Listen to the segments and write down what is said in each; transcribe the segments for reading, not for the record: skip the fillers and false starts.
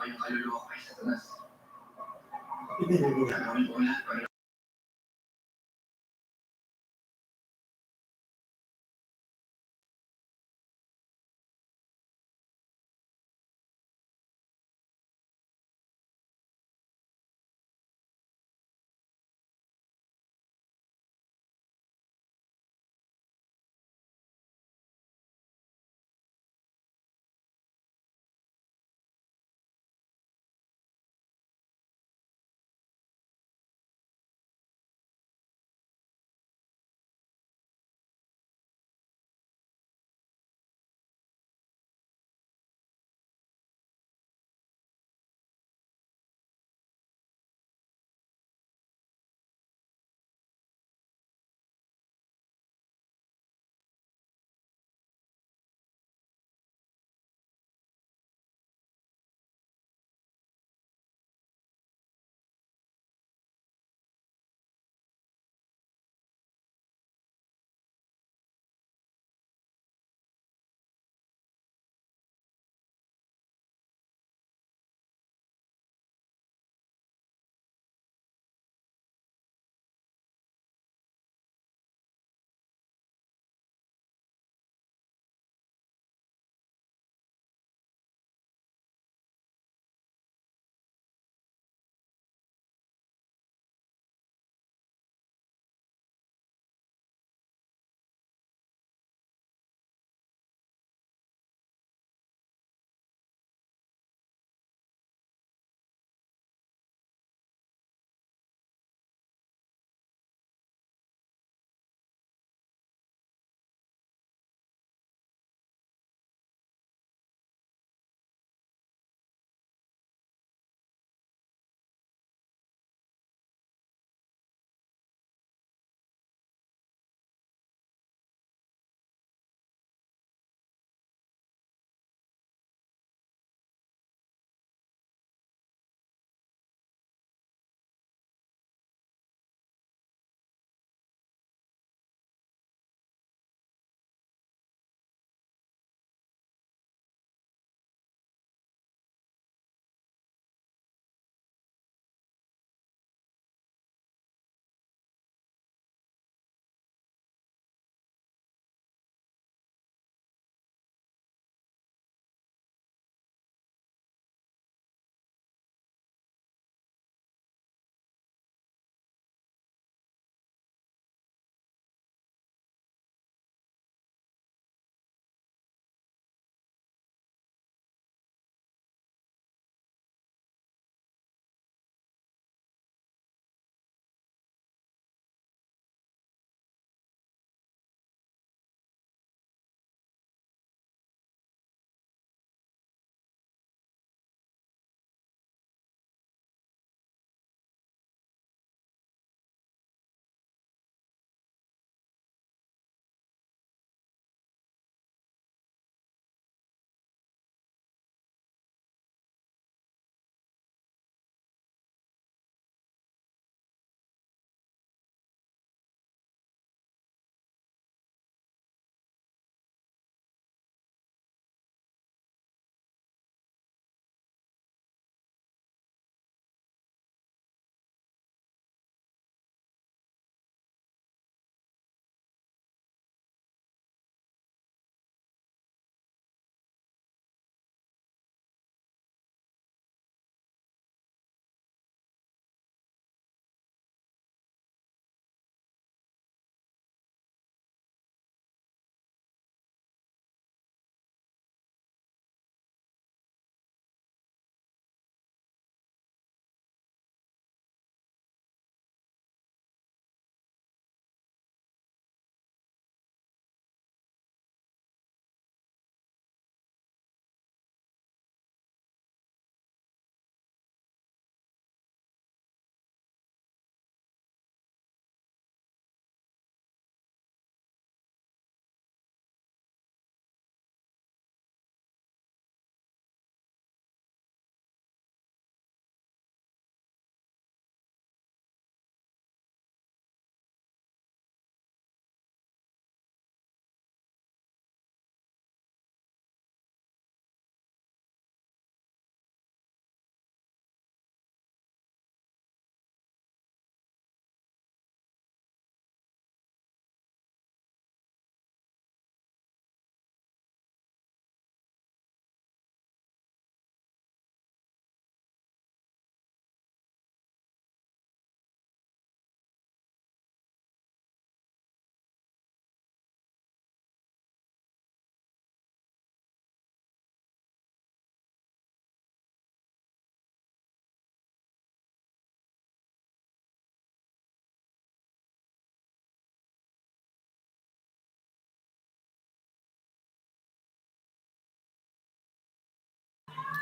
kayong kaluluwa ko ay sa taas. Gagawin ko lahat para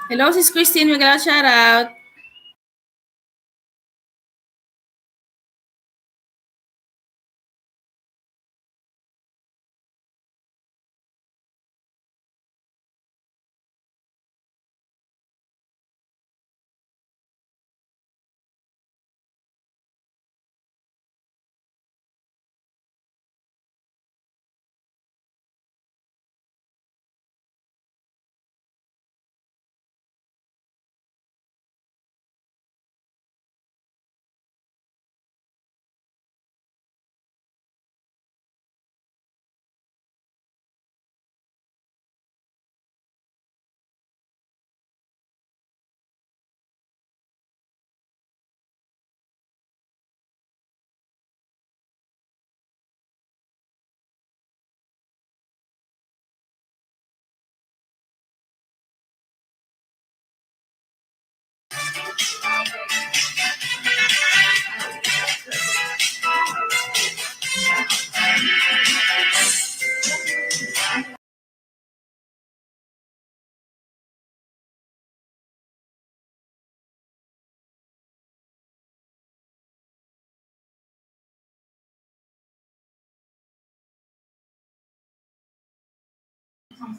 Hello, sis Christine. Magandang shoutout.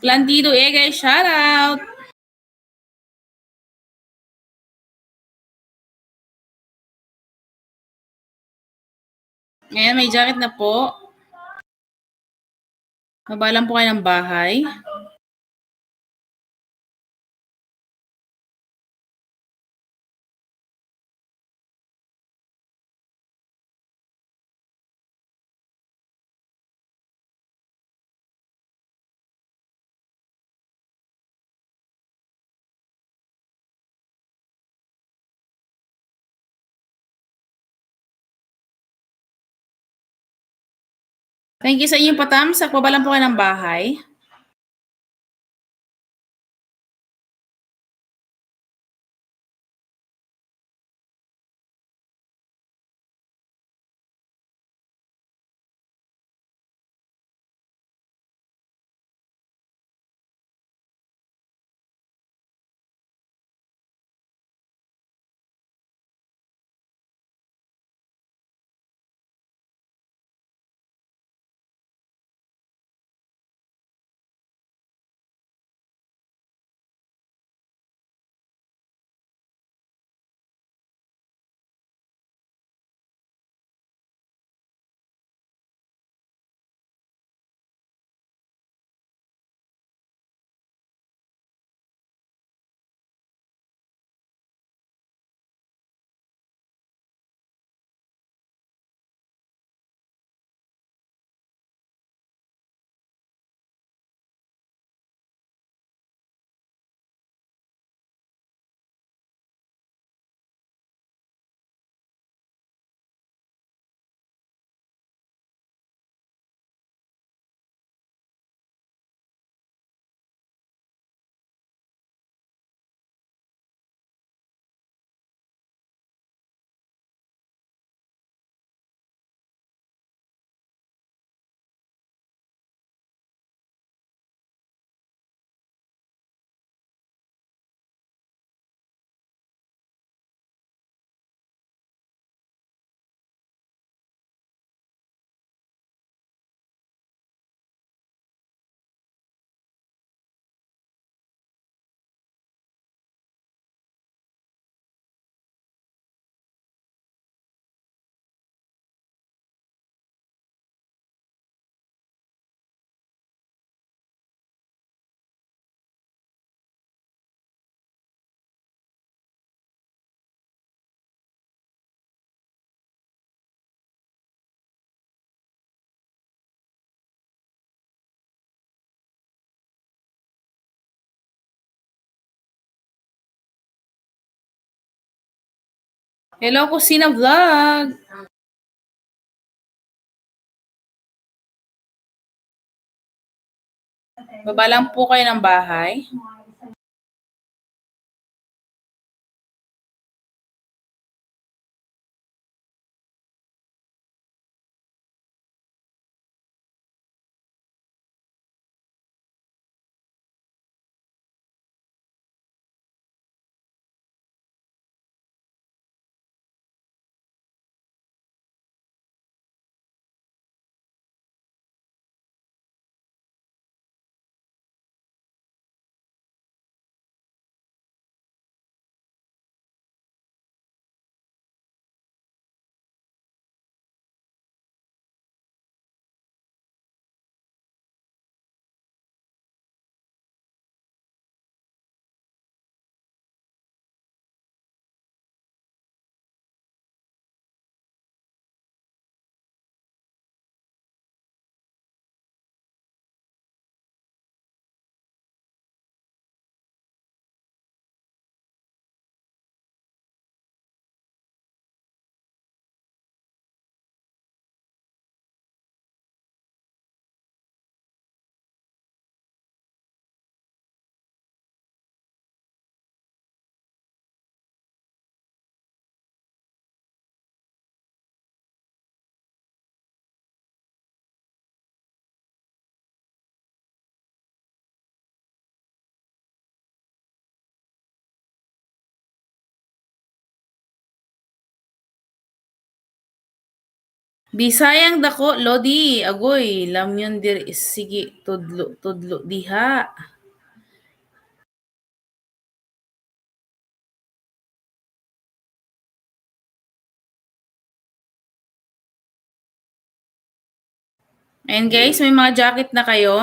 Plantido guys, shoutout. Ngayon, may jacket na po. Mabalang po kayo ng bahay. Thank you sa inyong patamsak. Mabalang po kayo ng bahay. Hello, Kusina Vlog. Mabalang po kayo ng bahay. Bisayang dako, Lodi, agoy, lamyon dir sige, tudlo, tudlo, diha. Ayan guys, may mga jacket na kayo.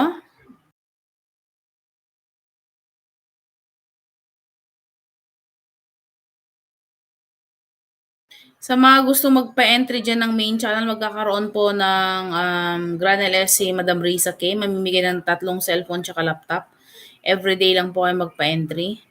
Sa mga gusto magpa-entry dyan ng main channel, magkakaroon po ng Grand LS si Madam Risa K. Mamimigay ng 3 cellphone tsaka laptop. Everyday lang po kayo magpa-entry.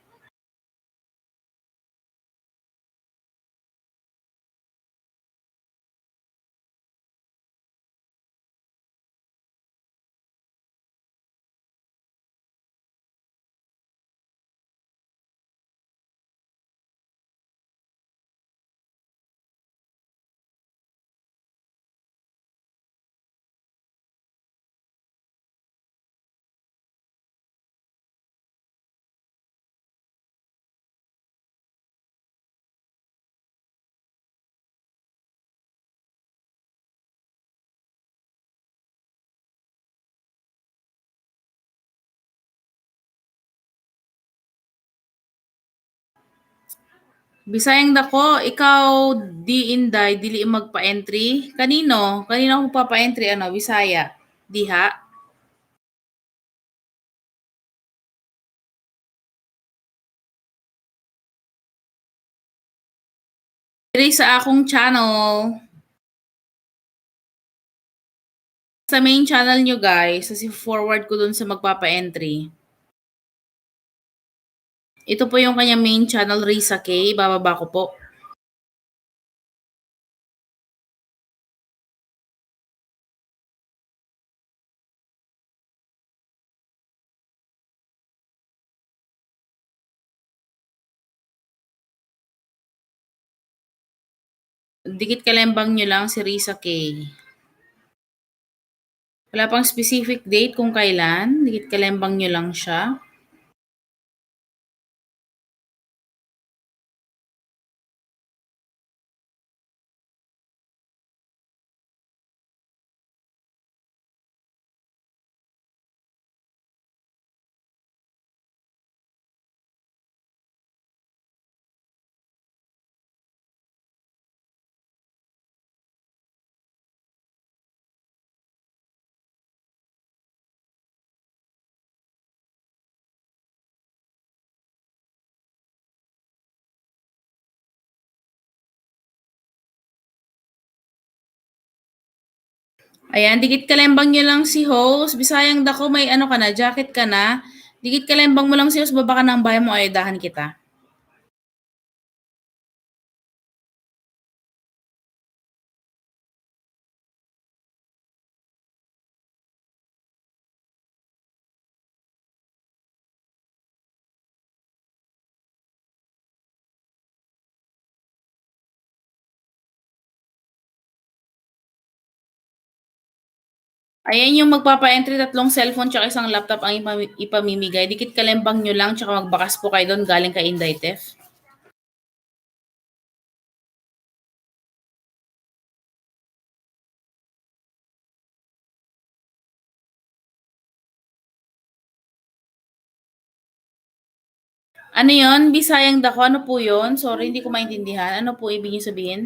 Bisayang dako, ikaw di Inday, dili magpa-entry. Kanino? Kanino ako papa-entry? Ano? Bisaya? Diha? Diri sa akong channel. Sa main channel nyo guys, kasi forward ko dun sa magpapa-entry. Ito po yung kanya main channel, Risa K. Bababa ko po. Dikit kalembang nyo lang si Risa K. Wala pang specific date kung kailan. Dikit kalembang nyo lang siya. Ayan, dikit kalembang nyo lang si host. Bisayang dako, may ano ka na, jacket ka na. Dikit kalembang mo lang si host, baba ka ng bahay mo, ayudahan kita. Ayan yung magpapa-entry, 3 cellphone tsaka isang laptop ang ipamimigay. Dikit kalembang nyo lang tsaka magbakas po kayo doon galing kay Inday Tef. Ano yon? Bisayang dako, ano po yon? Sorry, hindi ko maintindihan. Ano po ibig niyo sabihin?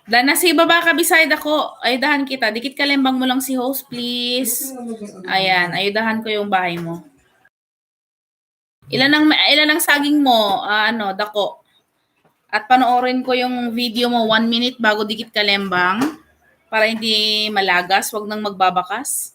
Dahil nasa ibaba ka beside ako, ayudahan kita. Dikit kalembang mo lang si host, please. Ayan, ayudahan ko yung bahay mo. Ilan ang saging mo? Dako. At panoorin ko yung video mo 1 minute bago dikit kalembang para hindi malagas, wag nang magbabakas.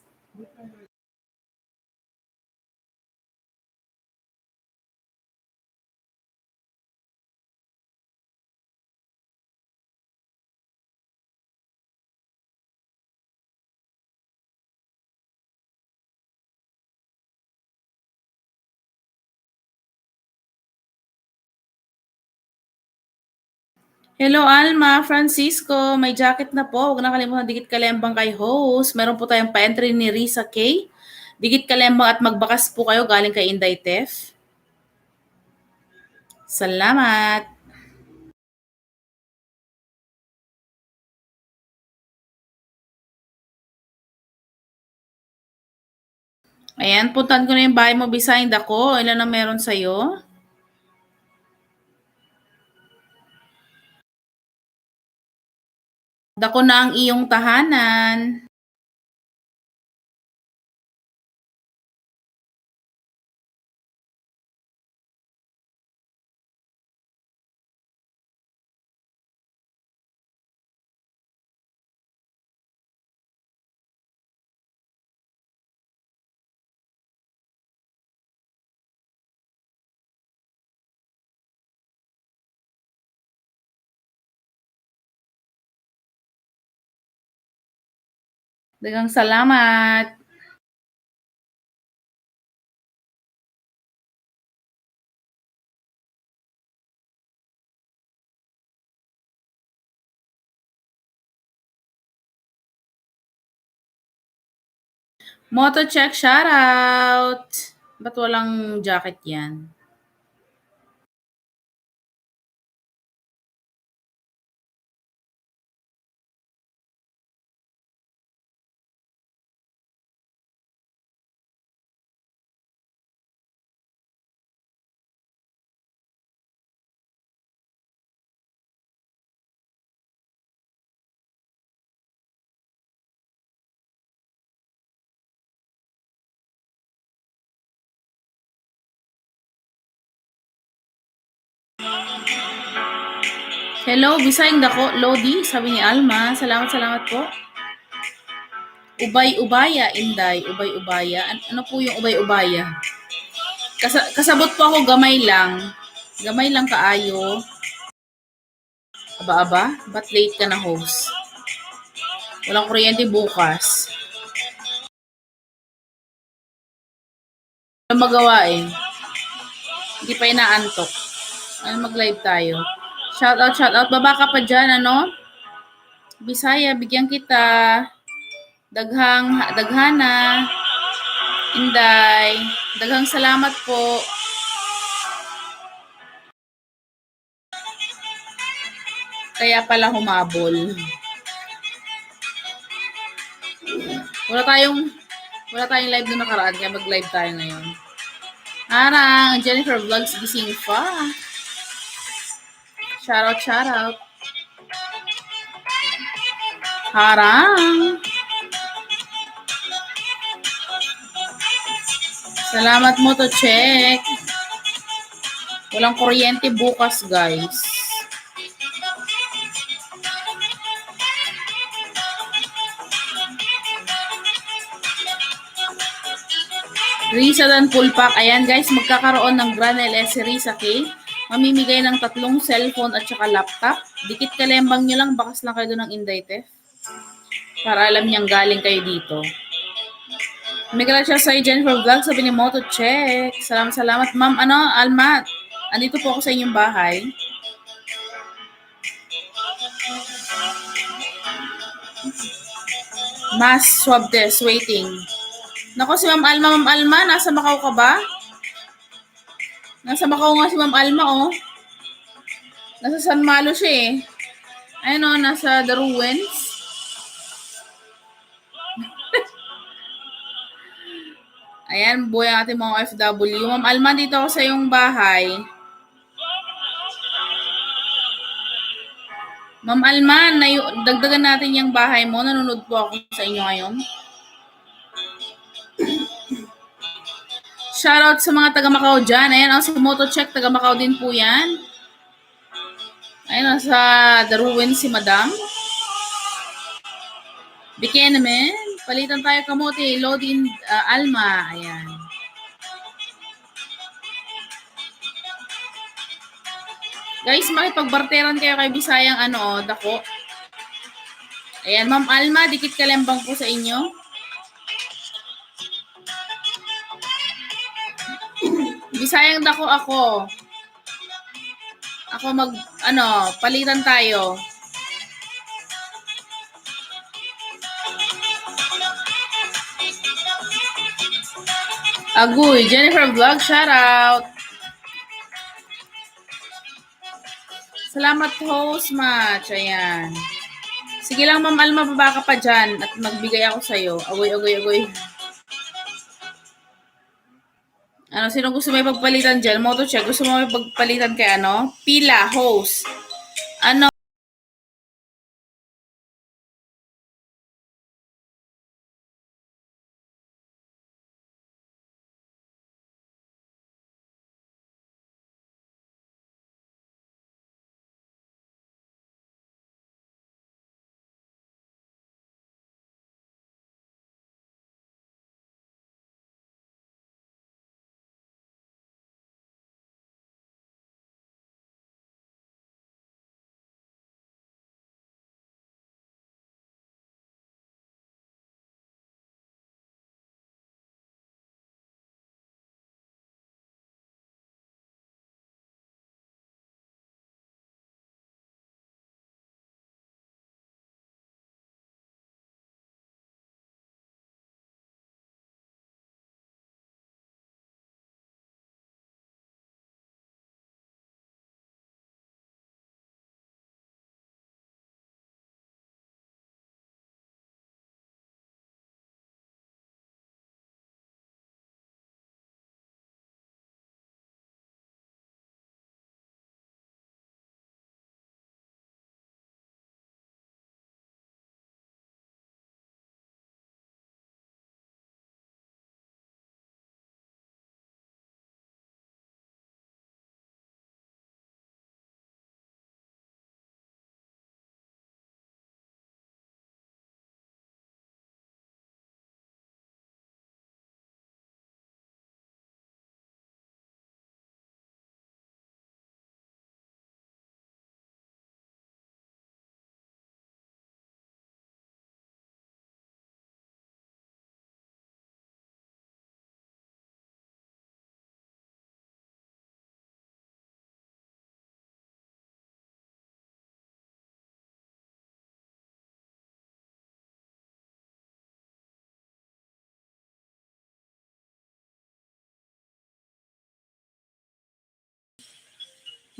Hello Alma, Francisco, may jacket na po. Huwag na kalimutan dikit kalembang kay host. Meron po tayong pa-entry ni Risa K. Dikit kalembang at magbakas po kayo galing kay Inday Tef. Salamat. Ayan, puntan ko na yung bahay mo beside ako. Ilan na meron sa'yo? Dako na ang iyong tahanan. Dagang salamat. Moto check shoutout. Ba't walang jacket yan? Hello, bisayang dako, Lodi, sabi ni Alma. Salamat po. Ubay-ubaya, Inday. Ubay-ubaya. Ano po yung ubay-ubaya? Kasabot po ako gamay lang. Gamay lang kaayo. Aba-aba, ba't late ka na host? Walang kuryente bukas. Walang magawa eh. Hindi pa inaantok. Ano mag-live tayo? Shoutout. Baba ka pa dyan, ano? Bisaya, bigyan kita. Daghana. Inday. Daghang salamat po. Kaya pala humabol. Wala tayong live na nakaraan, kaya mag-live tayo ngayon. Harang, Jennifer Vlogs gising pa. Shoutout. Harang. Salamat mo to check. Walang kuryente bukas, guys. Risa Dan full pack. Ayan guys, magkakaroon ng Grand LS si Risa K. Mamimigay ng 3 cellphone at saka laptop. Dikit kalembang nyo lang, bakas lang kayo doon ng Inday Tef. Para alam niyang galing kayo dito. May gracias sa Jennifer Vlog, sabi ni Moto Check. Salamat. Ma'am, Alma, andito po ako sa inyong bahay. Mass swab test, waiting. Nako, si Ma'am Alma, nasa Macau ka ba? Nasa Macau nga si Ma'am Alma, oh. Nasa San Malo siya eh. Ayun oh, nasa The Ruins. Ayan, buhay ang ating mga OFW. Ma'am Alma, dito ako sa iyong bahay. Ma'am Alman, dagdagan natin yung bahay mo. Nanonood po ako sa inyo ngayon. Shoutout sa mga taga Macau dyan. Ayan, ang sa Motocheck, taga Macau din po yan. Ayan, sa The Ruin si Madam. Bigyan naman. Palitan tayo kamote. Load in Alma. Ayan. Guys, makipagbarteran kayo kay Bisayang dako. Ayan, Ma'am Alma, dikit kalembang po sa inyo. Bisayang dako ako. Ako palitan tayo. Agoy, Jennifer Vlog, shoutout. Salamat host match. Ayan. Sige lang Ma'am Alma, baba ka pa dyan at magbigay ako sa'yo. Agoy. Sino gusto may pagpalitan dyan? Motocheck, gusto mo may pagpalitan kay Pila, host.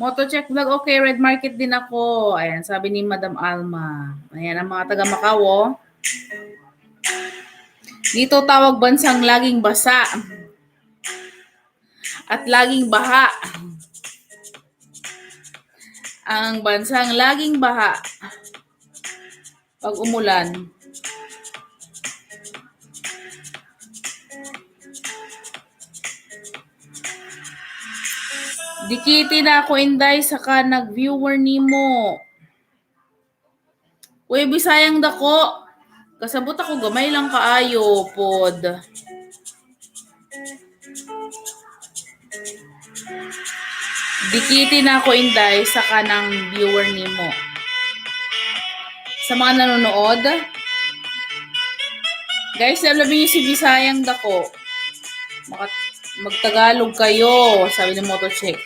Motocheck Vlog, okay, Red Market din ako. Ayan, sabi ni Madam Alma. Ayan, ang mga taga Macau. Dito tawag bansang laging basa. At laging baha. Ang bansang laging baha. Pag umulan. Dikiti na ako Inday saka nag-viewer nimo. Uy, Bisayang dako. Kasabot ako gamay lang kaayo pod. Dikiti na ako Inday saka ng viewer nimo. Sa mga nanonood, guys, labi niyo si Bisayang dako. Magtagalog kayo, sabi ni Motocheck.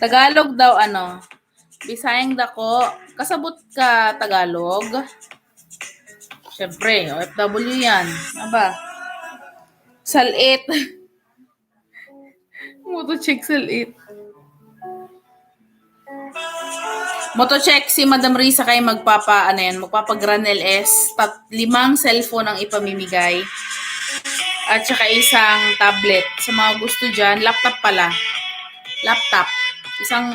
Tagalog daw Bisayang dako. Kasabot ka Tagalog. Siyempre, OFW yan. Aba. Salit. Motocheck salit. Motocheck si Madam Risa kay magpapa-Granel S. 5 cellphone ang ipamimigay. At saka isang tablet. Sa mga gusto dyan, laptop pala. Laptop. Isang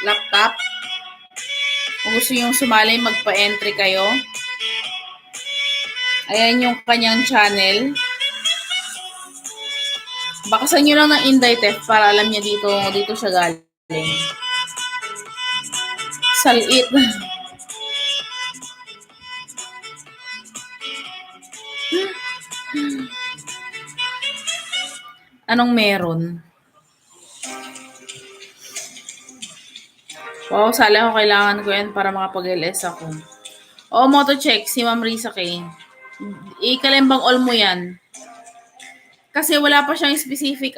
laptop. Kung gusto yung sumali, magpa-entry kayo. Ayan yung kanyang channel. Bakasan nyo lang ng Inday Tef para alam niya dito siya galing. Salit. Anong meron? Wow, sali ako. Kailangan ko yan para makapag-LS ako. O, motocheck si Ma'am Risa Kay. Ikalembang all mo yan. Kasi wala pa siyang specific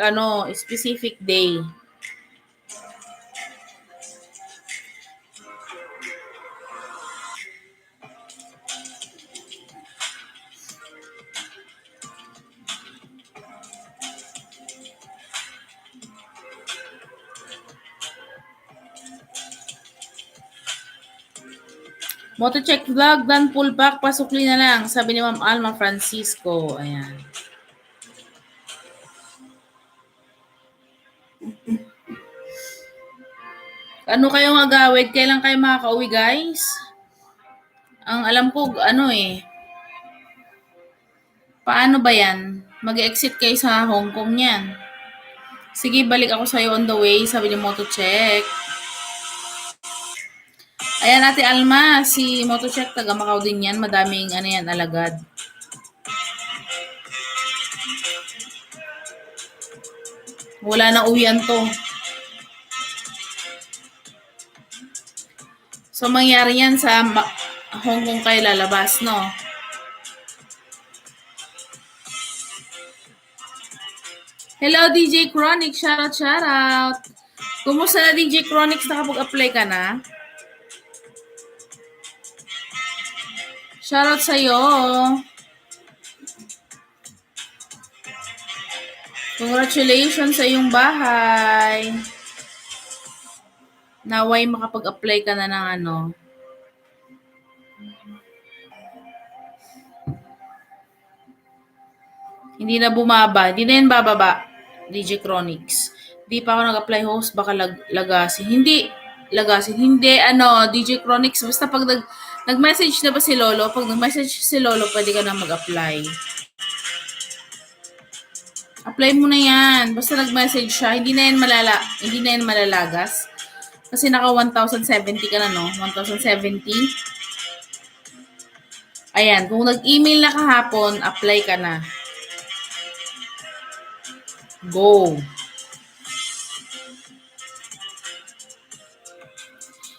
day. Motocheck vlog, dan pull back, pasukli na lang. Sabi ni Ma'am Alma Francisco. Ayan. Ano kayong agawid? Kailan kayo makaka-uwi, guys? Ang alam ko, paano ba yan? Mag-exit kayo sa Hong Kong yan. Sige, balik ako sa'yo on the way, sabi ni Motocheck. Ayan, Ate Alma, si Motocheck, taga Macau din yan. Madaming, alagad. Wala na uwian to. So, mangyari yan sa Hong Kong kayo lalabas, no? Hello, DJ Chronic. Shoutout. Kumusta na, DJ Chronic? Nakapag-apply ka na? Shoutout sa'yo. Congratulations sa iyong bahay. Naway makapag-apply ka na ng Hindi na bumaba. Hindi na yan bababa. DJ Chronics. Hindi pa ako nag-apply host. Baka lagasin. Hindi. DJ Chronics. Basta pag nag-message na ba si Lolo? Pag nag-message si Lolo, pwede ka na mag-apply. Apply mo na yan. Basta nag-message siya. Hindi na yan malalagas. Kasi naka 1,070 ka na, no? 1,070. Ayan. Kung nag-email na kahapon, apply ka na. Go.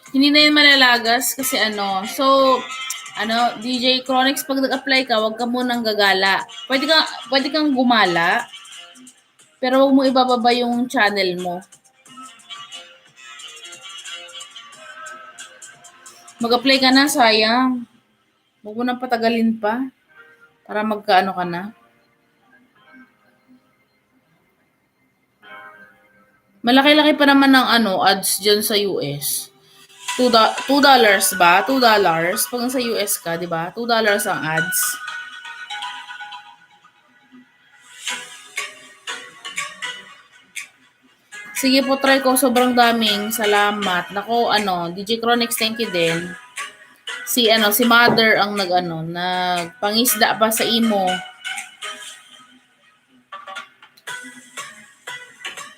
Hindi na yan malalagas kasi DJ Chronics, pag nag-apply ka, wag ka munang gagala. Pwede kang gumala, pero wag mo ibababa yung channel mo. Mag-apply ka na, sayang. Wag mo nang patagalin pa para magkaano ka na. Malaki-laki pa naman ng ads dyan sa US. $2 ba? $2 pag sa US ka, di ba? $2 ang ads. Sige po, try ko. Sobrang daming salamat. Nako, DJ Chronics, thank you din. Si Mother ang nagpangisda pa sa imo.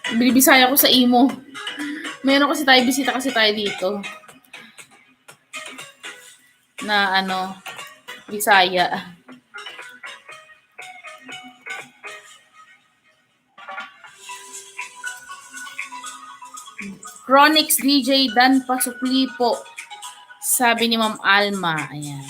Binibisaya ko sa imo. Meron kasi bisita dito. Na Bisaya. Chronics DJ Dan Pasukli po. Sabi ni Ma'am Alma. Ayan.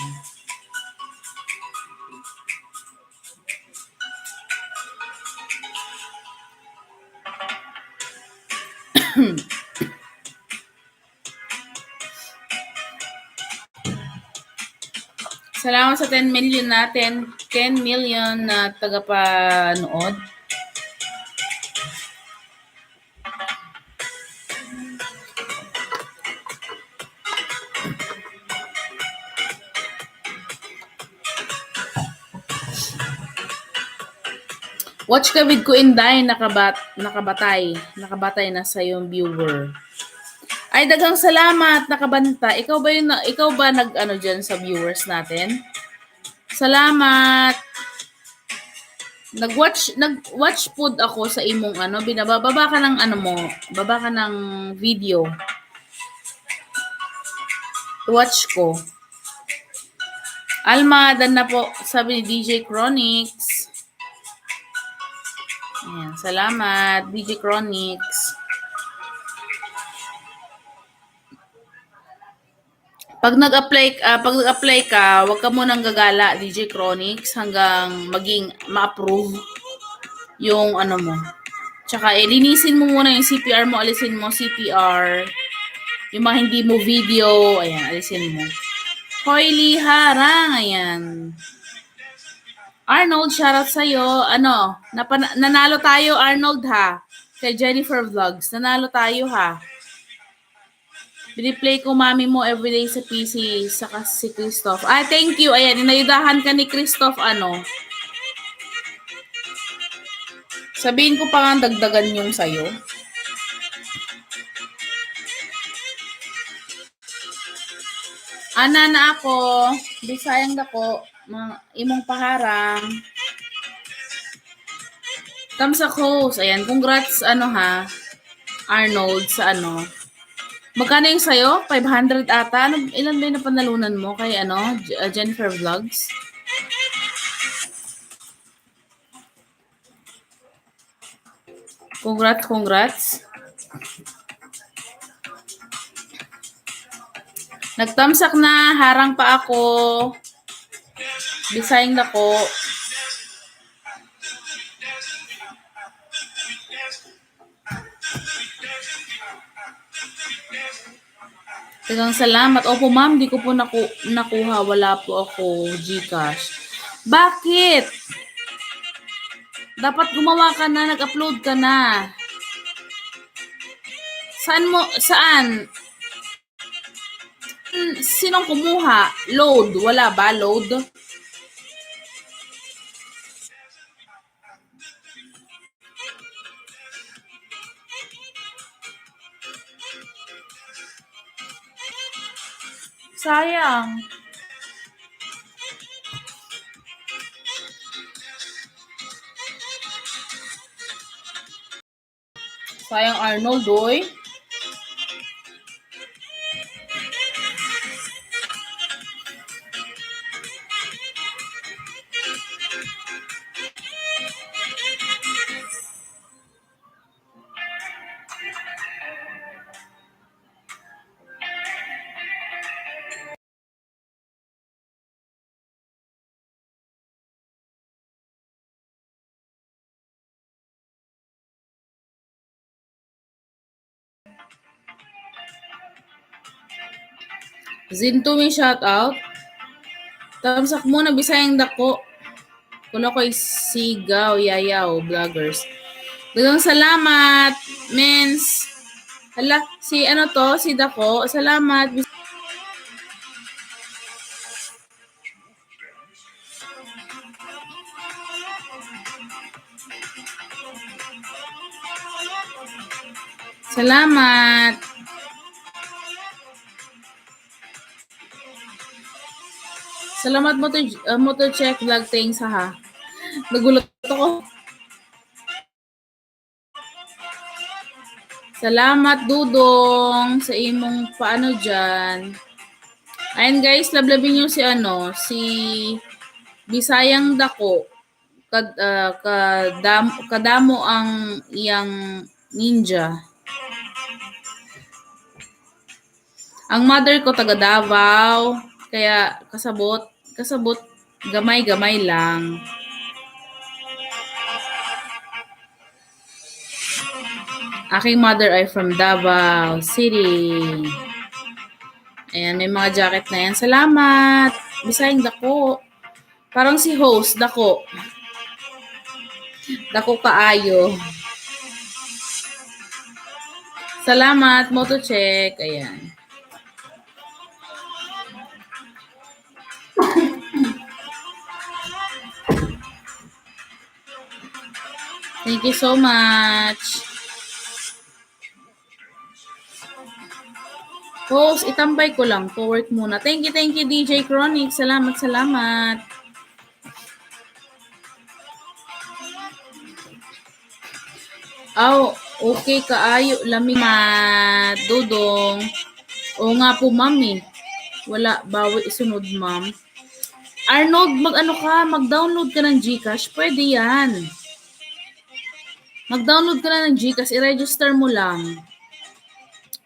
Salamat sa 10 million natin. 10 million na tagapanood. Watch ka with ko Inday, nakabatay na sa yung viewer. Ay, daghang salamat, nakabanta. Ikaw ba nag-ano diyan sa viewers natin? Salamat. Nag-watch food ako sa imong ano, binababa ka ng ano mo, baba ka ng video. Watch ko. Alma, dan na po, sabi ni DJ Chronics. Ayan, salamat, DJ Chronics. Pag nag-apply ka, wag ka munang gagala, DJ Chronics, hanggang maging ma-approve yung ano mo. Tsaka linisin mo muna yung CPR mo, alisin mo CPR. Yung mga hindi mo video, ayan, alisin mo. Hoyly Harang, ayan. Arnold, shoutout sa'yo. Ano, nanalo tayo, Arnold, ha? Kay Jennifer Vlogs. Nanalo tayo, ha? Biniplay ko mami mo everyday sa PC, saka si Christoph. Ah, thank you. Ayan, inayudahan ka ni Christoph, ano. Sabihin ko pa nga dagdagan yung sa'yo. Ana na ako, bisayang dako, imong paharang. Kamsa host, ayan, congrats ano ha, Arnold sa ano. Magkano yung sayo? 500 ata? Ano, ilan ba yung napanalunan mo kay ano, Jennifer Vlogs? Congrats. Nagtamsak na, harang pa ako. Bisayang dako. Tagang salamat. Opo ma'am, di ko po nakuha. Wala po ako GCash. Bakit? Dapat gumawa ka na, nag-upload ka na. Saan? Sinong kumuha? Load. Wala ba? Load? Sayang. Sayang Arnold, oy. Zinto may shoutout. Tamsak muna, bisayang dako. Kuno ko'y sigaw, yayaw, vloggers. Dagang salamat, mens. Hala, si ano to, si Dako. Salamat. Salamat. Salamat motor check vlog, thanks ha. Nagulat ako. Salamat Dudong sa imong paano dyan. Ayun guys, lablabin nyo si Bisayang Dako. Kadamo ang iyang ninja. Ang mother ko taga Davao, kaya kasabot gamay-gamay lang. Aking mother ay from Davao City. Ayan, may mga jacket na yan. Salamat. Bisayang Dako. Parang si host, Dako. Dako kaayo. Salamat, motocheck. Ayan. Thank you so much. Host, itambay ko lang. To work muna. Thank you, DJ Chronic. Salamat. Okay kaayo. Lamig Dudong. Oo nga po, ma'am eh. Wala, bawi isunod, ma'am. Arnold, mag-download ka ng GCash. Pwede yan. Mag-download ka na ng GCash. I-register mo lang.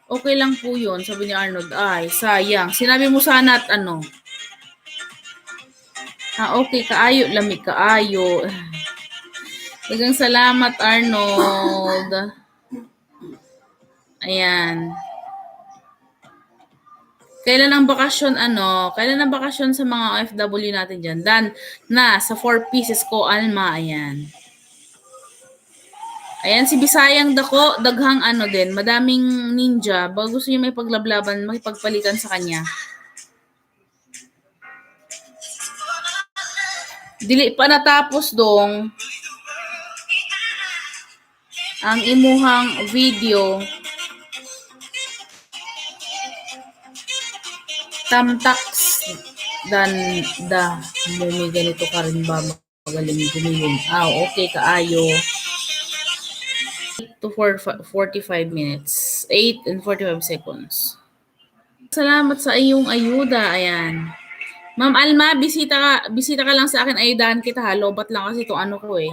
Okay lang po yun, sabi ni Arnold. Ay, sayang. Sinabi mo sana at ano. Okay, kaayo. Lamig kaayo. Dagang salamat, Arnold. Ayan. Kailan ang bakasyon sa mga OFW natin dyan? Dan, sa 4 pieces ko, Alma, ayan. Ayan, si Bisayang Dako, daghang din, madaming ninja. Bago gusto niyo may paglablaban, makipagpalitan sa kanya. Dili pa natapos dong ang imuhang video. Tamtax dan may ganito ka rin ba magaling gumiling? Okay, kaayo. 8 to 45 minutes. 8 and 45 seconds. Salamat sa iyong ayuda. Ayan. Ma'am Alma, bisita ka lang sa akin. Ayudahan kita ha. Lobat lang kasi itong ano ko eh.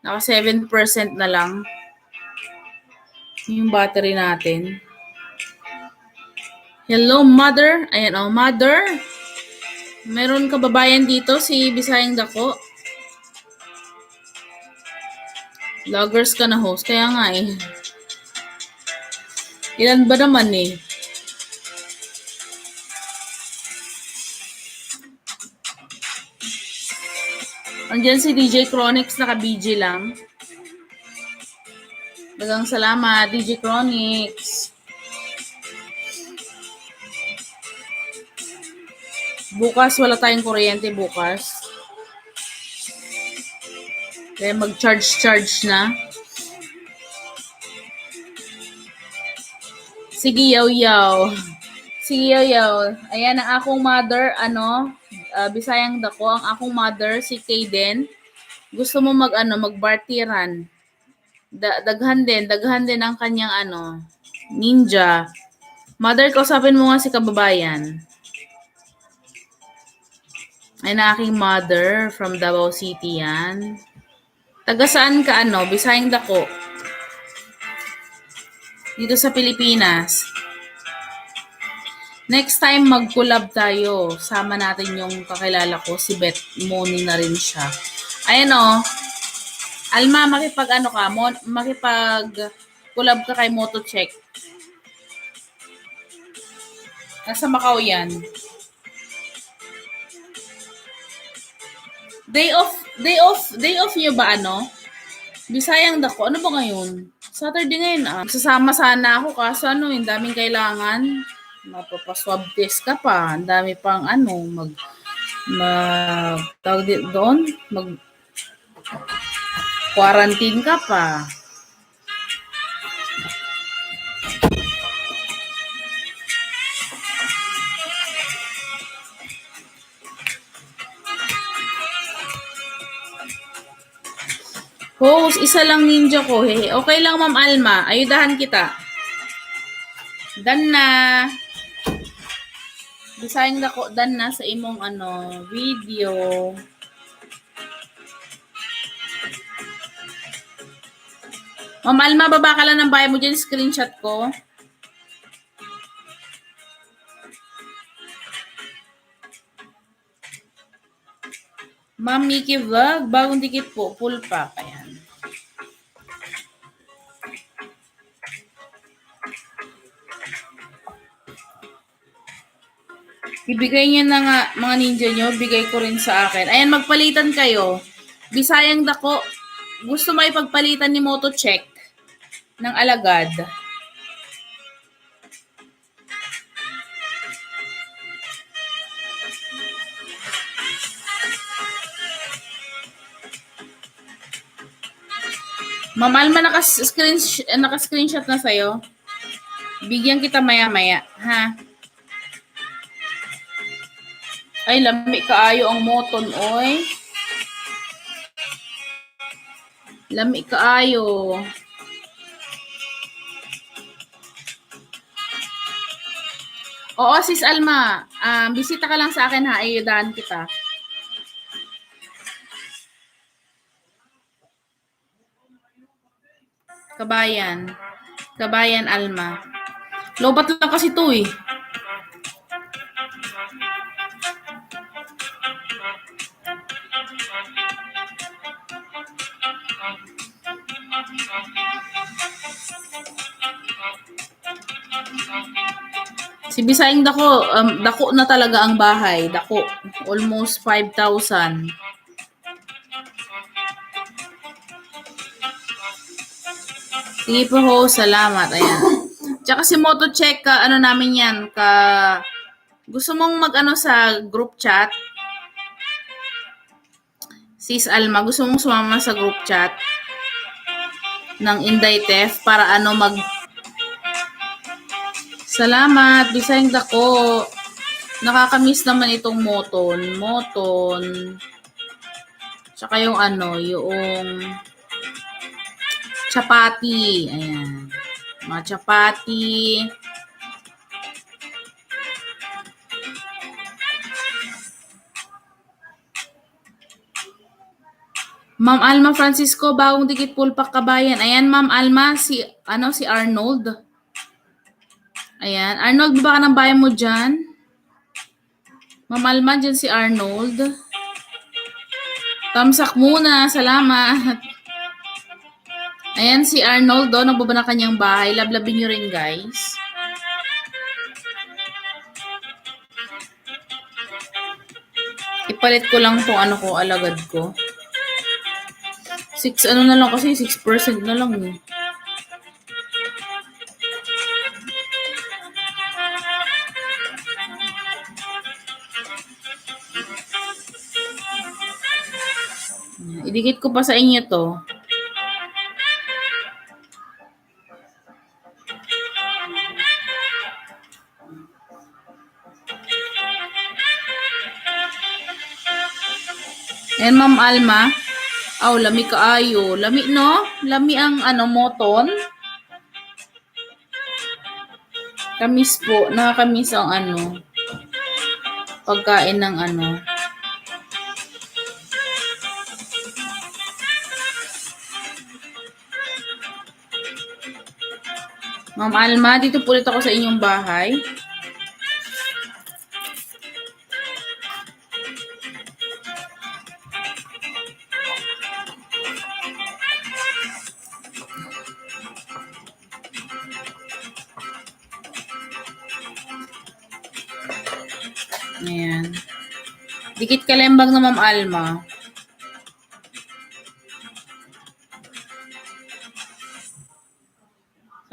Naka 7% na lang. Yung battery natin. Hello, mother. Ayan, mother. Meron kababayan dito, si Bisayang Dako. Vloggers ka na host. Kaya nga eh. Ilan ba naman eh? Andiyan si DJ Chronix, naka-BG lang. Dagang salamat, DJ Chronix. Bukas, wala tayong kuryente bukas. Kaya mag-charge na. Sige, yaw. Ayan ang akong mother, Bisayang Dako. Ang akong mother, si Kayden. Gusto mo magbartiran. Daghan din ang kanyang ninja. Mother, kausapin mo nga si kababayan. Ay na aking mother from Davao City yan. Taga saan ka Bisayang Dako? Dito sa Pilipinas. Next time mag-collab tayo. Sama natin yung kakilala ko, si Beth Moni na rin siya. Ayan Alma, makipag-collab ka kay Motocheck. Nasa Macau yan. Day off nyo ba Bisayang Dako, ano ba ngayon? Saturday ngayon Sasama sana ako kaso yung daming kailangan. Mapapaswab test ka pa. Ang dami pang tawag doon, quarantine ka pa. Host, isa lang ninja ko. Okay lang, Ma'am Alma. Ayudahan kita. Dan na. Bisayang Dako, dan na sa imong video. Ma'am Alma, baba ka lang ng bahay mo dyan. Screenshot ko. Ma'am Mickey Vlog, bagong dikit po. Full pack. Ayan. Ibigay niyo na nga mga ninja nyo. Bigay ko rin sa akin. Ayan, magpalitan kayo. Bisayang Dako, gusto mo ipagpalitan ni Motocheck ng alagad. Ma'am Alma, naka-screenshot na sa'yo. Bigyan kita maya-maya, ha? Ay, lami kaayo ang moton, oy. Lami kaayo. Oo, sis Alma. Bisita ka lang sa akin, ha? Ayudahan kita. Kabayan. Kabayan Alma. Lobat lang kasi to, eh. Si Bisayang dako na talaga ang bahay. Dako. Almost 5,000. Sige po ho, salamat. Ayan. Tsaka si Motocheck, ano namin yan, gusto mong mag-ano sa group chat? Sis Alma, gusto mong sumama sa group chat ng Inday Tef para Salamat, Bisayang dako. Nakakamiss naman itong moton. Tsaka yung yung chapati. Ayan. Mga chapati. Ma'am Alma Francisco, bagong dikit pulpak kabayan. Ayan, Ma'am Alma, si Arnold. Ayan. Arnold, baba ka ng bayan mo dyan? Ma'am Alma, dyan si Arnold. Tamsak muna. Salamat. Ayan si Arnold, nagbaba na kanyang bahay. Lablabin nyo rin, guys. Ipalit ko lang tong alagad ko. 6 na lang kasi, 6% na lang eh. Idikit ko pa sa inyo to. Ayan, Ma'am Alma. Lami kaayo. Lami, no? Lami ang moton. Kamis po. Nakakamis ang pagkain ng Ma'am Alma, dito po ulit ako sa inyong bahay. Ayan. Dikit kalembang na Ma'am Alma.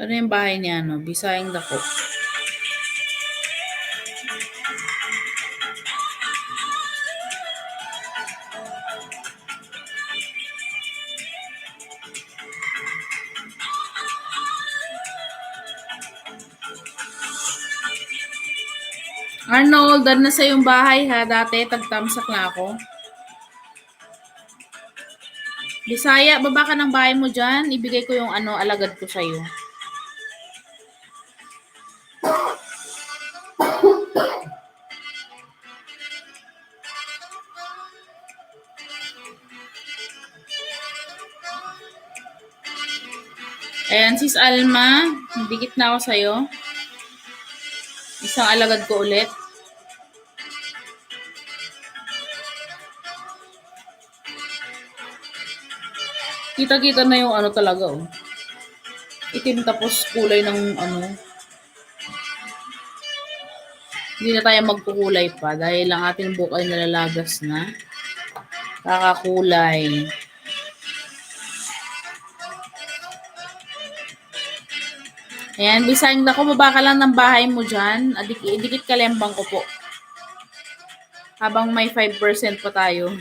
Ano yung bahay ni Bisayang dako. Arnold, na sa yung bahay ha. Dati, tagtamsak na ako. Bisaya, baba ka ng bahay mo dyan. Ibigay ko yung alagad ko sa'yo. Ayan, sis Alma. Dikit na ako sa'yo. Isang alagad ko ulit. Kita-kita na yung talaga, oh. Itim tapos kulay ng Hindi na tayo magkukulay pa dahil ang ating buhok ay nalalagas na. Kakakulay. Ayan, Bisayang dako, baba ka lang ng bahay mo dyan. Dikit kalembang ko po. Habang may 5% pa tayo.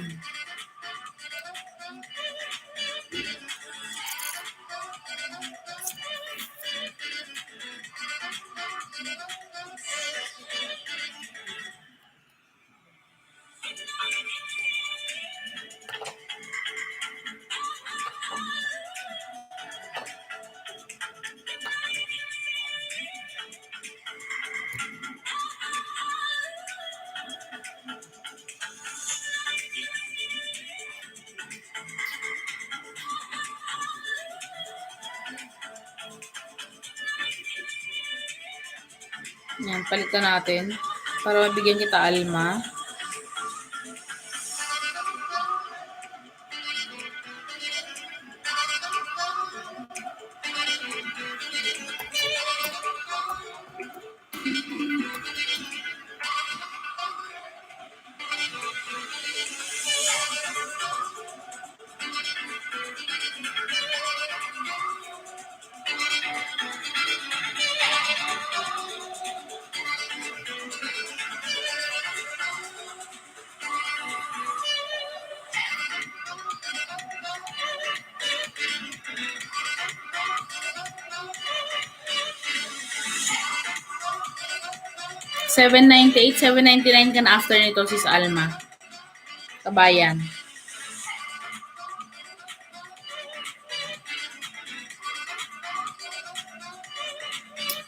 Yan, palitan natin. Para mabigyan kita, Alma. $798, $799 ka na after nito, sis Alma. Kabayan.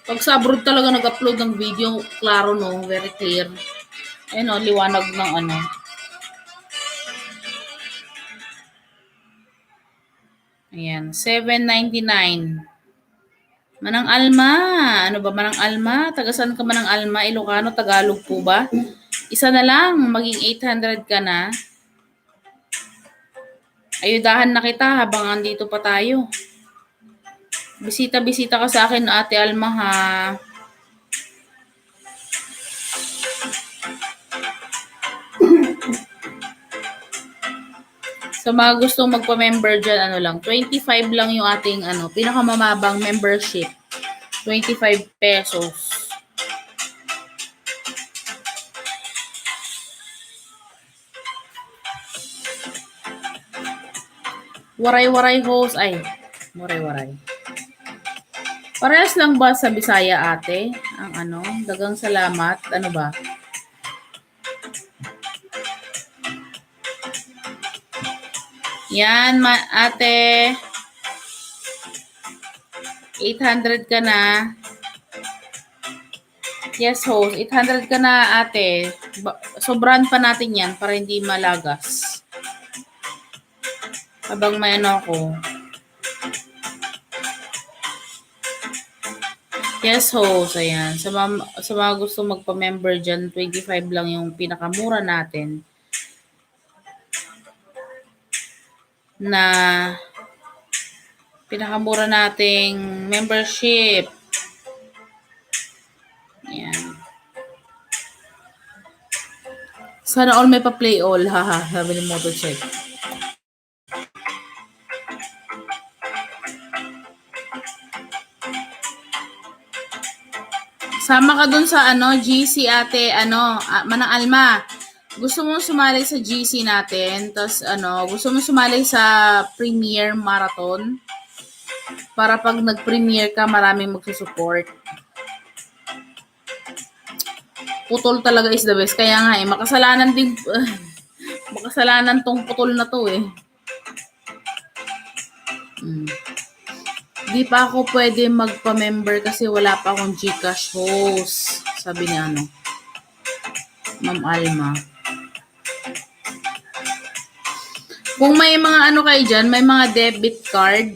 Pag sa abroad talaga nag-upload ng video, klaro no, very clear. Ayun o, liwanag ng ano. Ayan, $799. Manang Alma. Ano ba Manang Alma? Tagasan ka Manang Alma? Ilocano, Tagalog po ba? Isa na lang, maging 800 ka na. Ayudahan na kita habang andito pa tayo. Bisita-bisita ka sa akin, Ate Alma, ha? Sa mga gustong magpa-member dyan, ano lang, 25 lang yung ating, pinakamamabang membership. 25 pesos. Waray-waray host. Ay, waray-waray. Parehas lang ba sa Bisaya, ate? Ang dagang salamat. Ano ba? Yan, ate. 800 ka na. Yes, host. 800 ka na, ate. Sobrahan pa natin yan para hindi malagas. Habang may ako. Yes, host. Ayan. Sa mga gusto magpa-member dyan, 25 lang yung pinakamura natin. Na pinakamura nating membership. Ayan. Sana all may pa-play all. Haha, sabi ni Motocheck. Sama ka dun sa GC ate, Manang Alma. Gusto mo sumali sa GC natin, tapos gusto mo sumali sa Premier Marathon para pag nag-premiere ka, maraming magsusupport. Putol talaga is the best. Kaya nga makasalanan din, makasalanan tong putol na to eh. Di pa ako pwede magpa-member kasi wala pa akong GCash host. Sabi ni Ma'am Alma. Kung may mga kayo dyan, may mga debit card,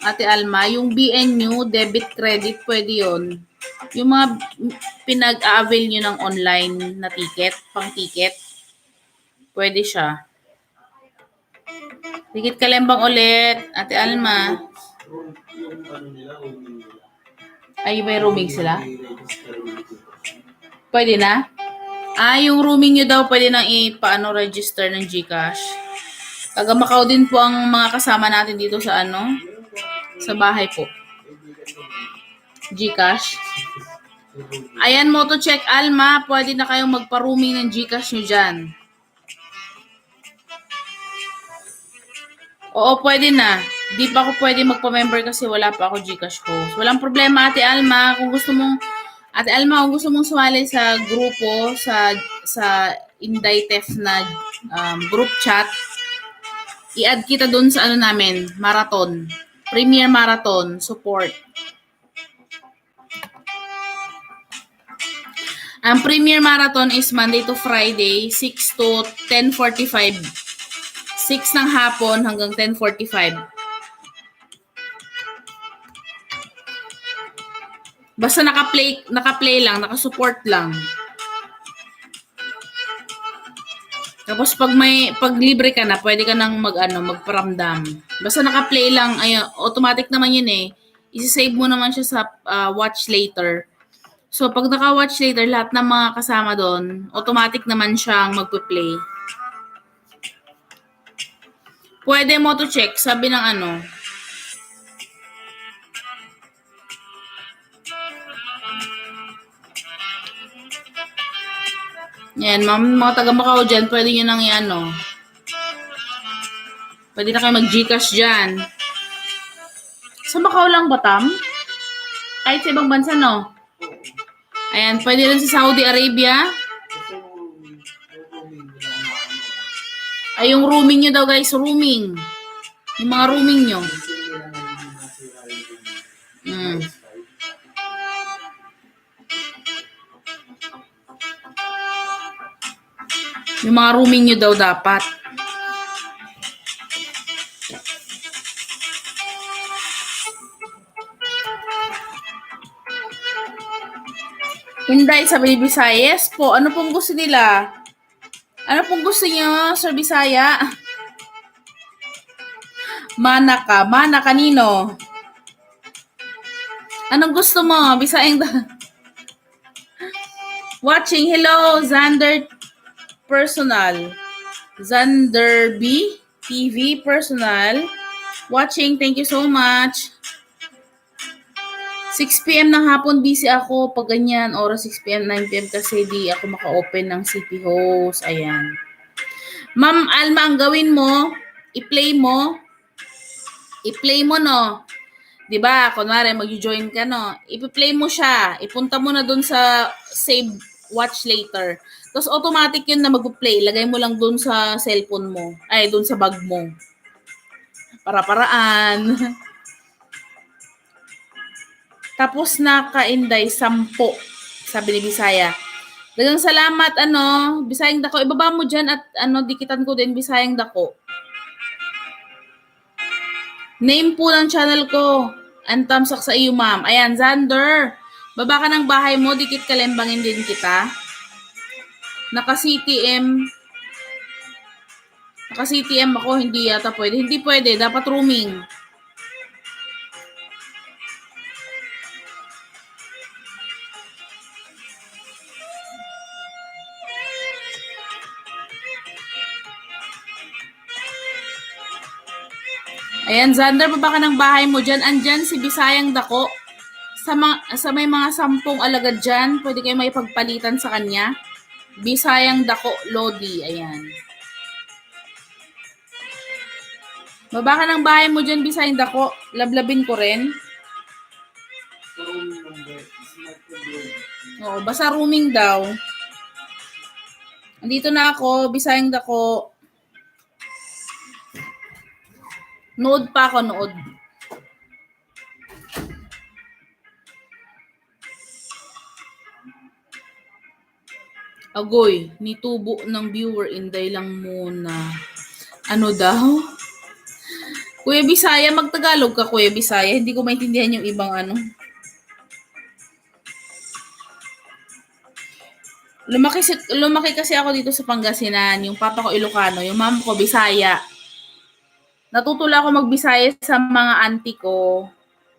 Ate Alma, yung BNU, debit credit, pwede yun. Yung mga pinag-avail nyo ng online na ticket, pang ticket, pwede siya. Dikit kalembang ulit, Ate Alma. Ay, may roaming sila? Pwede na? Yung roaming nyo daw, pwede nang register ng GCash. Taga Macau din po ang mga kasama natin dito sa sa bahay po. GCash. Ayan, Motocheck Alma, pwede na kayong magpa-roaming ng GCash nyo dyan. Oo, pwede na. Di pa ako pwede magpa-member kasi wala pa ako GCash host. Walang problema, Ate Alma. Kung gusto mong sumali sa grupo, sa Inday Tef na group chat, i-add kita dun sa namin, marathon. Premier Marathon support. Ang Premier Marathon is Monday to Friday, 6 to 10:45. 6 ng hapon hanggang 10:45. Basta naka-play lang, naka-support lang. Tapos pag libre ka na, pwede ka nang magparamdam. Basta naka-play lang, ayun, automatic naman yun eh. I-save mo naman siya sa watch later. So pag naka-watch later, lahat ng mga kasama doon, automatic naman siyang magpe-play. Pwede mo to check, sabi ng yan, mga taga Macau dyan, pwede nyo nang pwede na kayo mag-Gcash dyan. Sa Macau lang ba, Tam? Kahit sa ibang bansa, no? Ayan, pwede rin sa Saudi Arabia. Ay, yung rooming nyo daw, guys, rooming. Yung mga rooming nyo. Yung mga rooming nyo daw dapat. Inday, sabi ni Visayas po. Ano pong gusto nila? Ano pong gusto niyo, Sir Bisaya? Mana ka. Mana kanino? Anong gusto mo? Bisayang watching. Hello, Xander Personal. Xander B TV Personal. Watching. Thank you so much. 6 p.m. ng hapon busy ako pag ganyan. Oras 6 p.m. 9 p.m. kasi di ako maka-open ng city host. Ayan. Ma'am Alma, ang gawin mo, i-play mo, no? 'Di ba? Kunwari mag-join ka, no? I-play mo siya. Ipunta mo na dun sa save watch later. Tapos automatic yun na mag-play. Lagay mo lang dun sa cellphone mo. Ay, dun sa bag mo. Para-paraan. Tapos naka-Inday 10. Sabi ni Bisaya. Dagang salamat, Bisayang Dako. Ibaba mo dyan at dikitan ko din Bisayang Dako. Name po ng channel ko. Antamsak sa iyo, ma'am. Ayan, Xander. Baba ka ng bahay mo, dikit kalembangin din kita. Naka-CTM ako, hindi yata pwede. Hindi pwede, dapat rooming. Ayan, Xander, baba ka ng bahay mo dyan. Andyan si Bisayang Dako. Sa may mga 10 alagad dyan, pwede kayo may pagpalitan sa kanya. Bisayang Dako Lodi. Ayan. Baba ka ng bahay mo dyan, Bisayang Dako. Lablabin ko rin. Oo, basta rooming daw. Andito na ako, Bisayang Dako. Nood pa ako, nood. Agoy, nitubo ng viewer, Inday lang muna. Ano daw? Kuya Bisaya, magtagalog ka, Kuya Bisaya. Hindi ko maintindihan yung ibang Lumaki kasi ako dito sa Pangasinan. Yung papa ko Ilocano, yung mama ko Bisaya. Natutula ako magbisaya sa mga auntie ko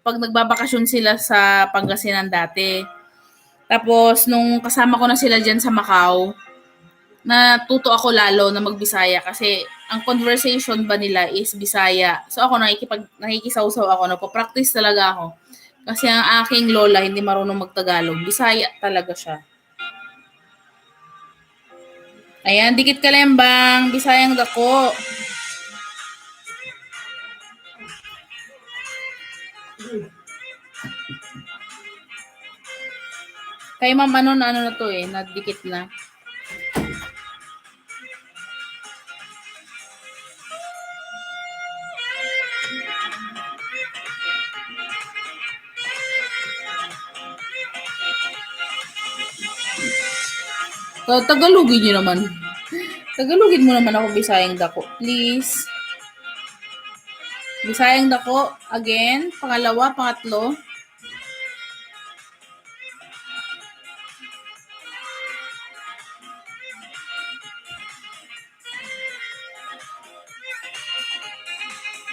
pag nagbabakasyon sila sa Pangasinan dati. Tapos, nung kasama ko na sila dyan sa Macau, natuto ako lalo na magbisaya kasi ang conversation ba nila is Bisaya. So ako nakikisaw-saw ako, nagpa-practice talaga ako. Kasi ang aking lola hindi marunong magtagalog. Bisaya talaga siya. Ayan, dikit kalembang, Bisayang Dako. Kay ma'am, na to nadikit na. Tagalogin nyo naman. Tagalogin mo naman ako, Bisayang Dako. Please. Bisayang Dako. Again. Pangalawa, pangatlo.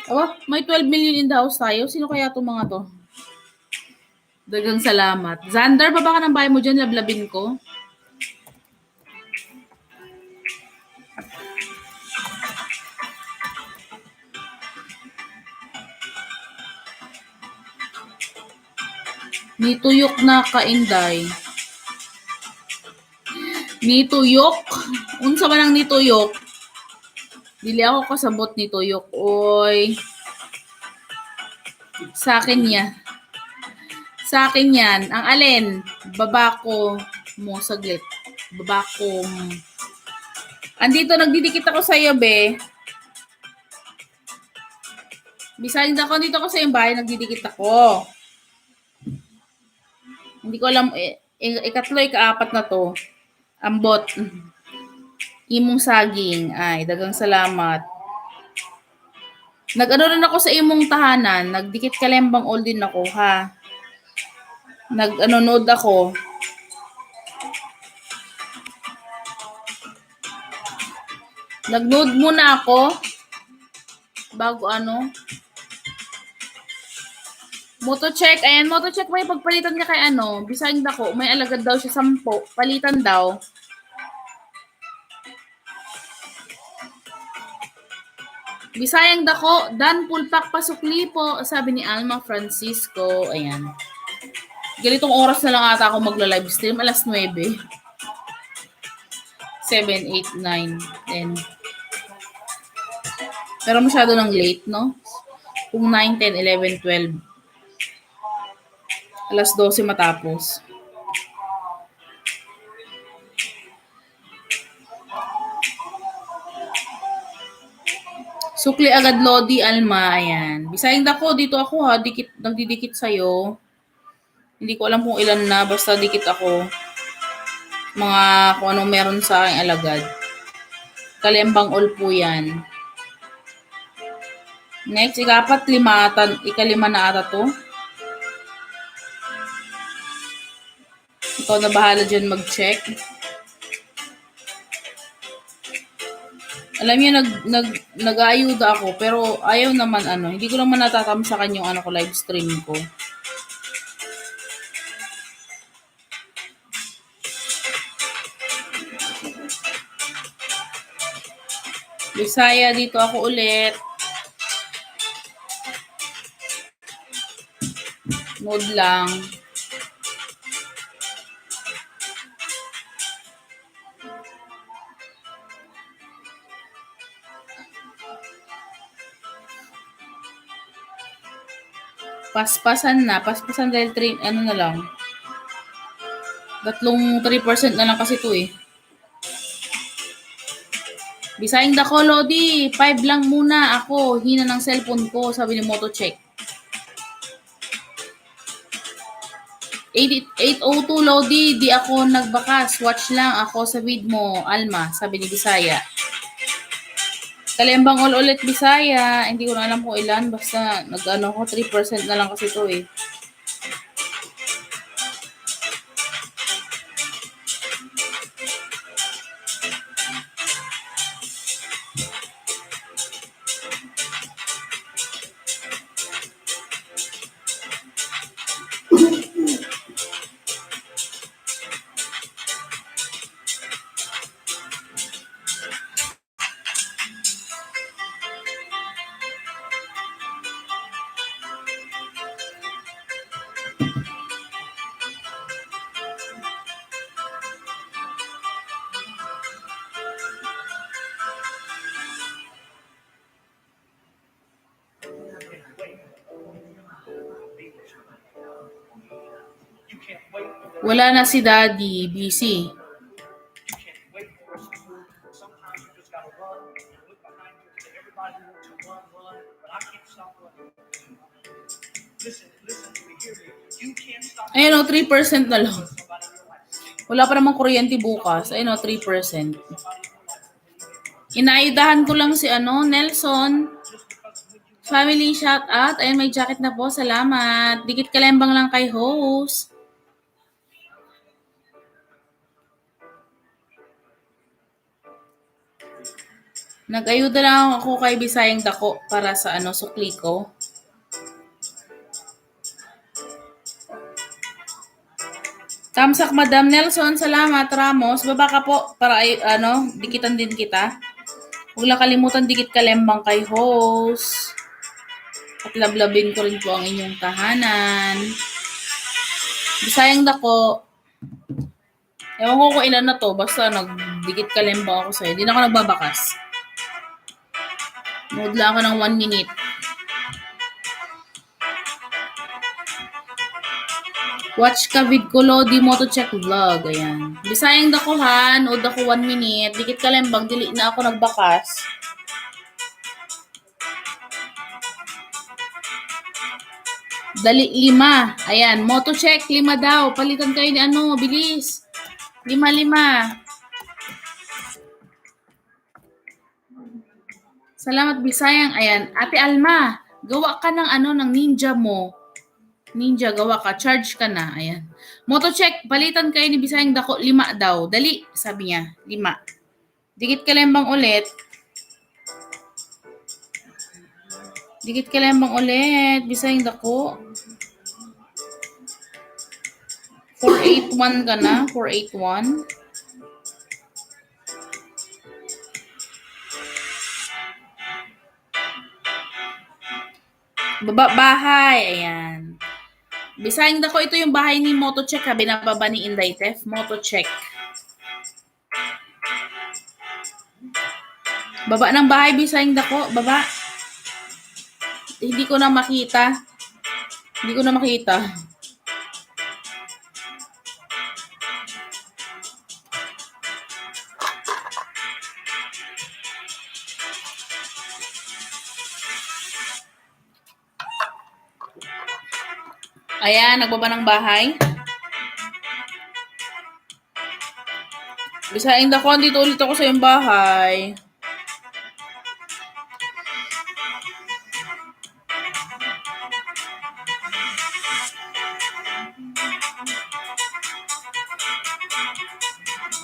Oh, may 12 million in the house tayo. Sino kaya itong mga to? Dagang salamat. Xander, baba ka ng bahay mo dyan, lablabin ko. Nituyok na ka, Inday. Nituyok? Unsa man ang nituyok? Dili ako kasabot nituyok. Oy. Sa akin yan. Sa akin yan. Ang alin? Babako mo saglit. Babako mo. Andito, nagdidikit ako sa iyo, be. Bisahin ako, dito ako sa iyong bahay, nagdidikit ako. Hindi ko alam, ikatlo, ikaapat na to. Ambot. Imong saging. Ay, dagang salamat. Nag-ano rin ako sa imong tahanan. Nagdikit kalembang all din ako, ha. Nag-anonood ako. Nag-nood muna ako. Bago ano. Moto-check. Ayan, moto-check may pagpalitan niya kay ano. Bisahin dako. May alagad daw siya 10. Palitan daw. Bisayang dako, Dan Pulpak Pasukli po, sabi ni Alma Francisco. Ayan. Ganitong oras na lang ata ako magla-live stream, alas 9. 7, 8, 9, 10. Pero masyado ng late, no? Kung 9, 10, 11, 12. Alas 12 matapos. Sukli agad Lodi, Alma. Ayan. Bisayang dako, dito ako ha. Nagdidikit sa'yo. Hindi ko alam kung ilan na. Basta dikit ako. Mga kung anong meron sa aking alagad. Kalembang all po yan. Next, ikalima na ata to. Ikaw na bahala dyan mag-check. Alam niyo, nag-aayuda ako, pero ayaw naman ano. Hindi ko naman natatamsakan yung ano ko, live stream ko. Bisaya, dito ako ulit. Mood lang. Paspasan dahil 3, ano na lang. 3% na lang kasi to eh. Bisayang dako, Lodi. 5 lang muna ako. Hina ng cellphone ko, sabi ni Motocheck. 802 Lodi, di ako nagbakas. Watch lang ako sa vid mo, Alma, sabi ni Bisaya. Kalembang all ulit Bisaya. Hindi ko na alam kung ilan. Basta nag-ano ko, 3% na lang kasi to eh. Wala na si Daddy, busy. Ayun o, 3% na lang. Wala pa namang kuryente bukas. Ayun o, 3%. Inaayudahan ko lang si Nelson. Family shout out. Ayun, may jacket na po. Salamat. Dikit kalembang lang kay host. Nag-ayuda lang ako kay Bisayang Dako para sa sukli ko. Tamsak Madam Nelson, salamat. Ramos, baba ka po para dikitan din kita. Huwag lang kalimutan dikit kalembang kay host. At lablabin ko rin po ang inyong tahanan. Bisayang Dako. Ewan ko kung ilan na to. Basta nagdikit kalembang ako sa'yo. Hindi na ako nagbabakas. Mood lang ako ng 1 minute. Watch ka vid kulo di mo to check vlog. Ayan. Bisayang Dakuhan. Nood ako 1 minute. Dikit kalembang. Dili na ako nagbakas. Dali 5. Ayan. Moto check 5 daw. Palitan kayo ni bilis. 5. Salamat Bisayang. Ayan. Ate Alma, gawa ka ng ng ninja mo. Ninja, gawa ka. Charge ka na. Ayan. Moto check. Palitan kayo ni Bisayang Dako. 5 daw. Dali. Sabi niya. 5. Dikit kalembang ulit. Dikit kalembang ulit. Bisayang Dako. 481 ka na. 481. Baba bahay. Ayan. Bisayang Dako, ito yung bahay ni Moto Check ha. Binababa ni Inday Tef. Moto Check. Baba ng bahay, Bisayang Dako. Baba. Hindi ko na makita. Ayan, nagbaba ng bahay. Bisayang Dako, dito ulit ako sa iyong bahay.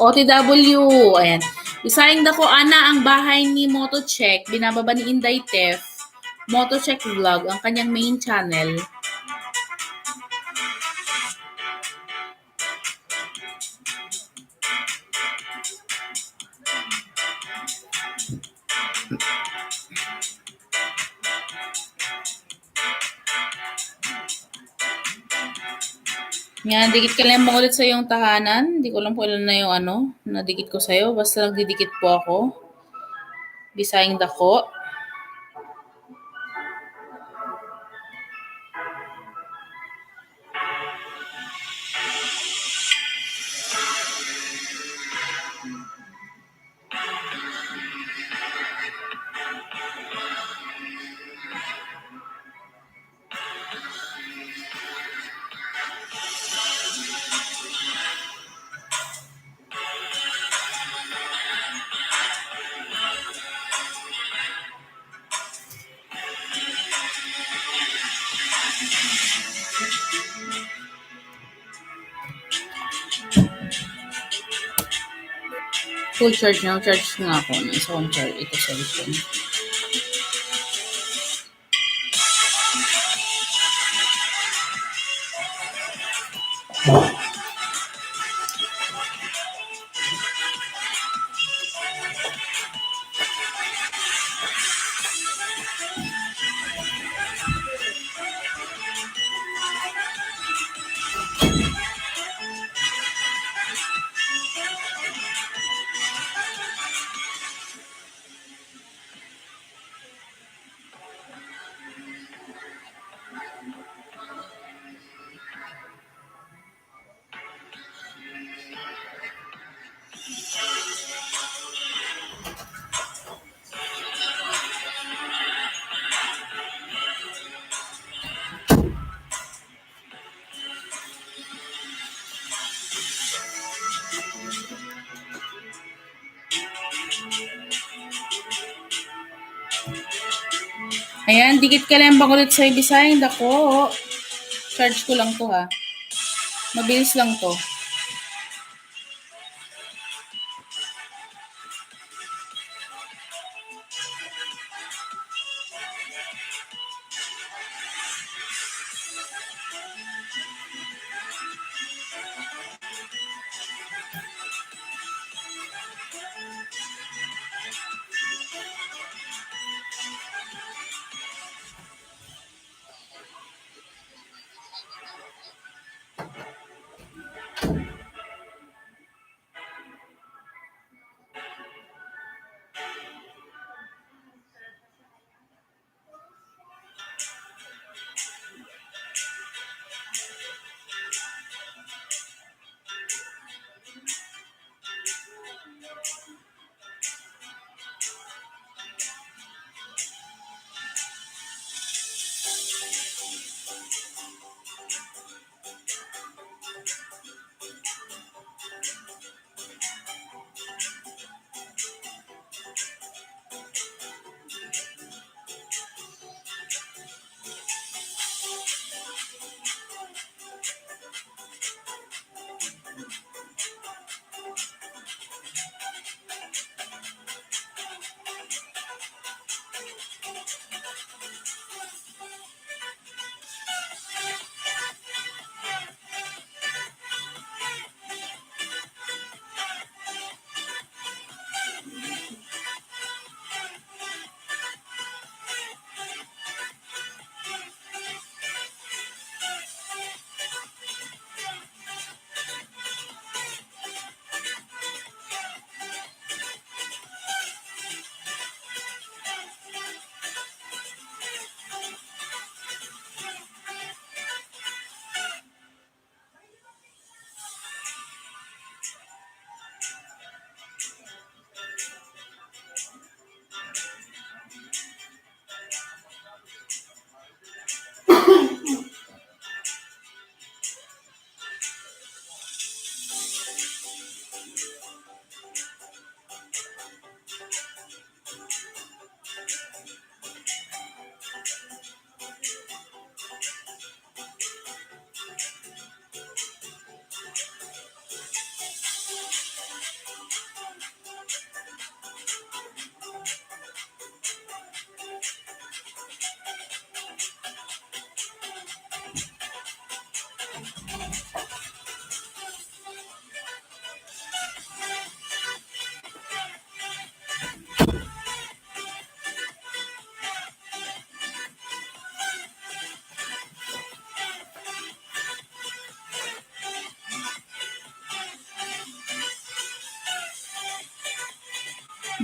OTW. Ayan. Bisayang Dako, ana ang bahay ni Moto Check. Binababa ni Inday Tef. Moto Check Vlog, ang kanyang main channel. Yan, dikit ka lang ulit sa iyong tahanan. Hindi ko lang po ilan na yung nadikit ko sa'yo. Basta nagdidikit po ako. Bisayang Dako. Full charge na. Charge nga ako. Isa kong charge. Ito cellphone. Ayan, dikit ka lang ulit sa Bisayang Dako. Charge ko lang to ha. Mabilis lang to.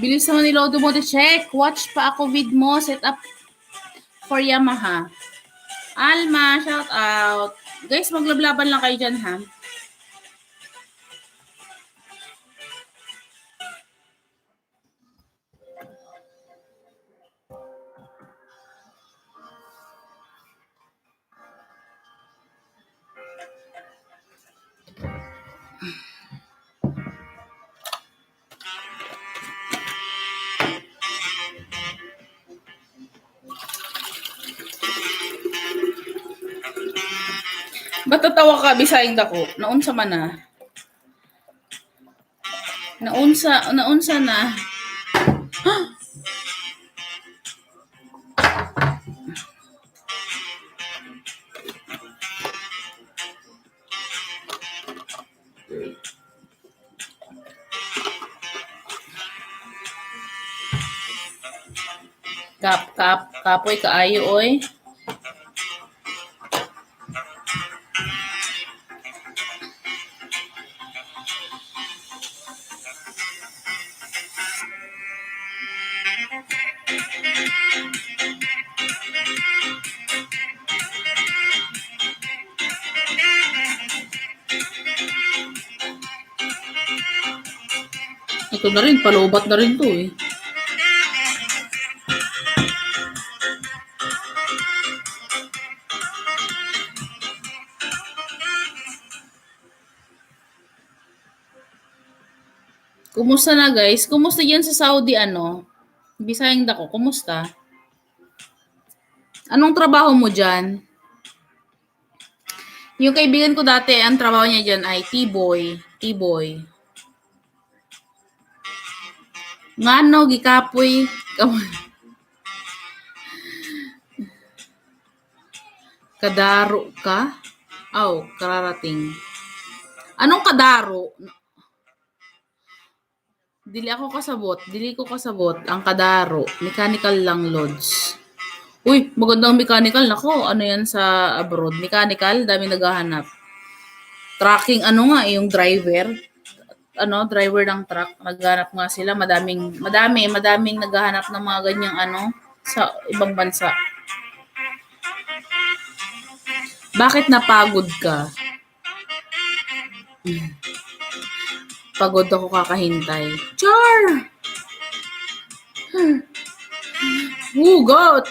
Bilis naman ni Lodo mo to check. Watch pa ako with mo. Set up for Yamaha. Alma, shout out. Guys, maglablaban lang kayo dyan, ha? Ba't tatawa ka, bisayang dako? Naunsa man na? Naunsa na. Kapoy kaayo, oy. Ito na rin, palubat na rin to eh. Kumusta na guys? Kumusta yan sa Saudi ano? Bisayang dako, kumusta? Anong trabaho mo dyan? Yung kaibigan ko dati, ang trabaho niya dyan ay T-boy. Ngano, gikapoy. Kadaro ka? Kararating. Anong kadaro? Dili ko kasabot. Ang kadaro. Mechanical lang, Lods. Uy, magandang mechanical. Nako, ano yan sa abroad? Mechanical, dami naghahanap. Tracking, yung driver. Driver ng truck. Naghahanap nga sila. Madaming naghahanap ng mga ganyang sa ibang bansa. Bakit napagod ka? Pagod ako kakahintay. Char! Hugot!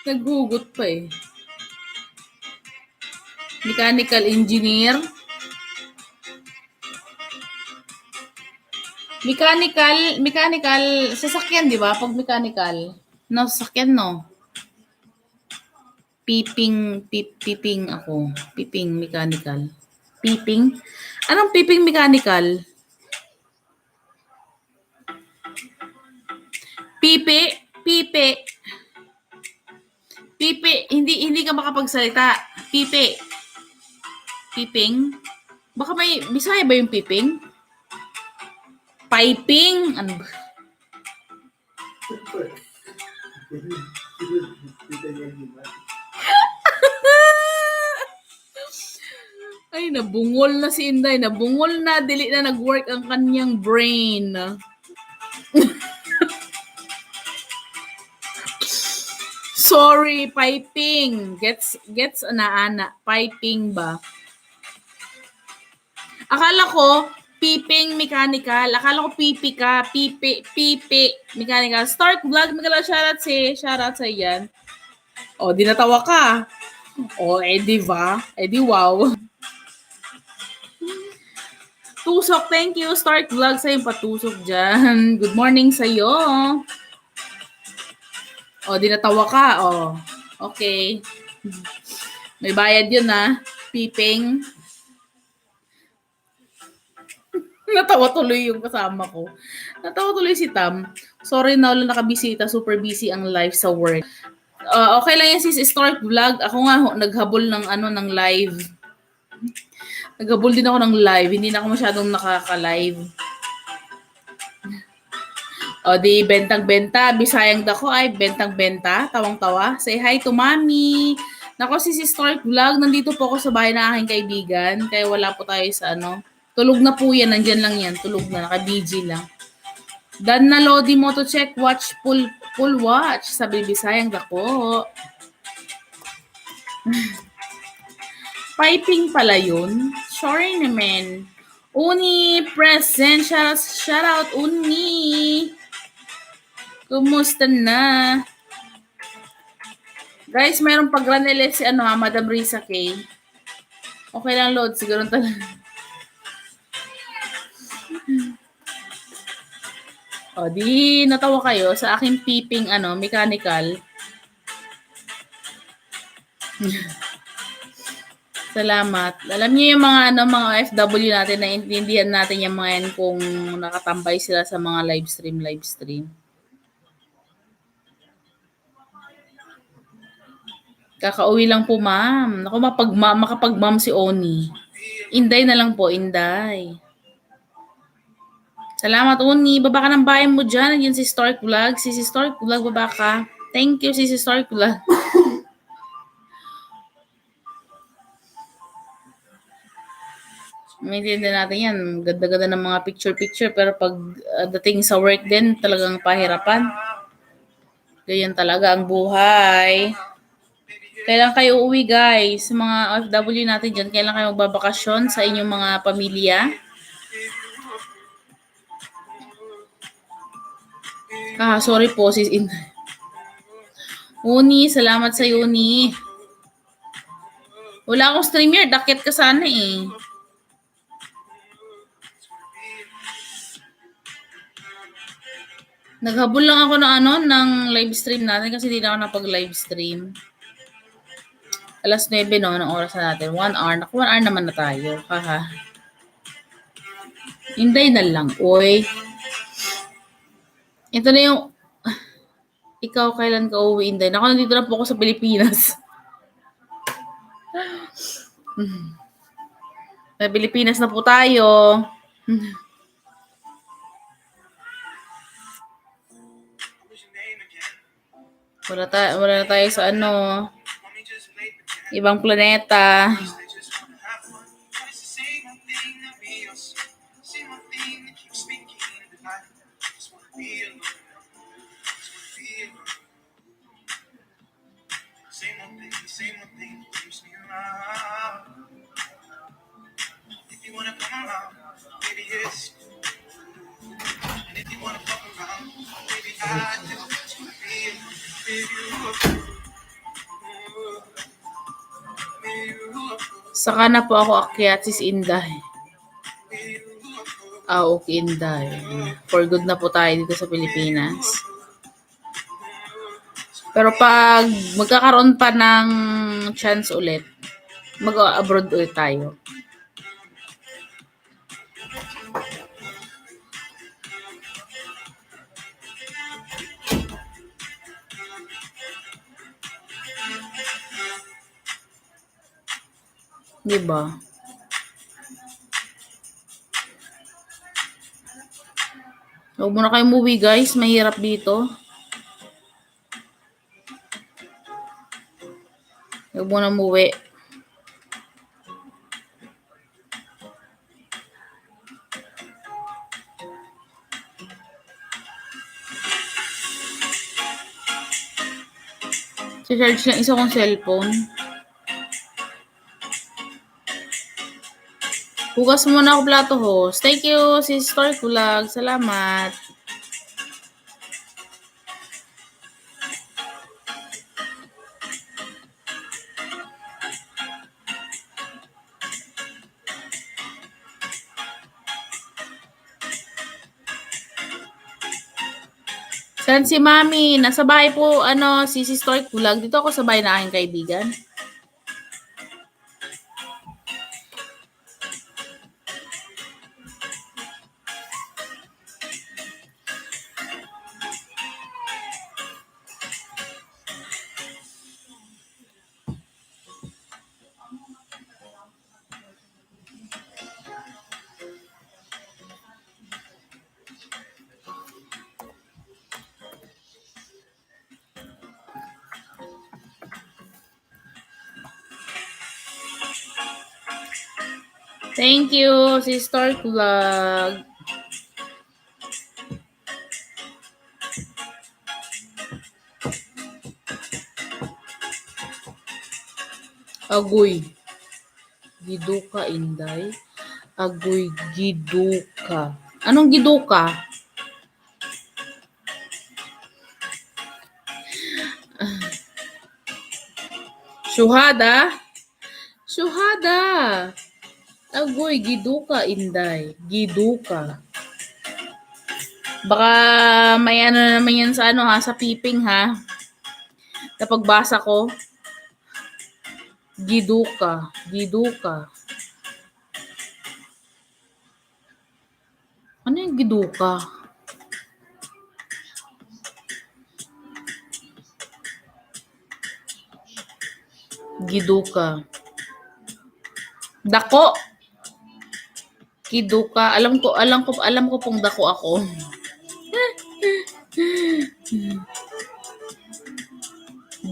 Naghugot pa eh. Mechanical engineer. Mechanical, sasakyan, di ba? Pag mechanical. No, sasakyan, no? Piping ako. Piping mechanical. Piping? Anong piping mechanical? Pipe. Hindi ka makapagsalita. Piping? Baka may, Bisaya ba yung piping? Piping? Ano ba? Ay, nabungol na si Inday. Nabungol na. Dili na nag-work ang kanyang brain. Sorry, piping. Gets ana. Piping ba? Akala ko, piping mechanical. Akala ko pipi ka. Pipi mechanical. Start vlog. Shoutout sa yan. Di natawa ka. Edi ba? Edi wow. Tusok, thank you. Start vlog sa yung patusok dyan. Good morning sa'yo. Di natawa ka. Okay. May bayad yun Piping. Natawa tuloy yung kasama ko. Natawa tuloy si Tam. Sorry na wala nakabisita. Super busy ang live sa work. Okay lang yan sis. Start vlog. Ako nga naghabol ng live. Naghabol din ako ng live. Hindi na ako masyadong nakaka-live. Di bentang-benta. Bisayang dako ay bentang-benta. Tawang-tawa. Say hi to mommy. Nako si Start Vlog. Nandito po ako sa bahay ng aking kaibigan. Kaya wala po tayo sa Tulog na po yan. Nandyan lang yan. Tulog na. Naka-BG lang. Dan na Lodi mo to check. Watch. Full watch. Sabi Bisayang dako. Piping pala yun. Sorry naman. Uni present. Shout out Uni. Kumusta na? Guys, mayroong pag-granele si Madam Risa K. Okay lang, load. Siguro talaga. O, di natawa kayo sa aking peeping mechanical. Salamat. Alam niyo yung mga OFW natin na intindihan natin yung mga yan kung nakatambay sila sa mga live stream. Kakauwi lang po, ma'am. Naku, makapag-ma'am si Oni. Inday na lang po, Inday. Salamat, Oni. Baba ka ng bayan mo dyan. Nandiyan si Stork Vlog. Si Stork Vlog, baba ka. Thank you, si Stork Vlog. Maintindihan natin yan. Ganda-ganda ng mga picture-picture. Pero pag dating sa work din, talagang pahirapan. Ganyan talaga ang buhay. Kailan kayo uwi, guys? Mga OFW natin dyan, kailan kayo magbabakasyon sa inyong mga pamilya? Sorry po, sis Inday. Uni, salamat sa Uni. Wala akong streamer, dakit ka sana eh. Naghabol lang ako ng live stream natin kasi hindi na ako napag-live stream. Alas 9 no, ng oras na natin. 1 hour. Naku, 1 hour naman na tayo. Haha. Inday na lang, oy. Ito na yung ikaw kailan ka uwi, Inday? Naku, nandito na po ako sa Pilipinas. Sa Pilipinas na po tayo. Wala na tayo sa ibang planeta. Saka na po ako akyat, sis Inday. Okay, Inday. For good na po tayo dito sa Pilipinas. Pero pag magkakaroon pa ng chance ulit, mag-abroad ulit tayo. Diba? Huwag muna kayo umuwi, guys. Mahirap dito. Huwag muna umuwi. Si-charge lang isa kong cellphone. Hugas muna ako plato, host. Thank you, sis Stork Vlog. Salamat. Saan si Mami? Nasa bahay po, si Stork Vlog. Dito ako sa bahay na aking kaibigan. Thank you, Sister Vlog. Agoy. Giduka, Inday. Agoy, giduka. Anong giduka? Syuhada? Syuhada. Agoy, giduka, Inday. Giduka. Baka may ano naman yan sa ano ha, sa piping ha. Kapag basa ko, giduka, giduka. Ano yung giduka? Giduka. Dako. Giduka. Alam ko pong dako ako.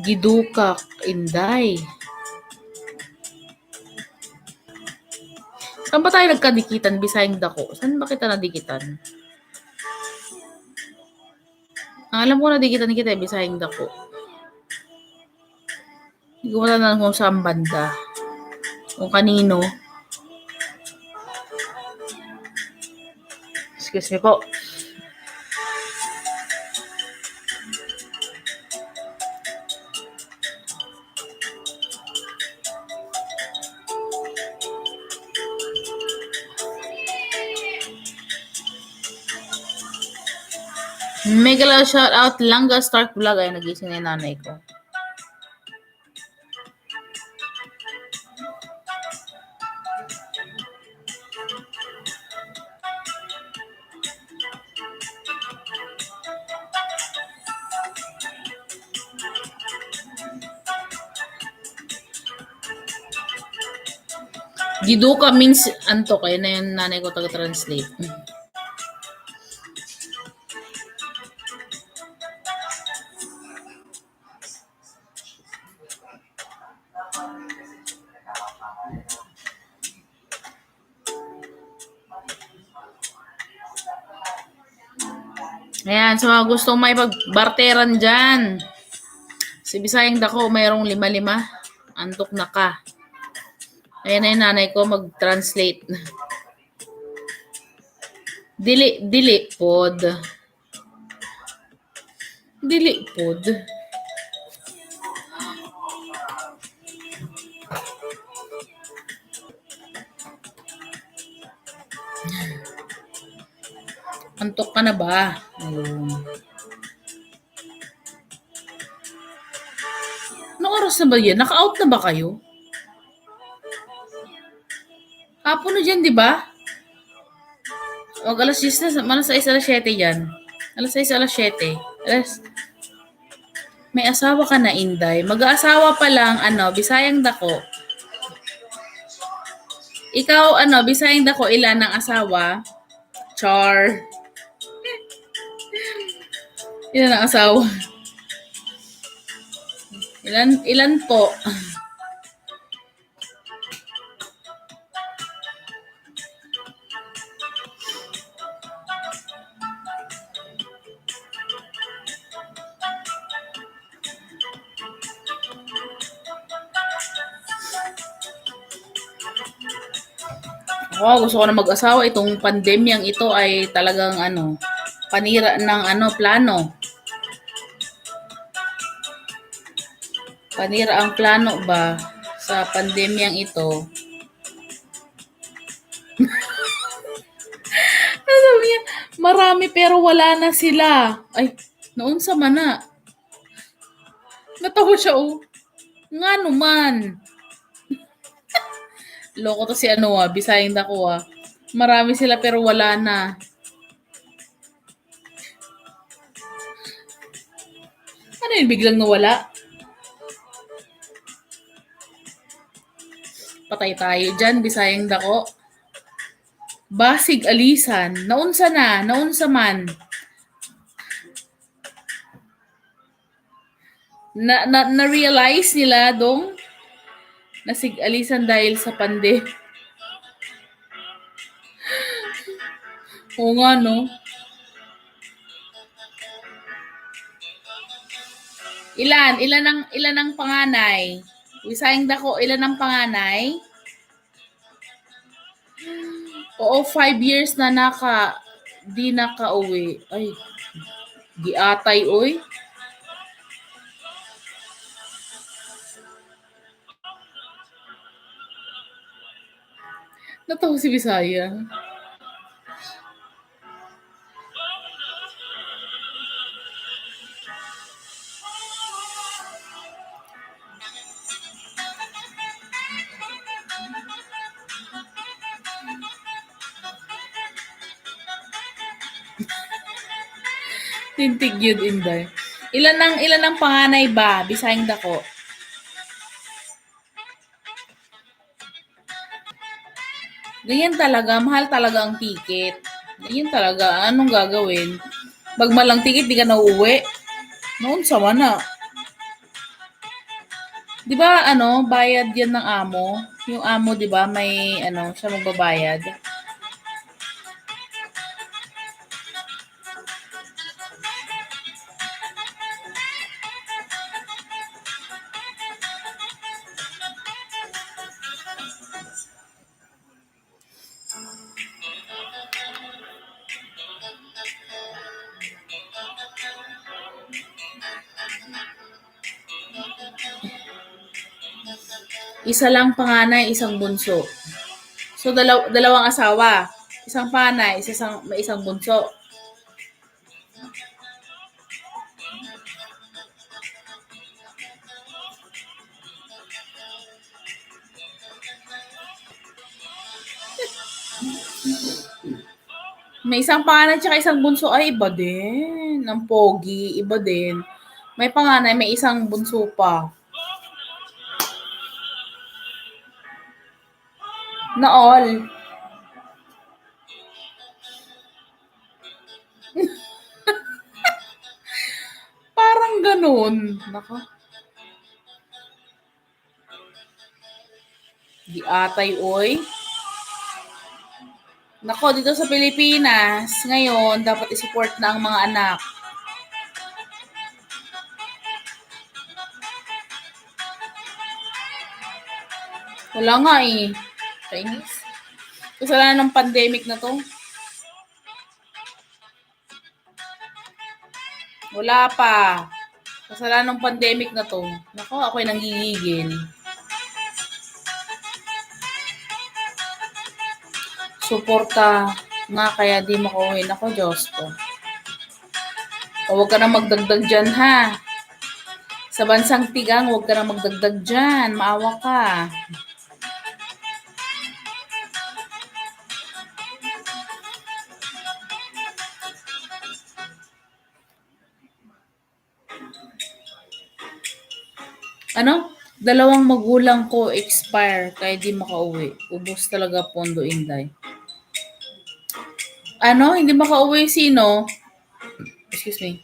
Giduka, Inday. Saan ba tayo nagkadikitan? Bisayang dako. Saan ba kita nadikitan? Ang alam ko nadikitan kita, Bisayang dako. Hindi ko matandaan kung saan banda. Kung kanino. Excuse me po. Mega shout out Langga Stark Vlog. Ay, nagising na yung nanay ko. Giduka means antok. Ayun na yung nanay ko taga-translate. Ayan, sa mga gustong may pagbarteran dyan. Si Bisayang Dako, mayroong 5-5. Antok na ka. Ayan na yung nanay ko mag-translate. Dili pod. Dili pod. Antok ka na ba? Ayun. Anong oras na ba yan? Naka-out na ba kayo? Hapon na dyan, di ba? Huwag alas 10 na. Malas 6, alas 7 yan. Alas 6, alas 7. May asawa ka na, Inday. Mag-aasawa pa lang, Bisayang Dako. Ikaw, Bisayang Dako, ilan ang asawa? Char. Ilan ang asawa? Ilan po? Ako, gusto ko na mag-asawa. Itong pandemyang ito ay talagang panira ng plano. Panira ang plano ba sa pandemyang ito? Sabi niya, marami pero wala na sila. Ay, noon sa mana. Natawa siya, oh. Nga naman. Loko to si Bisayang Dako, ah. Marami sila pero wala na. Ano yun, biglang nawala? Patay tayo dyan, Bisayang Dako. Basig alisan. Naunsa man. Na-realize nila dong nasig alisan dahil sa Oo nga, no? Ilan ang panganay? Isayang dako, ilan ang panganay? Oo, 5 years na di nakauwi. Ay, giatay, oy. Natawa si Bisaya. Tintig yun, Inday. Ilan ang panganay ba? Bisayang dako. Ganyan talaga, mahal talaga ang ticket. Ganyan talaga, anong gagawin? Bagmalang ticket, di ka na uuwi. Noon, sama na. Di ba, bayad yan ng amo? Yung amo, di ba, may, siya magbabayad. Isa lang panganay, isang bunso. So, dalawang asawa. Isang panganay, may isang bunso. May isang panganay tsaka isang bunso. Ay, iba din. Ang pogi, iba din. May panganay, may isang bunso pa. Na all. Parang ganun. Nako. Di atay, oy. Nako, dito sa Pilipinas, ngayon, dapat isupport na ang mga anak. Wala nga eh. Chinese. Kasalanan ng pandemic na to. Wala pa. Kasalanan ng pandemic na to. Nako, ako'y nanggigigil. Suporta nga kaya di makauwi. Nako, Diyos ko. O, huwag ka na magdagdag dyan, ha? Sa bansang tigang, huwag ka na magdagdag dyan. Maawa ka. Dalawang magulang ko expire kaya di makauwi. Ubos talaga pondo, Inday. Hindi makauwi sino? Excuse me.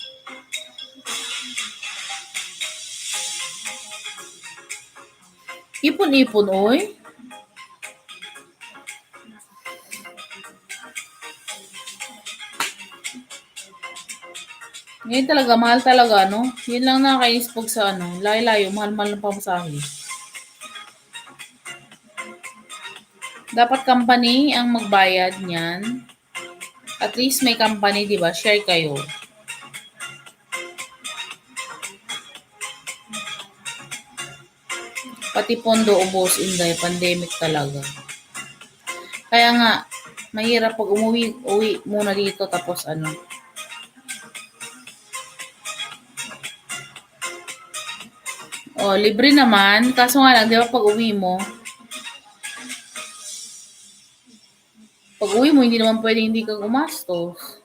Ipon-ipon, oy. Ngayon talaga, mahal talaga, no? Yun lang nakakainis pag sa layo-layo, mahal-mahal ng pamasahe. Dapat company ang magbayad niyan. At least may company, di ba? Share kayo. Pati pondo ubos, Inday. Pandemic talaga. Kaya nga, mahirap pag uwi muna dito tapos Oh, libre naman. Kaso nga lang, di ba pag uwi mo, hindi naman pwede hindi ka gumastos.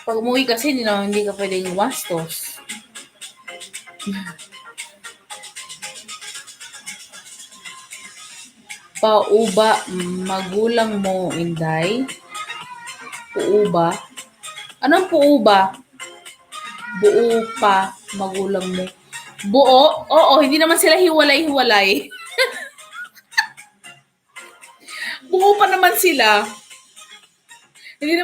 Pag umuwi kasi, hindi ka pwedeng gumastos. Pauba magulang mo, Inday? Puuba? Anong puuba? Buo pa magulang mo. Buo? Oo, hindi naman sila hiwalay-hiwalay. Buo pa naman sila. Hindi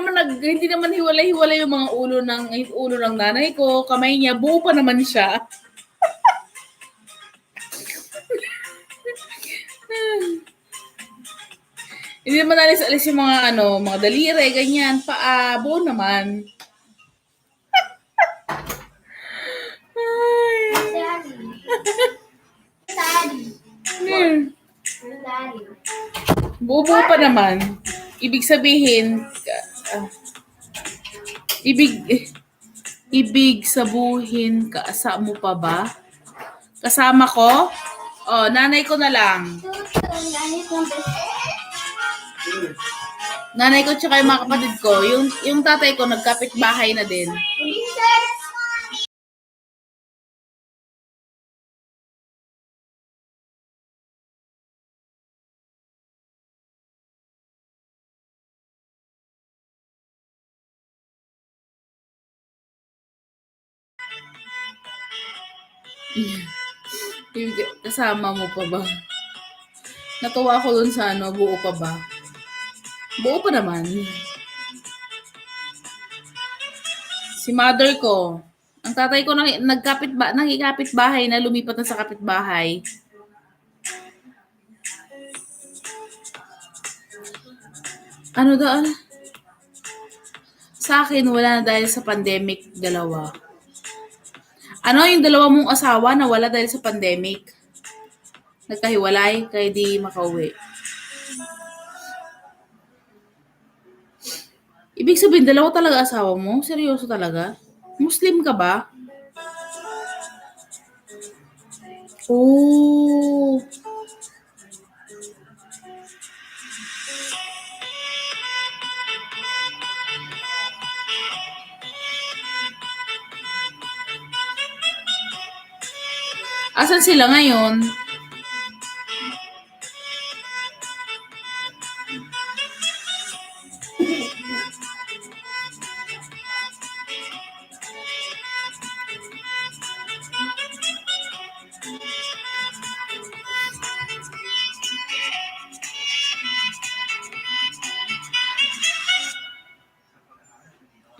naman hiwalay-hiwalay yung mga ulo ng nanay ko, kamay niya, buo pa naman siya. Hindi naman alis-alis yung mga mga daliri, ganyan, paa, buo naman. Ay. Hmm. Buo pa naman. Ibig sabihin, ah, ibig ibig sabuhin kaasa mo pa ba? Kasama ko? Oh, nanay ko na lang. Nanay ko tsaka yung mga kapatid ko. Yung tatay ko nagkapit bahay na din. Kasama mo pa ba? Natuwa ako dun sa buo pa ba? Buo pa naman. Si mother ko. Ang tatay ko nagkikapit bahay na lumipat na sa kapitbahay. Ano daw? Sa akin, wala na dahil sa pandemic, dalawa. Ano yung dalawa mong asawa na wala dahil sa pandemic? Nagkahiwalay, kaya di makauwi. Ibig sabihin, dalawa talaga asawa mo? Seryoso talaga? Muslim ka ba? Oh. Asan sila ngayon?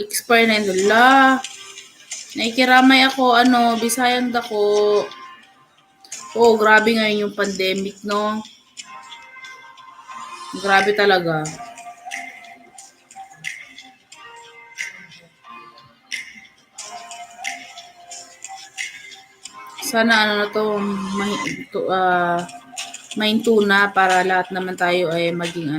Expire na yun. La. Naikiramay ako, Bisayang dako. Oh, grabe ngayon yung pandemic, no? Grabe talaga. Sana na to, mahintuna para lahat naman tayo ay maging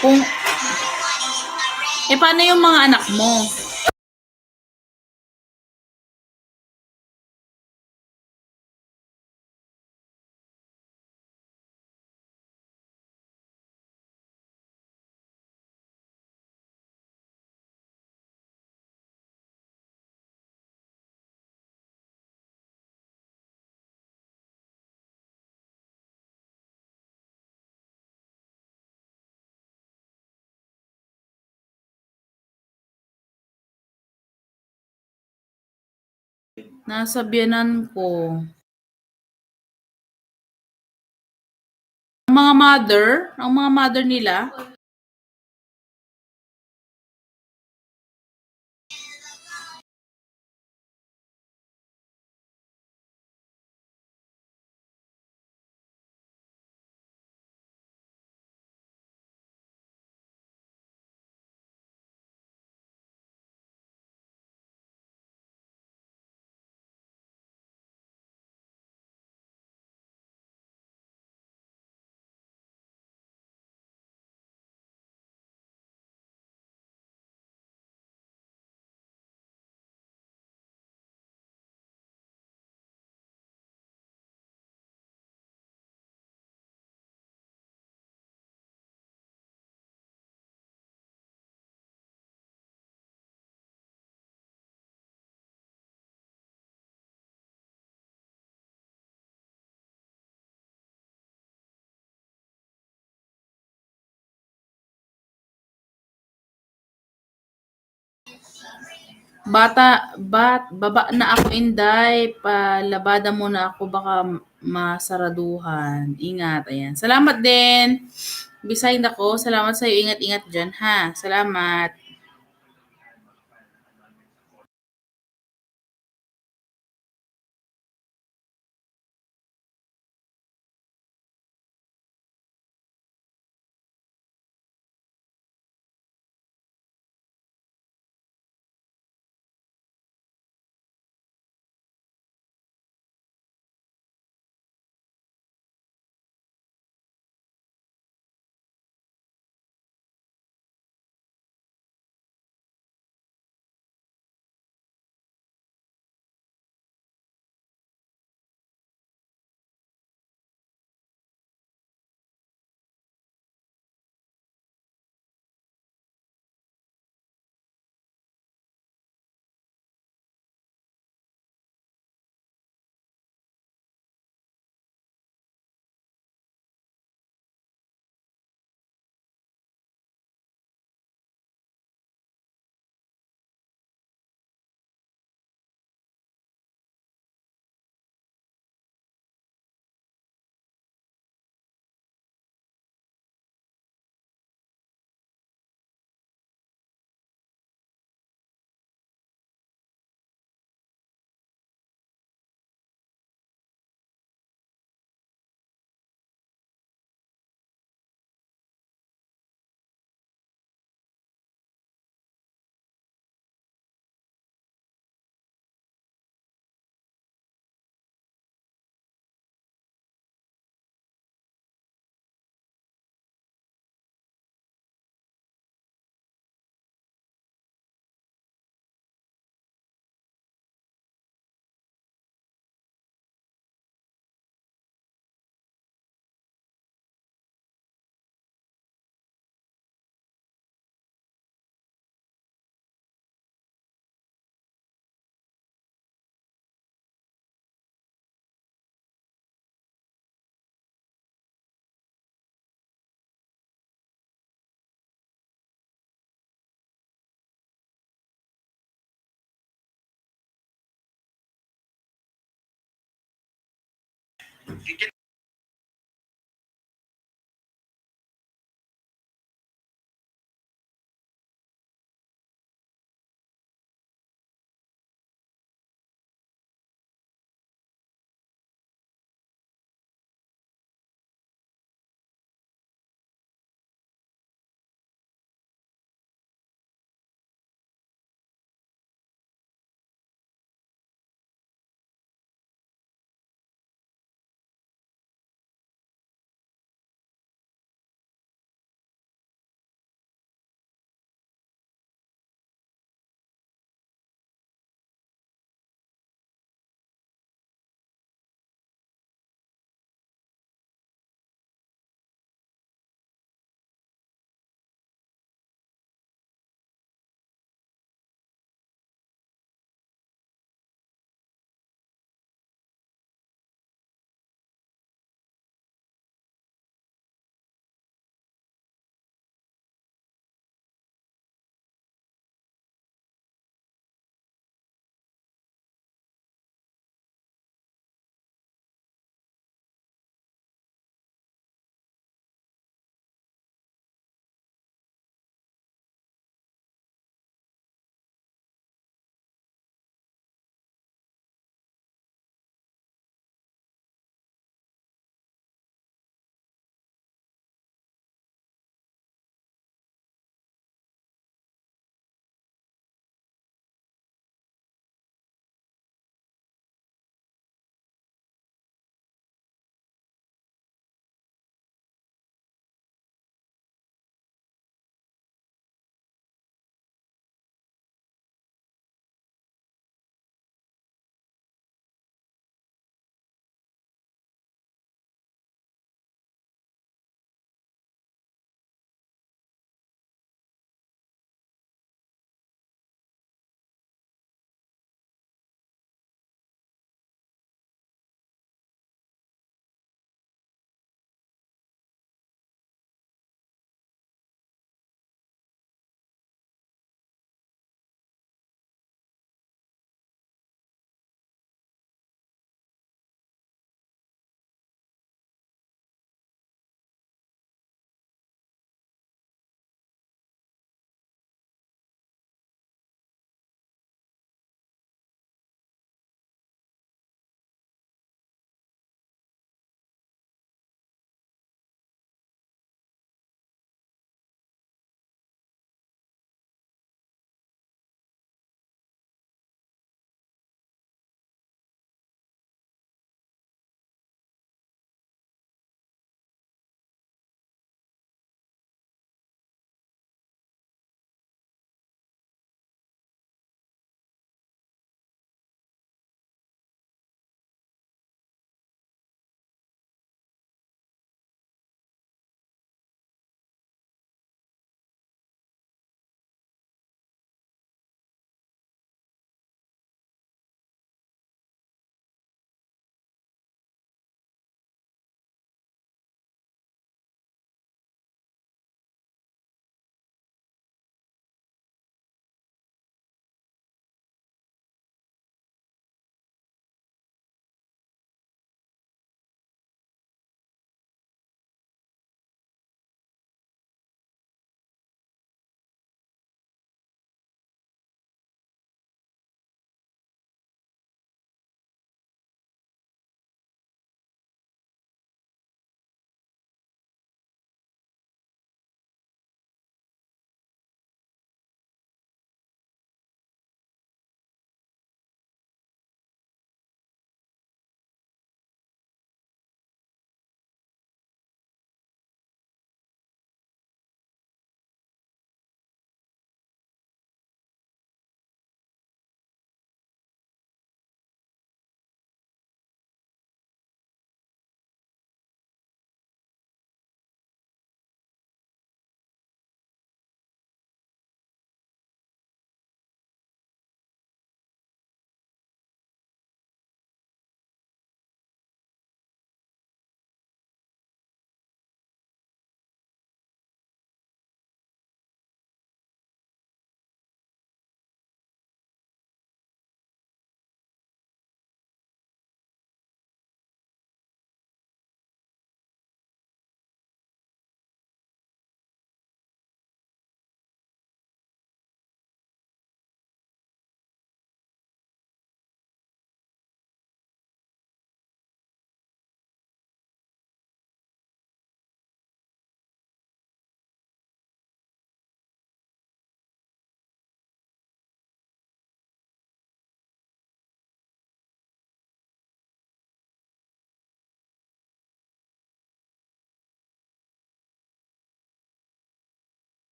kung, paano yung mga anak mo? Nasa biyanan ko. Ang mga mother nila, Baba na ako, Inday. Palabada muna ako, baka masaraduhan. Ingat, ayan. Salamat din. Bisahin ako. Salamat sa'yo. Ingat-ingat dyan, ha. Salamat.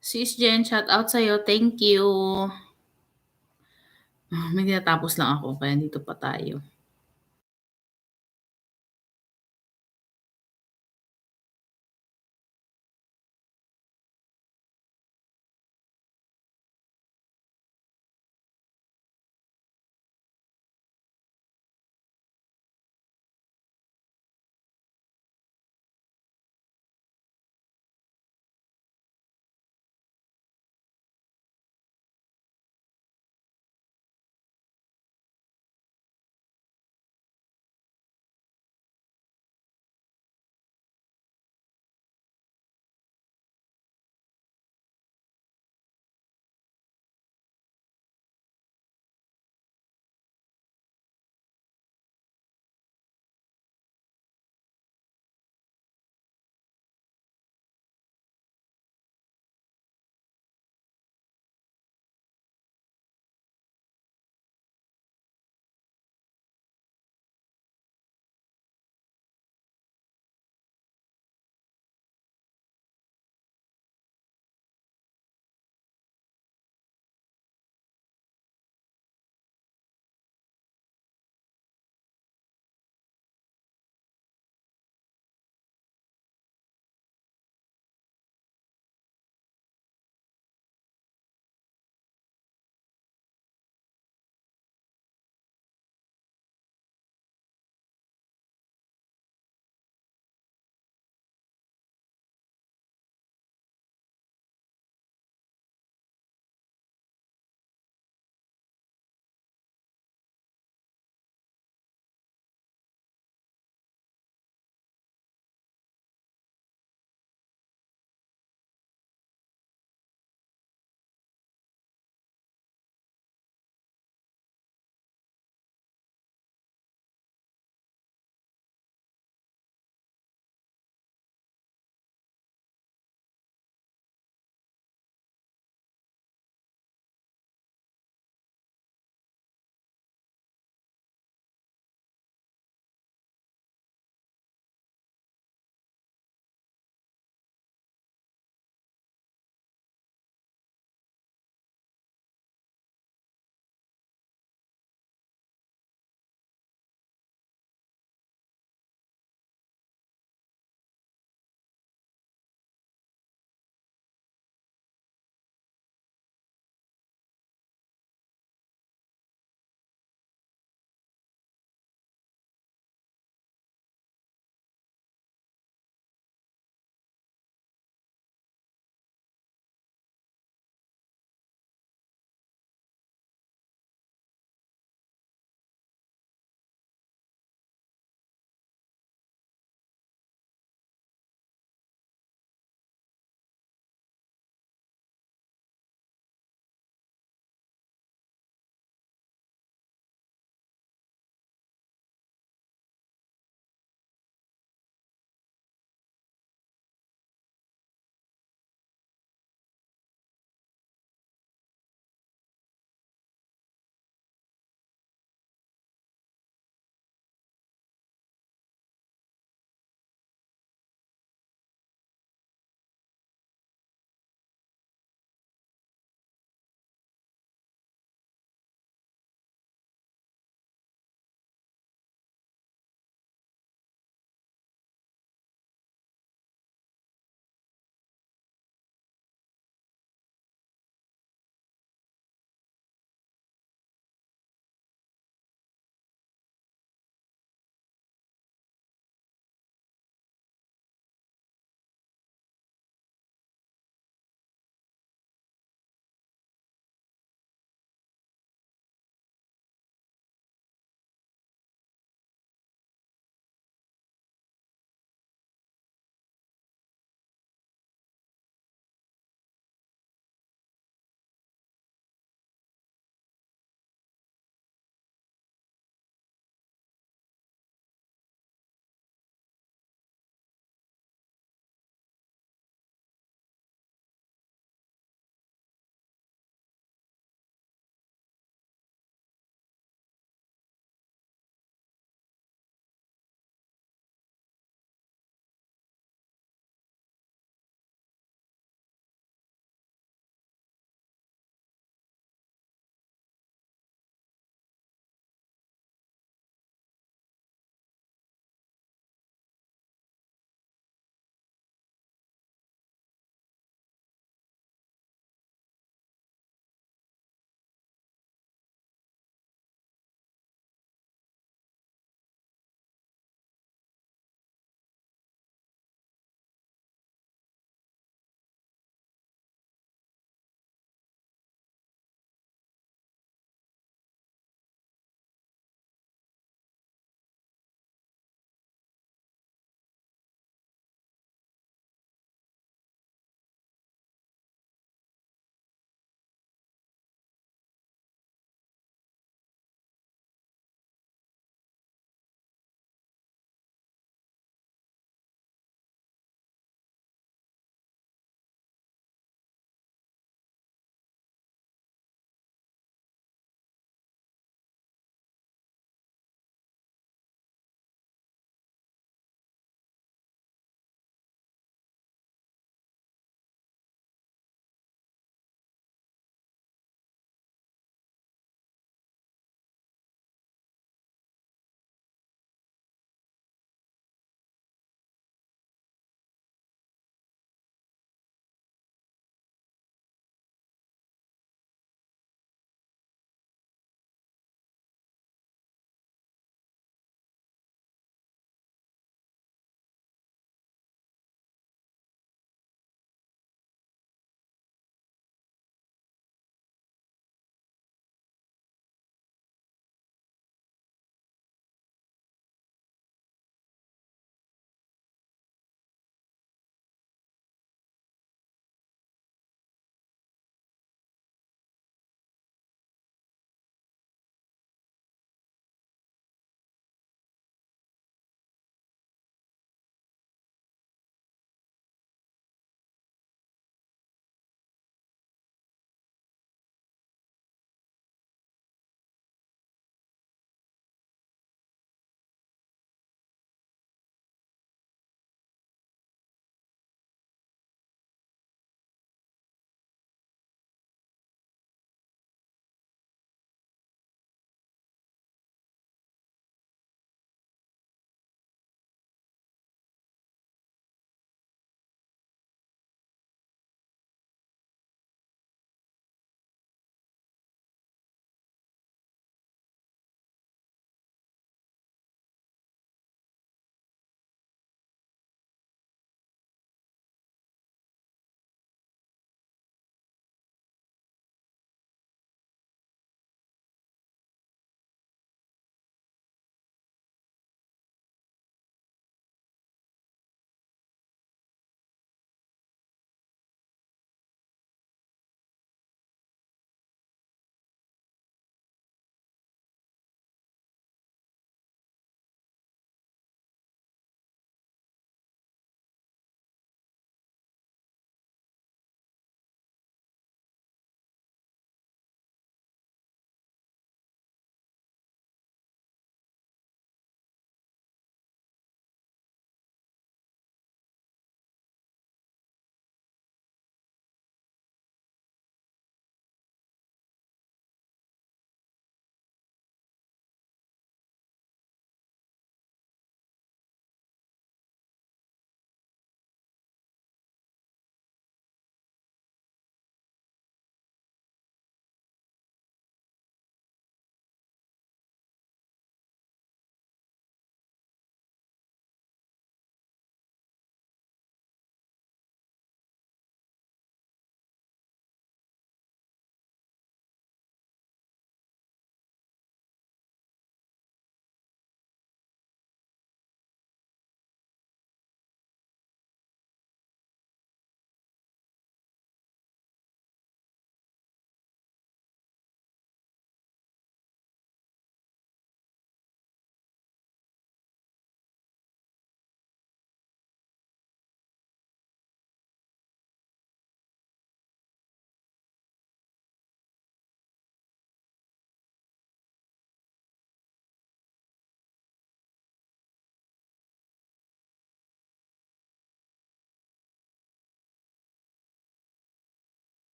Sis Jen, shout out sa'yo. Thank you. May tinatapos lang ako, kaya dito pa tayo.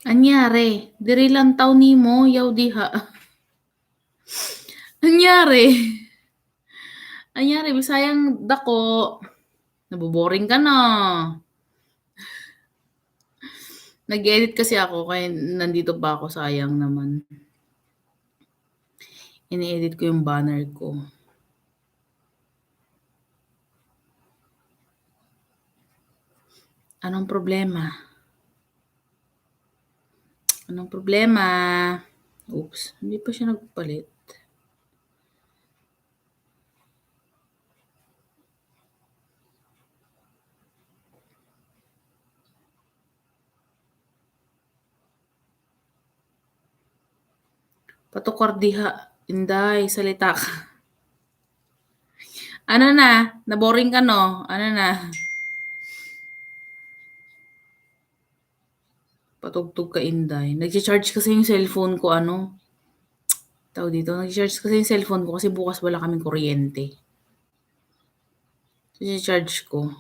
Anyari, diri lang taw nimo yaw diha. Anyari? Anyari bisayang dako. Naboboring ka na. Nag-edit kasi ako kaya nandito pa ako, sayang naman. Ini-edit ko yung banner ko. Anong problema? Anong problema? Oops, hindi pa siya nagpalit. Patukar diha. Inday, salita ka. Ano na? Naboring ka no? Ano na? Patugtog ka, Inday. Nag-charge kasi yung cellphone ko, ano? Tawag dito, nag-charge kasi yung cellphone ko kasi bukas wala kaming kuryente. I-charge ko.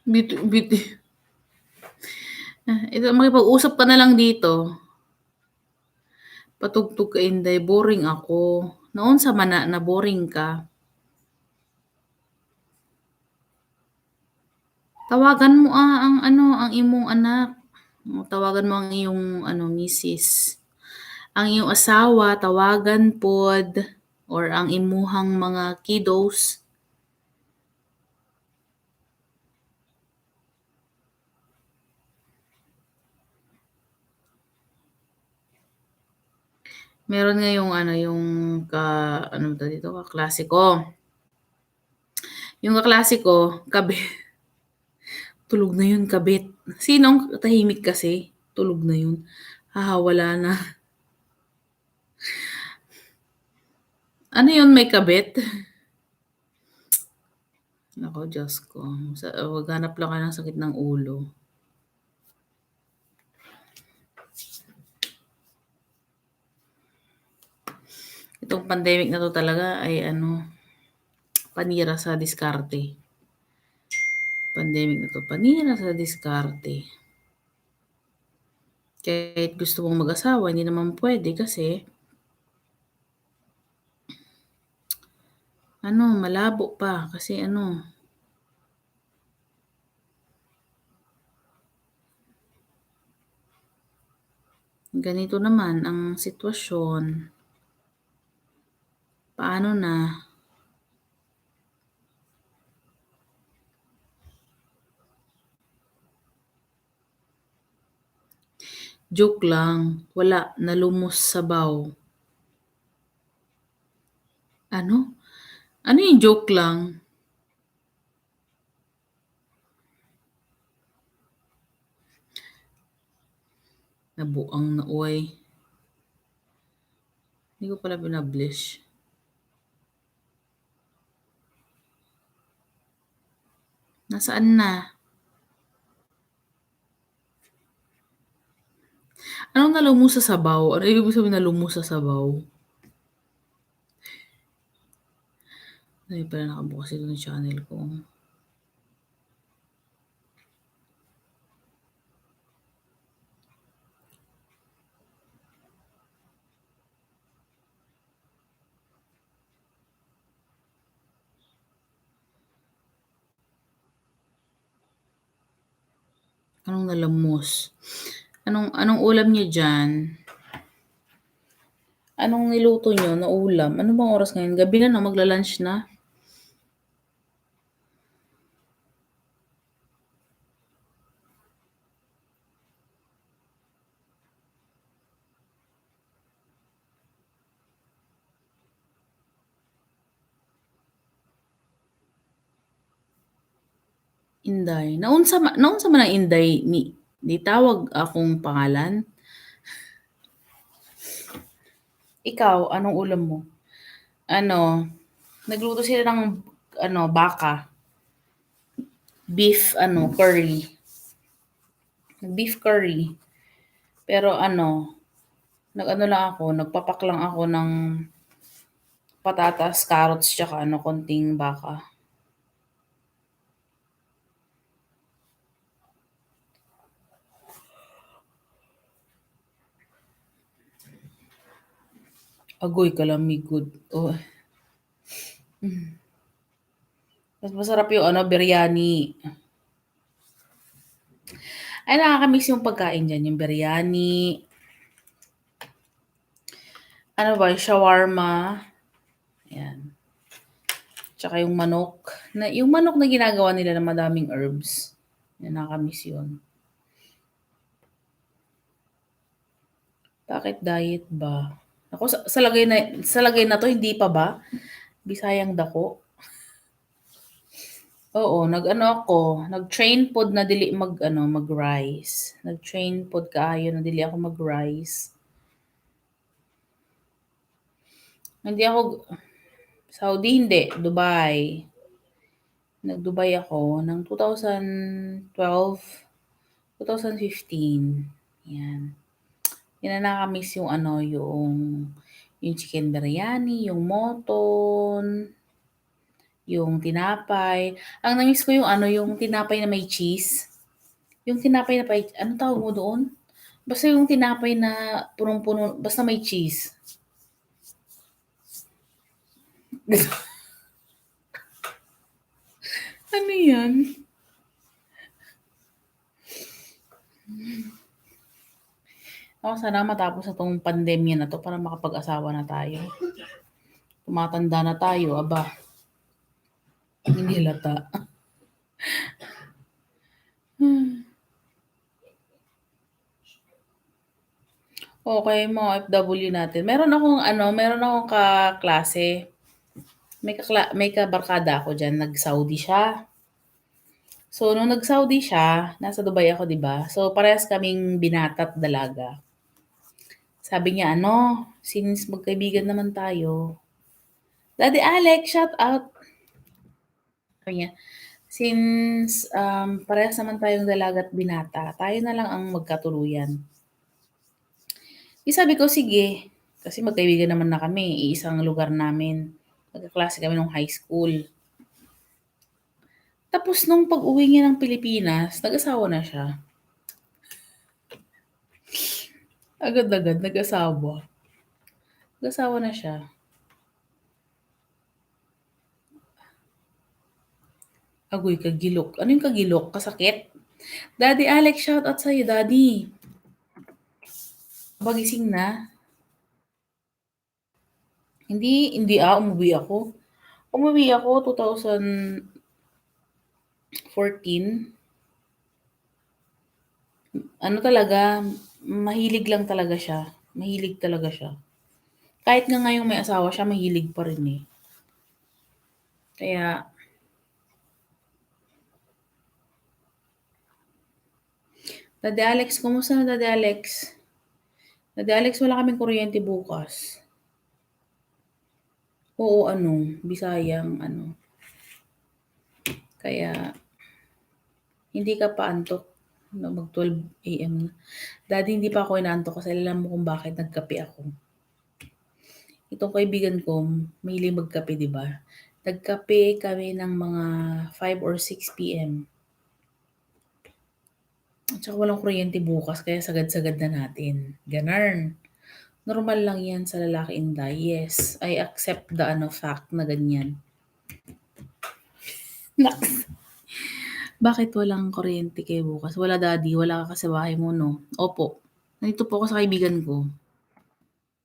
Bit. Ito, makipag-usap ka na lang dito. Patugtog ka, Inday. Boring ako. Noon sa mana na boring ka. Tawagan mo ang ano, ang imong anak. Tawagan mo ang iyong ano, misis. Ang iyong asawa, tawagan pod. Or ang imuhang mga kiddos. Meron nga yung ano, yung ano ba dito, kaklasiko. Yung kaklasiko, kabit. Tulog na yun, kabit. Sinong tahimik kasi? Tulog na yun. Wala na. Ano yun, may kabit? Ako, Diyos ko. Waghanap lang ka ng sakit ng ulo. Itong pandemic na to talaga ay ano, panira sa diskarte. Pandemic na to, panira sa diskarte. Kahit gusto mong mag-asawa, hindi naman pwede kasi ano, malabo pa kasi ano, ganito naman ang sitwasyon. Paano na? Joke lang, wala, nalumos sabaw. Ano? Ano yung joke lang? Nabuang na uway. Hindi ko pala binablish. Nasaan na? Anong nalumos sa sabaw? Ano ibig sabihin nalumos sa sabaw? Hindi pala nakabukas ito ng channel ko. Anong nalamos? Anong ulam niyo dyan? Anong niluto niyo na ulam? Ano bang oras ngayon? Gabi na, no? Magla-lunch na? Inday. Naunsa man ang Inday ni Di tawag akong pangalan. Ikaw, anong ulam mo? Ano, nagluto sila ng baka, beef curry. Beef curry. Pero lang ako, nagpapak lang ako ng patatas, carrots, tsaka konting baka. Agoy, kalamigod. Oh. Mas masarap yung biryani. Ay, nakakamiss yung pagkain dyan. Yung biryani. Shawarma. Ayan. Tsaka yung manok. Yung manok na ginagawa nila ng madaming herbs. Yan, nakakamiss yun. Bakit diet ba? Ako, sa lagay na to, hindi pa ba? Bisayang dako. Oo, nag-train pod na dili mag-rice. Nag-train pod kaayo na dili ako mag-rice. Hindi ako, Saudi hindi, Dubai. Nag-Dubai ako ng 2012, 2015. Yan. Yan na nakamiss yung yung chicken biryani, yung moton, yung tinapay. Ang na-miss ko yung tinapay na may cheese. Yung tinapay na ano tawag mo doon? Basta yung tinapay na punong-puno, basta may cheese. Ano yan? Ako sana matapos na tong pandemya na to para makapag-asawa na tayo. Tumatanda na tayo, aba. Hindi halata. Okay, mga OFW natin. Meron akong kaklase. May kabarkada ako diyan, nag-Saudi siya. So, nung nag-Saudi siya, nasa Dubai ako, 'di ba? So, parehas kaming binata at dalaga. Sabi niya, since magkaibigan naman tayo, Daddy Alex, shout out. Sabi niya, since parehas naman tayong dalaga at binata, tayo na lang ang magkatuluyan. Di sabi ko, sige. Kasi magkaibigan naman na kami, iisang lugar namin. Magkaklase kami nung high school. Tapos nung pag-uwi niya ng Pilipinas, nag-asawa na siya. Agad-agad, nag-asawa. Nag-asawa na siya. Agoy, kagilok. Ano yung kagilok? Kasakit? Daddy Alex, shout out sa'yo, Daddy. Bagising na. Hindi, umuwi ako. Umuwi ako 2014. Talaga, mahilig lang talaga siya. Mahilig talaga siya. Kahit nga ngayong may asawa siya, mahilig pa rin eh. Kaya, Daddy Alex, kumusta na Daddy Alex? Daddy Alex, wala kaming kuryente bukas. Oo, Bisayang Kaya, hindi ka pa antok. Mag 12 a.m. na. Daddy, hindi pa ako inaantok kasi alam mo kung bakit nagkape ako. Itong kaibigan ko, mahilig magkape, di ba? Nagkape kami ng mga 5 or 6 p.m. At saka walang kuryente bukas, kaya sagad-sagad na natin. Ganarn. Normal lang yan sa lalaki, Inday. Yes, I accept the fact na ganyan. Naks. Bakit walang kuryente kayo bukas? Wala, Daddy. Wala ka sa bahay mo, no? Opo. Nandito po ako sa kaibigan ko.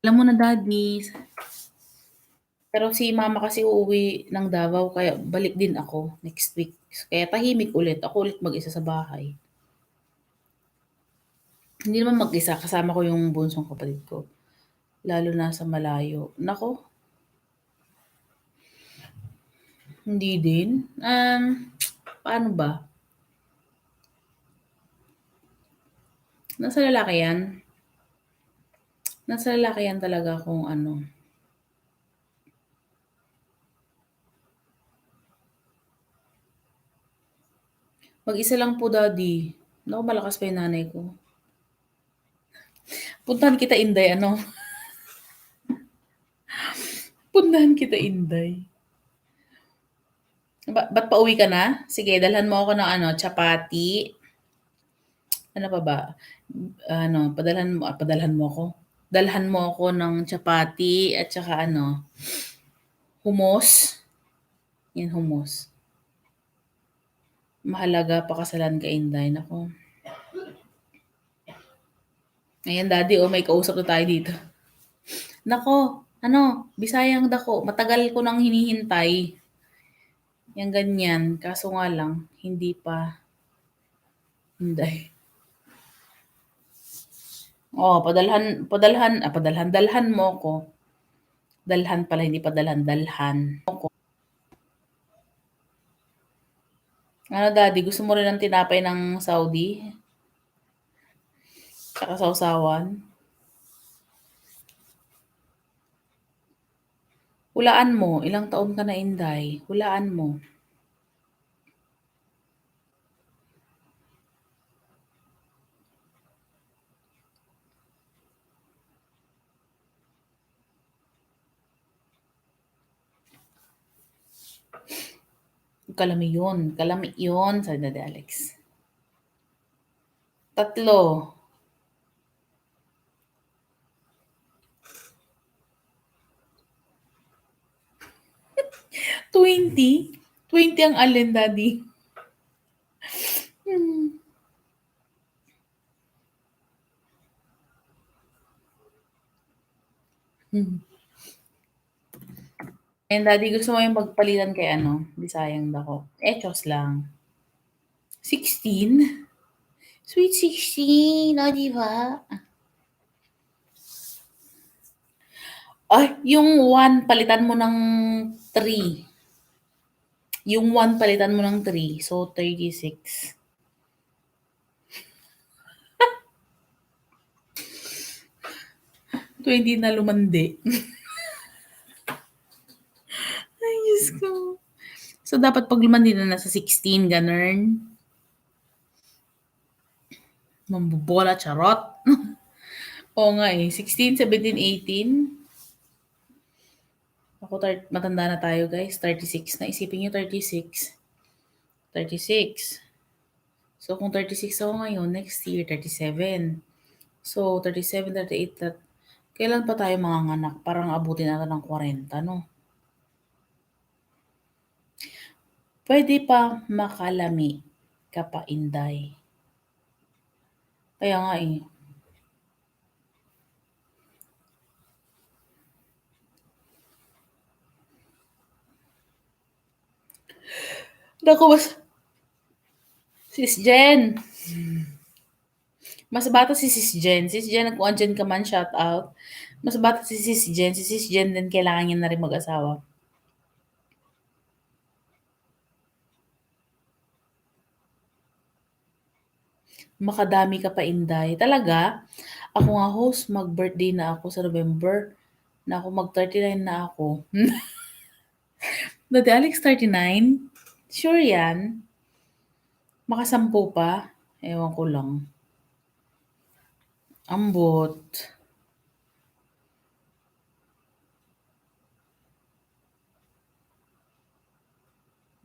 Alam mo na, Daddy. Pero si Mama kasi uuwi ng Davao, kaya balik din ako next week. Kaya tahimik ulit. Ako ulit mag-isa sa bahay. Hindi naman mag-isa. Kasama ko yung bunsong kapatid ko. Lalo na sa malayo. Nako, hindi din. Paano ba? Nasa lalaki yan. Nasa lalaki yan talaga kung ano. Mag-isa lang po, daddy. Naku, malakas pa yung nanay ko. Puntahan kita, Inday, ano? Puntahan kita, Inday. Ba't pauwi ka na? Sige, dalhan mo ako ng ano, chapati. Ano pa ba? Ano, padalhan mo ako. Dalhan mo ako ng chapati at saka ano, hummus. Yan, hummus. Mahalaga, pakasalan ka, Inday. Nako. Ayan, daddy, oh, may kausap na tayo dito. Nako, ano, Bisayang dako. Matagal ko nang hinihintay. Yang ganyan. Kaso nga lang, hindi pa. Inday. Oh, dalhan mo ko. Dalhan pala, hindi padalhan, dalhan. Ano, daddy, gusto mo rin ng tinapay ng Saudi? Tsaka sausawan? Hulaan mo, ilang taon ka na, Inday? Hulaan mo. Kalami yun. Kalami yun, sabi na ni Alex. 3. 20? 20 ang alin, daddy? And daddy, gusto mo yung magpalitan kay ano? Bisayang dako. Echos lang. 16? Sweet 16, o, di ba? Ay, yung 1 palitan mo ng 3. Yung 1 palitan mo ng 3. So, 36. Hindi na lumandi. Ay, Diyos ko. So, dapat pag lumandi na nasa 16, ganun. Mambobola, charot. Oo nga eh. 16, 17, 18. Ako, matanda na tayo, guys. 36 na. Isipin nyo, 36. 36. So, kung 36 ako ngayon, next year, 37. So, 37, 38, kailan pa tayo manganganak? Parang abutin natin ng 40, no? Pwede pa makalami ka pa, Inday. Kaya nga eh. Naku, Sis Jen. Mas bata si Sis Jen. Sis Jen, kung andyan ka man, shout out. Mas bata si Sis Jen. Si Sis Jen din kailangan niya na rin mag-asawa. Makadami ka pa, Inday. Talaga? Ako nga, host, mag-birthday na ako sa November. Na ako, mag-39 na ako. Dati Alex, 39? Sure yan? Makasampu pa? Ewan ko lang. Ambot.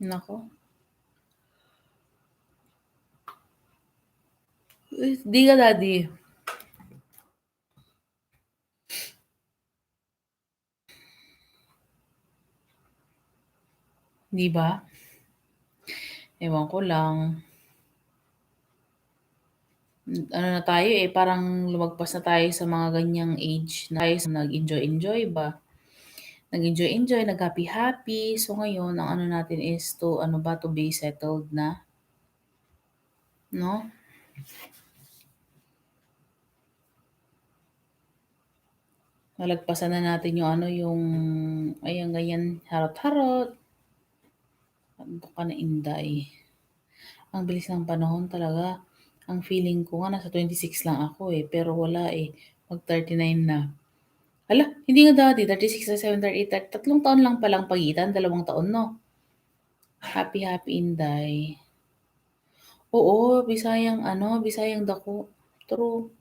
Nako. Di ka, daddy. Di ba? Ewan ko lang. Ano na tayo eh, parang lumagpas na tayo sa mga ganyang age na tayo nag-enjoy-enjoy ba? Nag-enjoy-enjoy, nag-happy-happy. So ngayon, ang ano natin is to, ano ba, to be settled na. No? Nalagpasan na natin yung ano, yung, ayan, ganyan, harot-harot. Ano ka na, Inday? Ang bilis ng panahon talaga. Ang feeling ko nga nasa 26 lang ako eh, pero wala eh. Mag 39 na. Hala, hindi nga dati, 36, 37, 38, 3 taon lang palang pagitan, 2 taon, no? Happy, happy, Inday. Oo, Bisayang ano, Bisayang dako. True.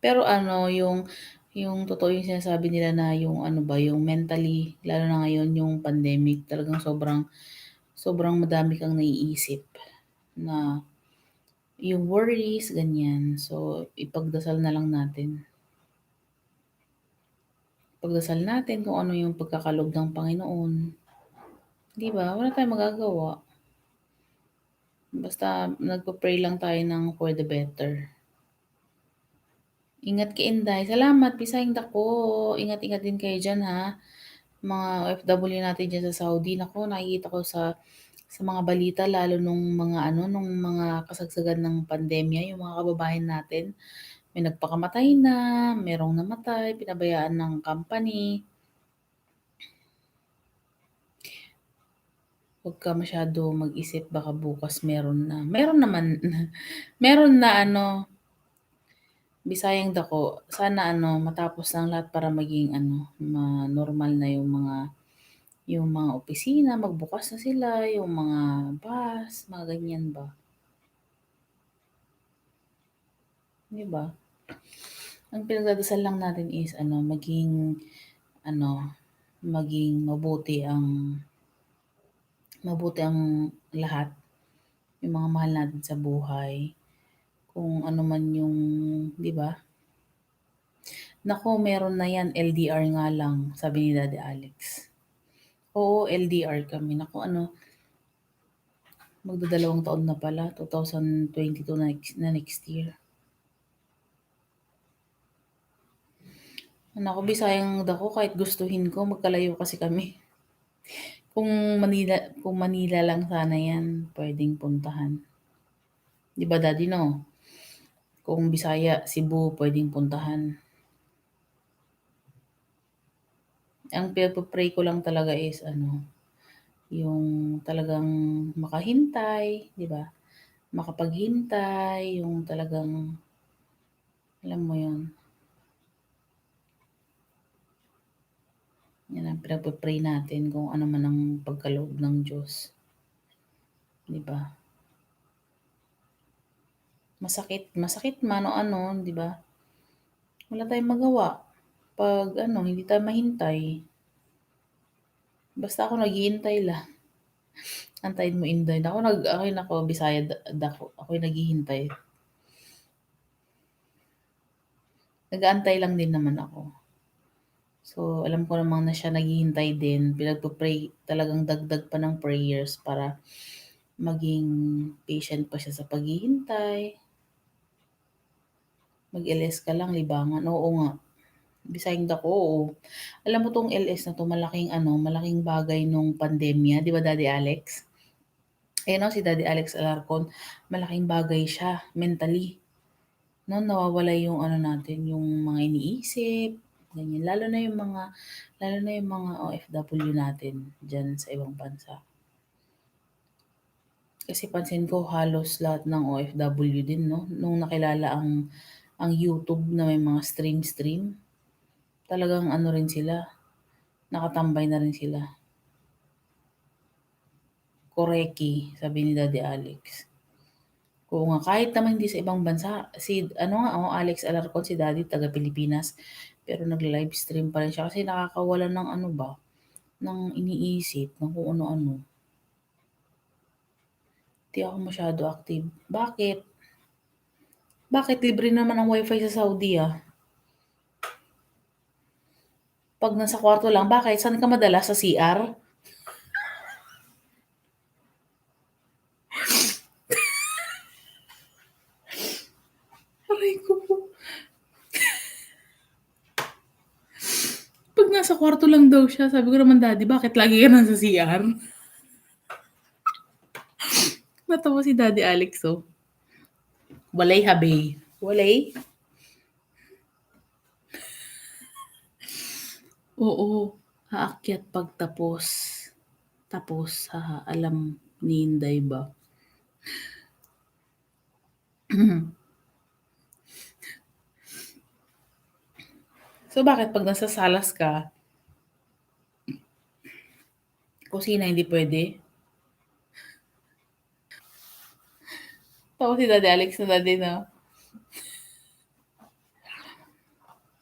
Pero ano, yung totoo yung sinasabi nila na yung ano ba, yung mentally, lalo na ngayon yung pandemic, talagang sobrang sobrang madami kang naiisip na yung worries, ganyan. So, ipagdasal na lang natin. Pagdasal natin kung ano yung pagkakalob ng Panginoon. Di ba? Wala tayong magagawa. Basta nagpo-pray lang tayo ng for the better. Ingat ka, Inday. Salamat, Bisayang dako. Ingat-ingat din kayo dyan, ha? Mga OFW natin dyan sa Saudi. Nako, nakikita ko sa mga balita, lalo nung mga kasagsagan ng pandemya, yung mga kababayan natin, may nagpakamatay na, merong namatay, pinabayaan ng company. Huwag ka masyado mag-isip, baka bukas meron na. Meron naman, meron na ano, Bisayang dako. Sana ano, matapos lang lahat para maging ano, normal na yung mga opisina, magbukas na sila, yung mga bus, mga ganyan ba. Di ba? Ang pinagdadasal lang natin is ano, ano, maging mabuti ang lahat, yung mga mahal natin sa buhay. Kung ano man yung, di ba? Nako, meron na yan, LDR nga lang, sabi ni Daddy Alex. Oo, LDR kami. Nako, ano, magdadalawang taon na pala, 2022 na next year. Nako, Bisayang dako, kahit gustuhin ko, magkalayo kasi kami. Kung Manila, kung Manila lang sana yan, pwedeng puntahan. Di ba, Daddy, no? Kung Bisaya, Cebu, pwedeng puntahan. Ang pinagpo-pray ko lang talaga is ano, yung talagang makahintay, di ba? Makapaghintay, yung talagang, alam mo yun, yan ang pinagpo-pray natin kung ano man ang pagkaloob ng Diyos. Di ba? Masakit, masakit man o ano, di ba? Wala tayong magawa. Pag ano, hindi tayo mahintay. Basta ako naghihintay lang. Antayin mo, Inday. Ako Bisaya, dako. Ako'y naghihintay. Nag-aantay lang din naman ako. So, alam ko namang na siya naghihintay din. Pinagpo-pray, talagang dagdag pa ng prayers para maging patient pa siya sa paghihintay. Mag-LS ka lang, libangan. Oo nga. Bisayang dako, oo. Alam mo tong LS na to, malaking bagay nung pandemya, di ba, Daddy Alex? No, si Daddy Alex Alarcon, malaking bagay siya mentally. No, nawawala yung ano natin, yung mga iniisip, ganyan. Lalo na yung mga OFW natin diyan sa ibang bansa. Kasi pansin ko halos lahat ng OFW din, no? Nung nakilala ang YouTube na may mga stream, talagang ano rin sila, nakatambay na rin sila. Koreki, sabi ni Daddy Alex. Oo nga, kahit naman hindi sa ibang bansa, Alex Alarcon, si Daddy, taga Pilipinas, pero nag-live stream pa rin siya kasi nakakawala ng ano ba, ng iniisip, ng kung ano-ano. Di ako masyado active. Bakit? Bakit libre naman ang wifi sa Saudi ah? Pag nasa kwarto lang, bakit? Saan ka madalas? Sa CR? Aray ko po. Pag nasa kwarto lang daw siya, sabi ko naman, Daddy, bakit lagi ka nasa CR? Natawa si Daddy Alex, oh. Walay habe. Walay? Oo. Aakyat pagtapos. Tapos, alam ni Inday ba? So, bakit pag nasa salas ka, kusina hindi pwede? Tapos si Daddy Alex na daddy na.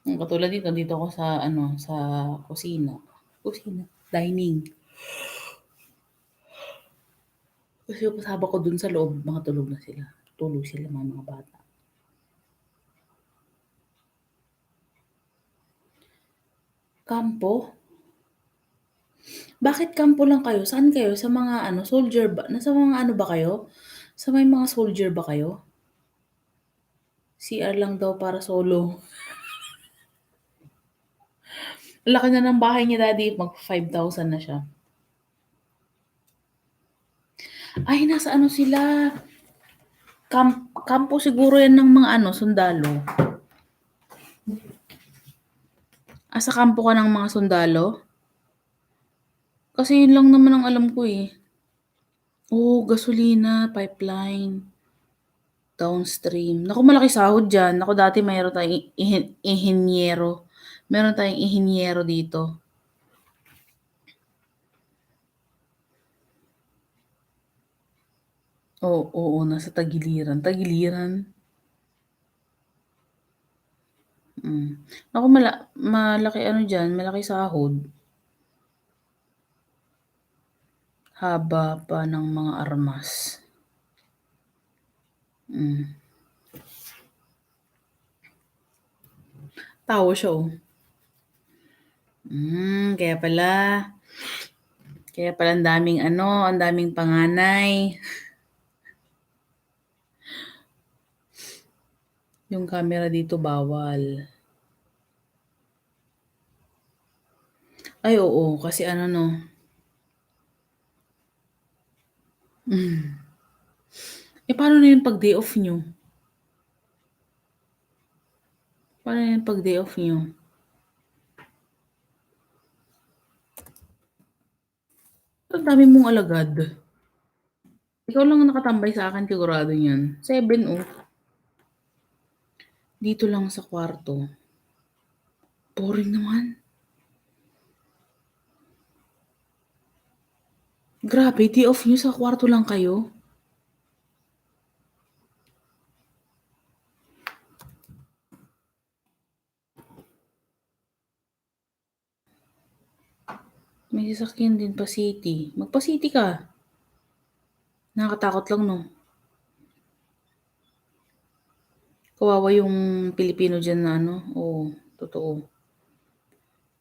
Katulad dito ako sa, sa kusina. Kusina. Dining. Kasi yung kasama ko dun sa loob, mga tulog na sila. Tulog sila mga bata. Kampo? Bakit kampo lang kayo? Saan kayo? Sa mga soldier ba? Nasa mga ano ba kayo? Sa may mga soldier ba kayo? CR lang daw para solo. Laki na ng bahay niya, daddy. Mag 5,000 na siya. Ay, nasa sila? Kampo siguro yan ng mga sundalo. Sa kampo ka ng mga sundalo? Kasi yun lang naman ang alam ko eh. Oo, gasolina, pipeline, downstream. Naku, malaki sahod dyan. Naku, dati mayroon tayong ihinyero. Meron tayong ihinyero dito. Oo, nasa Tagiliran. Tagiliran. Naku, malaki dyan, malaki sahod. Haba pa ng mga armas. Tawa siya oh. Kaya pala. Kaya pala ang daming panganay. Yung camera dito bawal. Ay, oo, kasi paano na yung pag day off nyo? Paano na yung pag day off nyo? Ang dami mong alagad. Ikaw lang ang nakatambay sa akin, sigurado yan. 7 oh. Dito lang sa kwarto. Boring naman. Grabe, day off nyo sa kwarto lang kayo? May sasakyan din pa city. Magpa-city ka. Nakakatakot lang, no? Kawawa yung Pilipino dyan na Oo, totoo.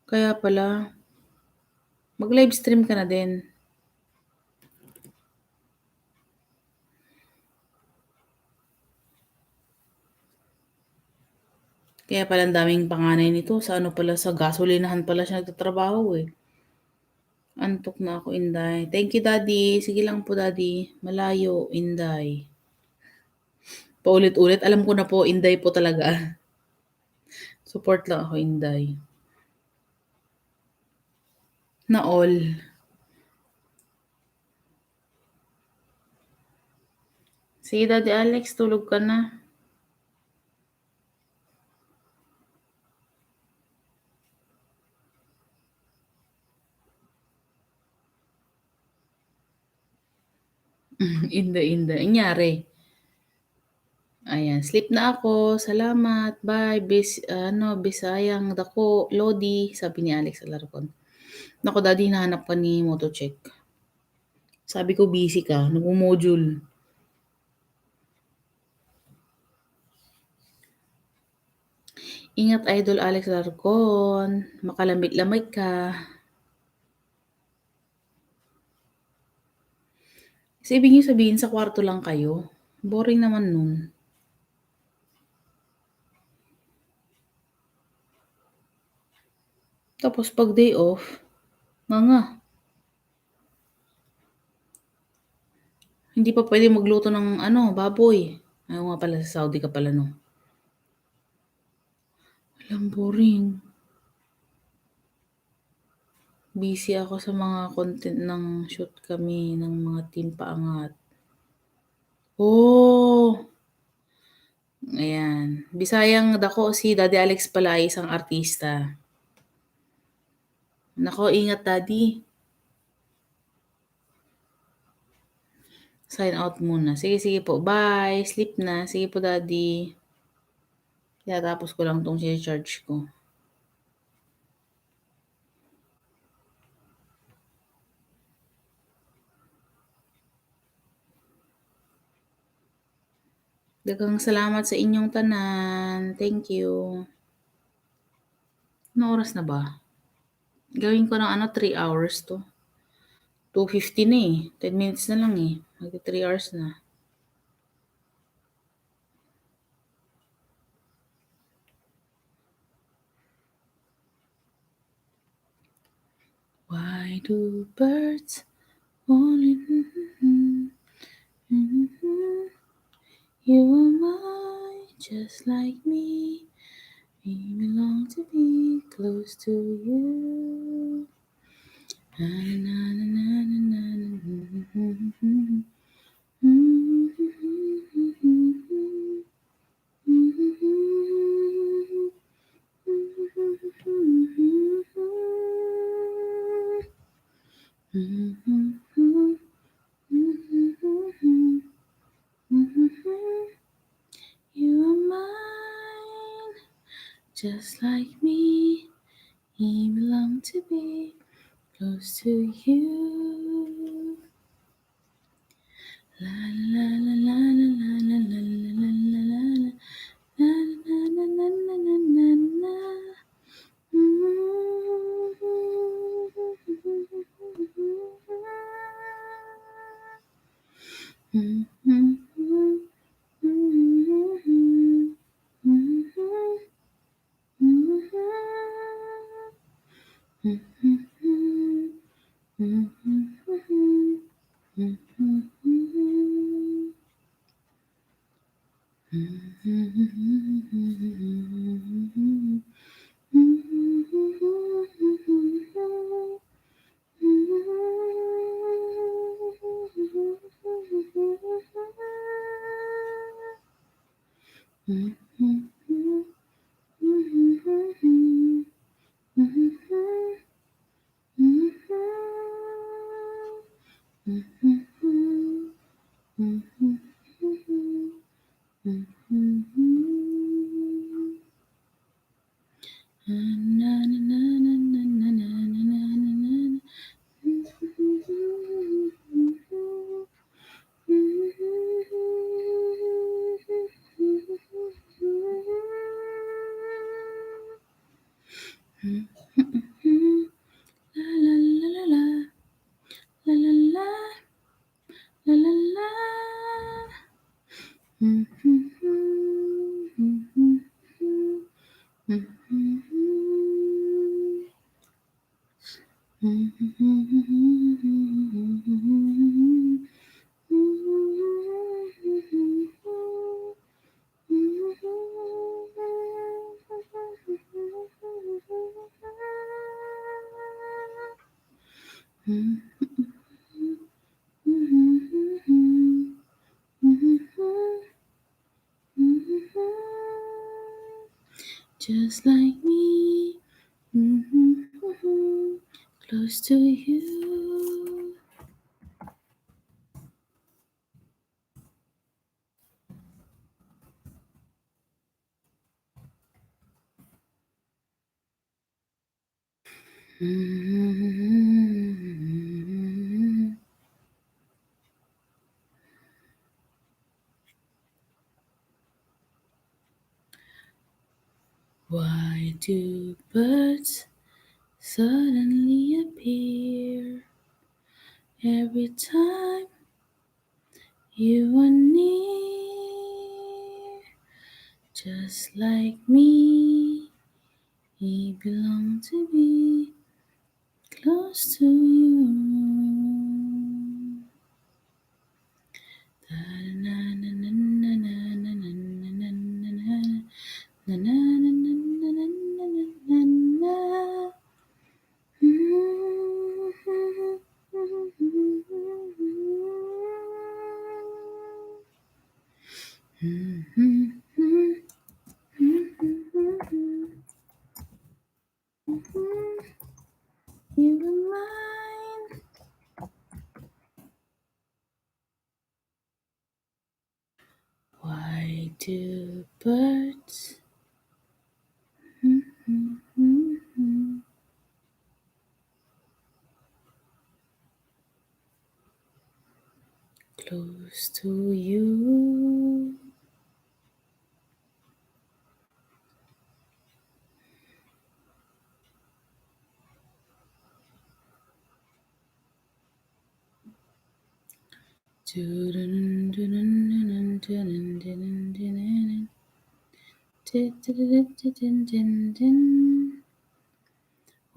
Kaya pala, mag-live stream ka na din. Kaya pala ang daming panganay nito. Sa sa gasolinahan pala siya nagtatrabaho eh. Antok na ako, Inday. Thank you, Daddy. Sige lang po, Daddy. Malayo, Inday. Paulit-ulit. Alam ko na po, Inday po talaga. Support lang ako, Inday. Na all. Sige, Daddy Alex, tulog ka na. Inday. Anyari? Ayan, sleep na ako. Salamat. Bye. Bisayang dako, Lodi, sabi ni Alex Alarcon. Naku, Daddy, hinahanap ka ni Motocheck. Sabi ko, busy ka. Nag-module. Ingat, Idol Alex Alarcon. Makalamit-lamig ka. Kasi ibig niyo sabihin, sa kwarto lang kayo. Boring naman nun. Tapos pag day off, nga. Hindi pa pwede magluto ng baboy. Ayaw nga pala, sa Saudi ka pala no. Alam, boring. Busy ako sa mga content ng shoot kami ng mga team paangat. Oh! Ayan. Bisayang dako si Daddy Alex pala ay isang artista. Nako, ingat Daddy. Sign out muna. Sige, sige po. Bye. Sleep na. Sige po, Daddy. Tapos ko lang tong charge ko. Daghang salamat sa inyong tanan. Thank you. Anong oras na ba? Gawin ko ng 3 hours to. 2:50 na eh. 10 minutes na lang eh. Mag 3 hours na. Why do birds only you are mine just like me. We belong to be close to you. Na, na, na, na, na, na, na. You are mine, just like me. We belong to be close to you. La la la la la la la la la la la la. Na na na na na na na na. Just like me, close to you. Why do birds suddenly appear every time you are near? Just like me, we belong to be close to you. You were mine. Why do birds close to you?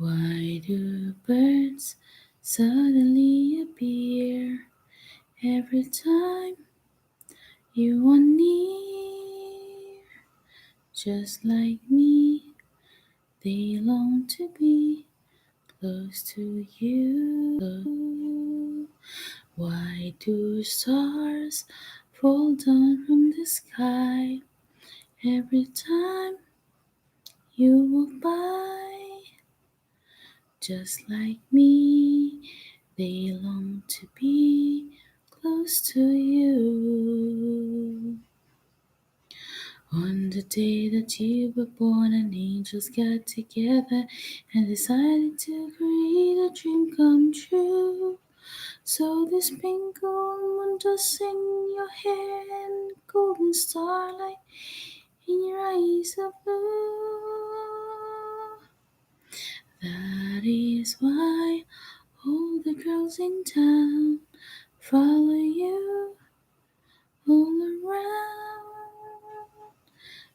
Why do birds suddenly appear every time you are near? Just like me, they long to be close to you. Why do stars fall down from the sky every time you walk by? Just like me, they long to be close to you. On the day that you were born, and angels got together and decided to create a dream come true. So this pink moon dust in your hair and golden starlight in your eyes of blue. That is why all the girls in town follow you all around.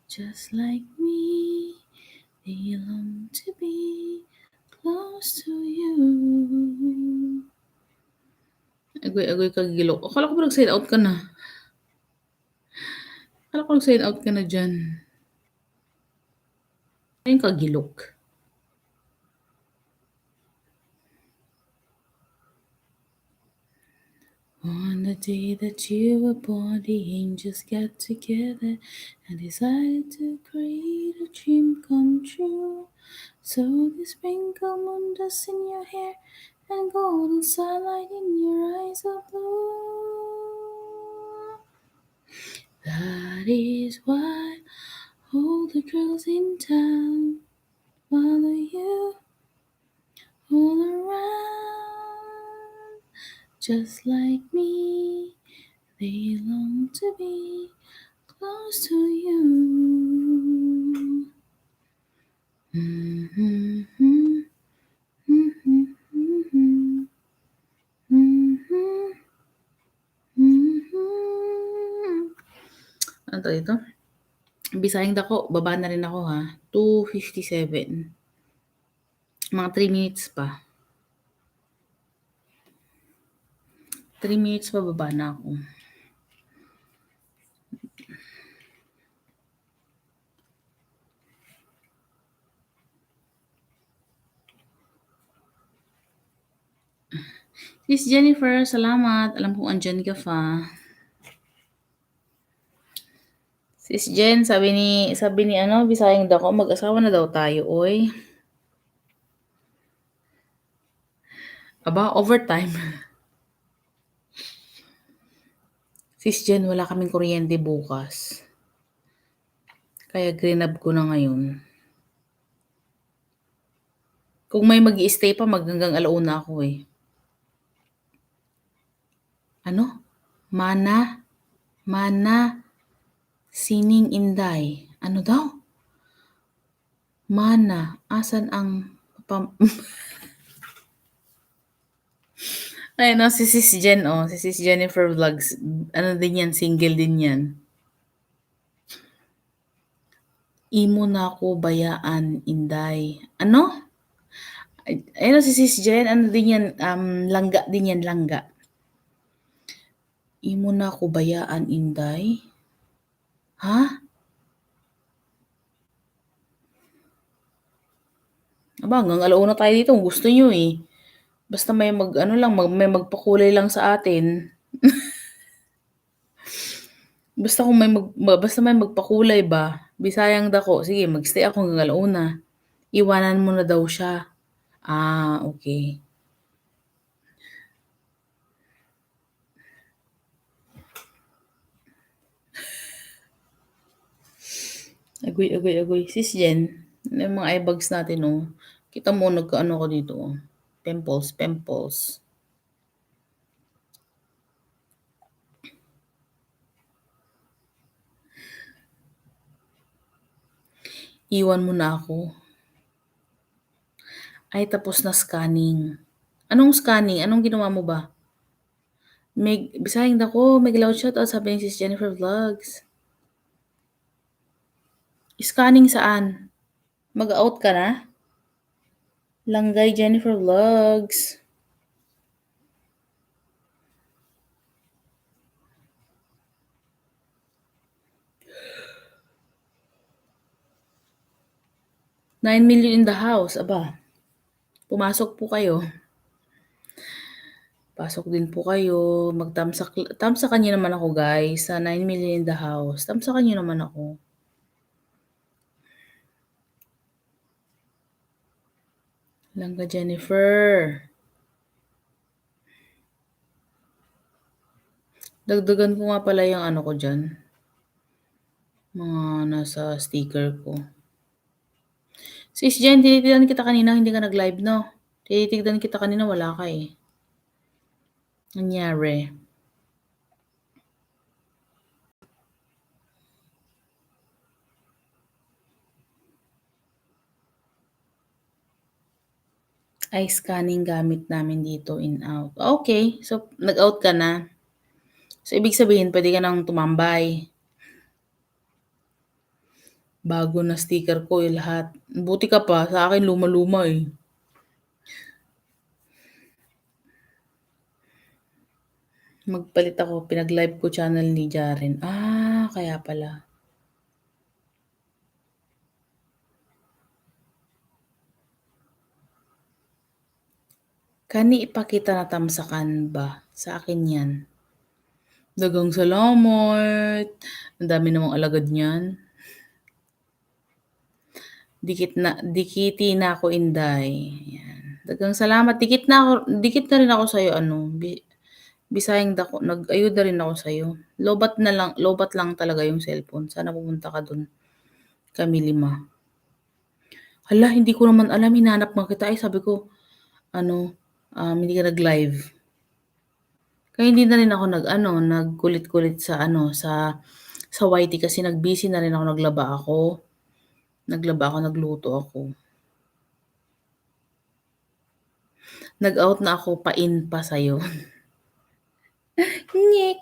Just like me, they long to be close to you. Agoy-agoy kagilok. Akala ko ba nag-sign out ka na? Akala ko nag-sign out ka na dyan. Ayun kagilok. On the day that you were born, the angels got together and decided to create a dream come true. So the sprinkle moon dust in your hair and golden starlight in your eyes of blue. That is why all the girls in town follow you all around. Just like me, they long to be close to you. Ano to ito? Bisayang dako, baba na rin ako ha. 2:57. Mga 3 minutes pa. 3 minutes pa baba na ako. Sis Jennifer, salamat. Alam kong andyan ka pa. Sis Jen, sabi ni Bisayang dako, mag-asawa na daw tayo, oy. Aba, overtime. Sis Jen, wala kaming kuryente bukas. Kaya greenab ko na ngayon. Kung may mag-i-stay pa, hanggang alauna ako eh. Ano? Mana? Sining Inday. Ano daw? Mana? Asan ang... Ay, no, si Sis Jen, oh. Si Sis Jennifer Vlogs. Ano din yan? Single din yan. Imo na ko bayaan, Inday. Ano? Ayun si Sis Jen, ano din yan? Langga din yan, langga. Imo na ko bayaan, Inday. Ha? Aba, hanggang alauna tayo dito kung gusto nyo eh. Basta may may magpakulay lang sa atin. Basta may magpakulay ba, bisayang dako, sige mag-stay ako hanggang alauna. Iwanan mo na daw siya. Okay. Agoy. Sis Jen, ano yung mga eye bags natin, oh. Kita mo, nagkaano ko dito, oh. Pimples. Iwan mo na ako. Ay, tapos na scanning. Anong scanning? Anong ginawa mo ba? Bisayang dako, may loud shoutout sabi ni Sis Jennifer Vlogs. Scanning saan? Mag-out ka na? Langgay Jennifer Vlogs. $9 million in the house. Aba, pumasok po kayo. Pasok din po kayo. Tamsakan niyo naman ako, guys. Sa 9 million in the house. Tamsakan niyo naman ako. Langga Jennifer. Dagdagan ko nga pala yung ano ko dyan. Mga nasa sticker ko. Sis Jen, tinitignan kita kanina, hindi ka nag-live, no? Tinitignan kita kanina, wala ka eh. Nangyari. Ay, scanning gamit namin dito, in-out. Okay, so nag-out ka na. So, ibig sabihin, pwede ka nang tumambay. Bago na sticker ko yung lahat. Buti ka pa, sa akin luma-luma eh. Magpalit ako, pinag-live ko channel ni Jaren. Kaya pala. Kani ipakita na tamsakan ba? Sa akin yan. Dagang salamat. Ang dami namang alagad niyan. Dikiti na ako, Inday. Yan. Dagang salamat. Dikit na rin ako sa'yo, Bisayang dako, nag-ayuda rin ako sa'yo. Lobat lang talaga yung cellphone. Sana pumunta ka dun. Kami 5. Hala, hindi ko naman alam. Hinanap mo kita. Ay, sabi ko, hindi ka nag-live. Kaya hindi na rin ako nagkulit-kulit sa YT kasi nag-busy na rin ako, nagluto ako. Nag-out na ako, pa-in pa sa'yo. Nyek.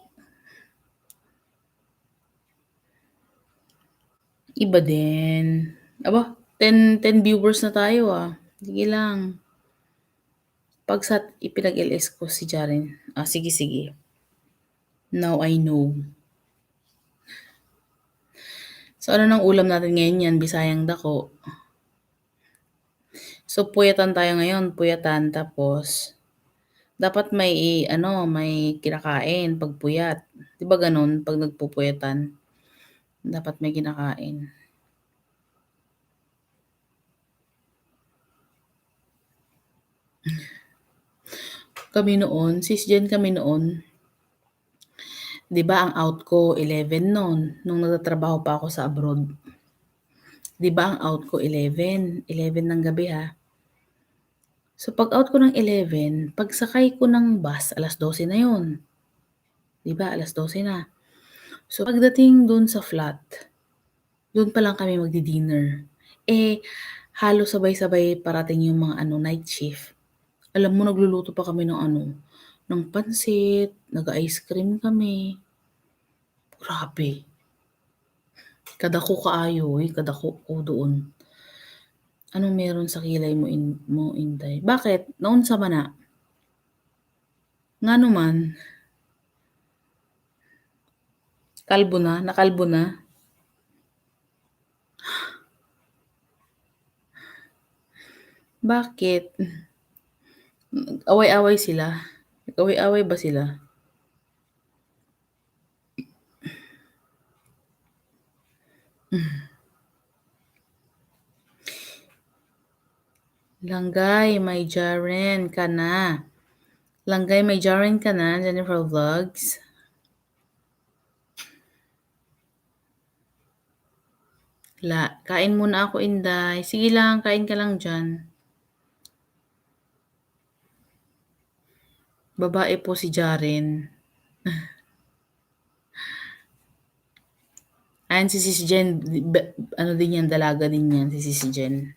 Iba din. Aba, 10 viewers na tayo Sige lang. Pagsat ipinag-LS ko si Jaren. Sige. Now I know. So, ano nang ulam natin ngayon yan? Bisayang dako. So, puyatan tayo ngayon. Tapos, dapat may kinakain pag puyat. Diba ganun? Pag nagpupuyatan, dapat may kinakain. Sis Jen, kami noon, di ba ang out ko 11 noon, nung nagtatrabaho pa ako sa abroad. Di ba ang out ko 11 ng gabi So pag out ko ng 11, pagsakay ko ng bus, 12:00 na yun. Di ba, 12:00 na. So pagdating doon sa flat, doon pa lang kami magdi-dinner. Halos sabay-sabay parating yung mga night shift. Alam mo, nagluluto pa kami ng pansit, nag-ice cream kami. Grabe. Kadako kaayo kadako ko doon. Anong meron sa kilay mo, Inday? Bakit? Naunsa man na? Ngano man? Nakalbo na? Bakit? Away-away sila? Nag-away-away ba sila? Langgay, may Jaren ka na. Langgay, may Jaren ka na, Jennifer Vlogs. Kain muna ako, Inday. Sige lang, kain ka lang dyan. Babae po si Jaren. Ayan si Sis Jen, ano din yan, dalaga din yan, si Sis Jen.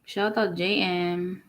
Shoutout JM.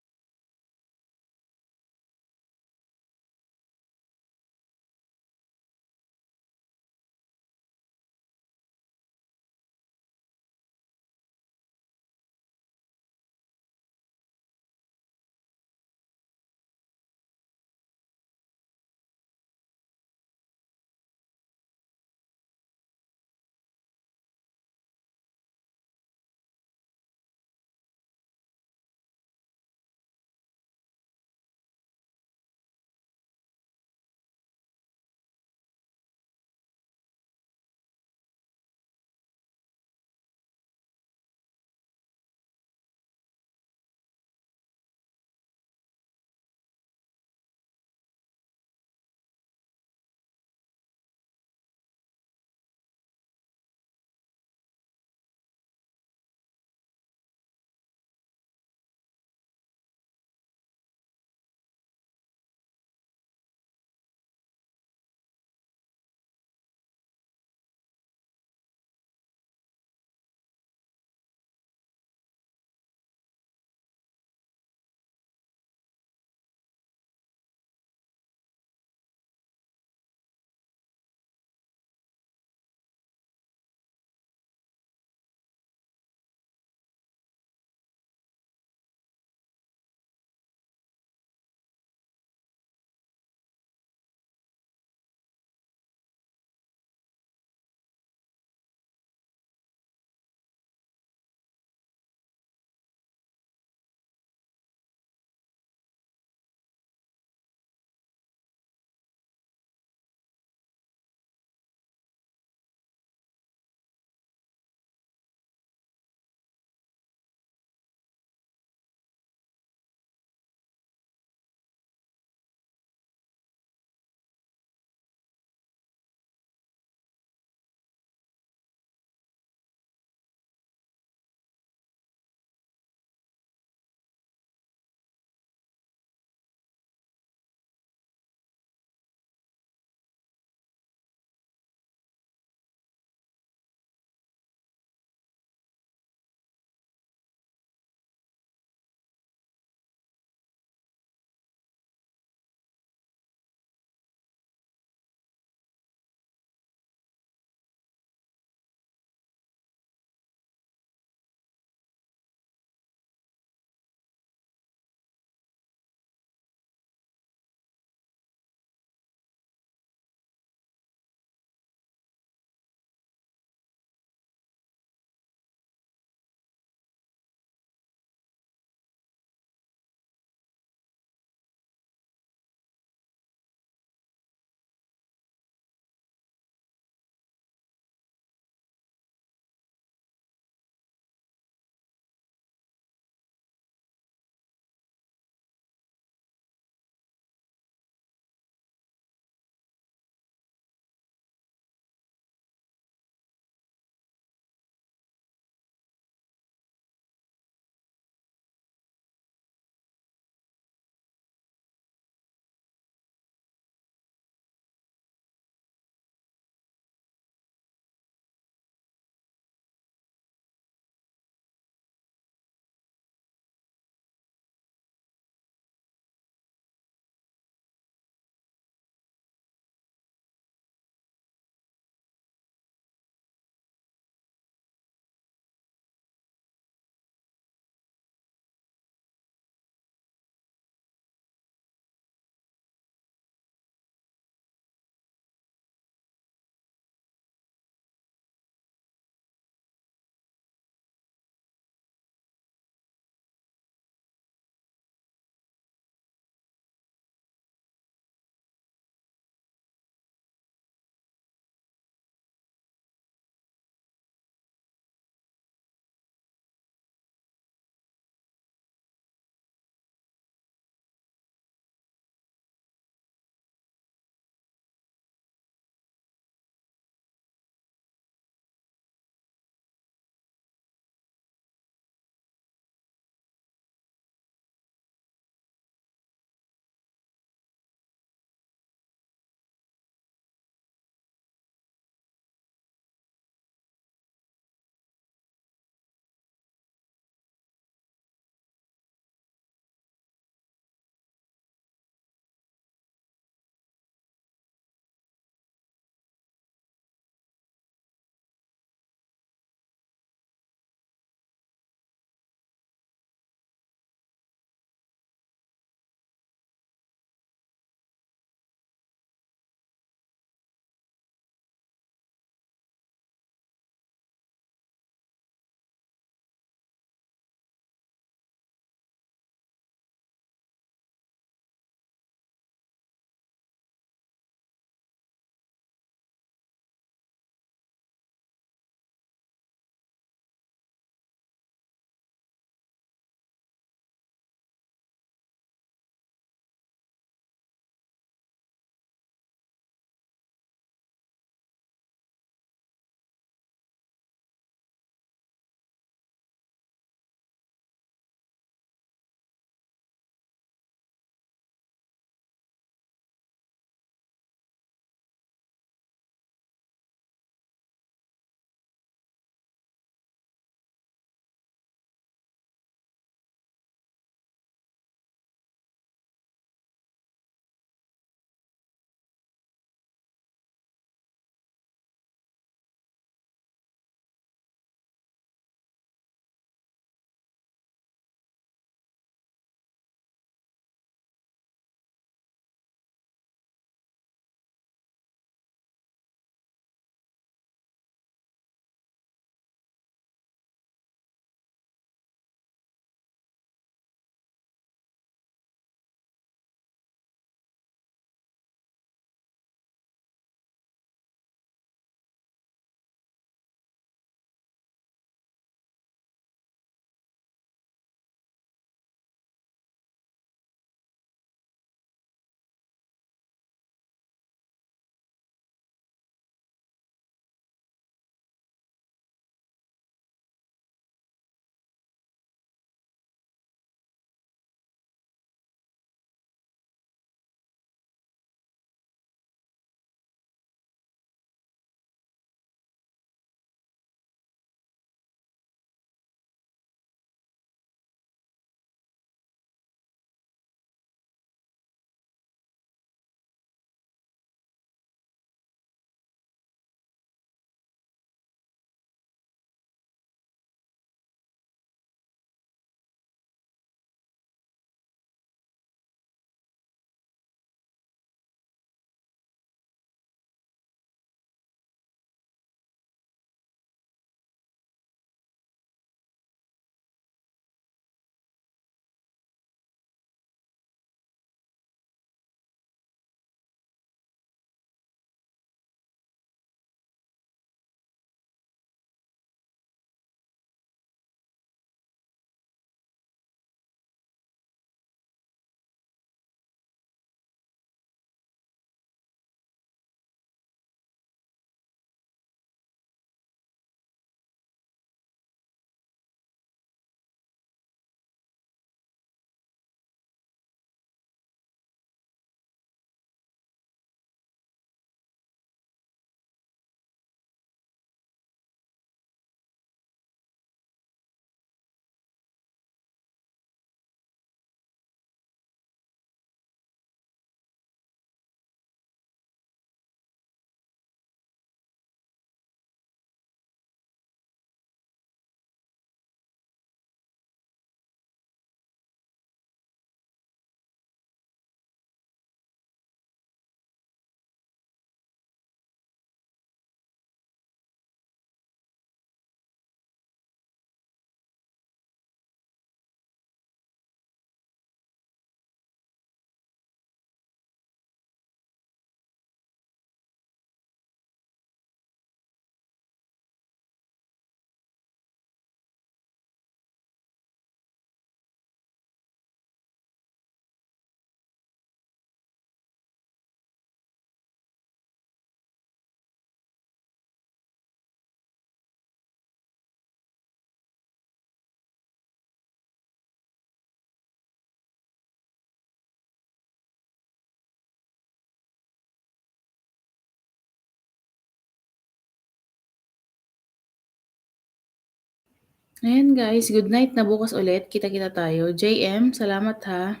Ayan guys, good night na bukas ulit. Kita-kita tayo. JM, salamat ha.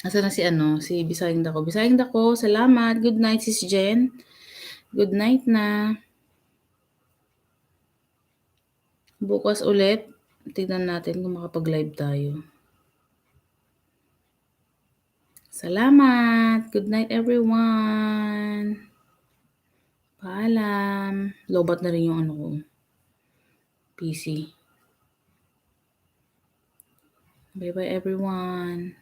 Asa na si si Bisayang Dako. Bisayang Dako, salamat. Good night, sis Jen. Good night na. Bukas ulit, tignan natin kung makapag-live tayo. Salamat. Good night everyone. Paalam. Lobat na rin yung ko. PC. Bye-bye everyone.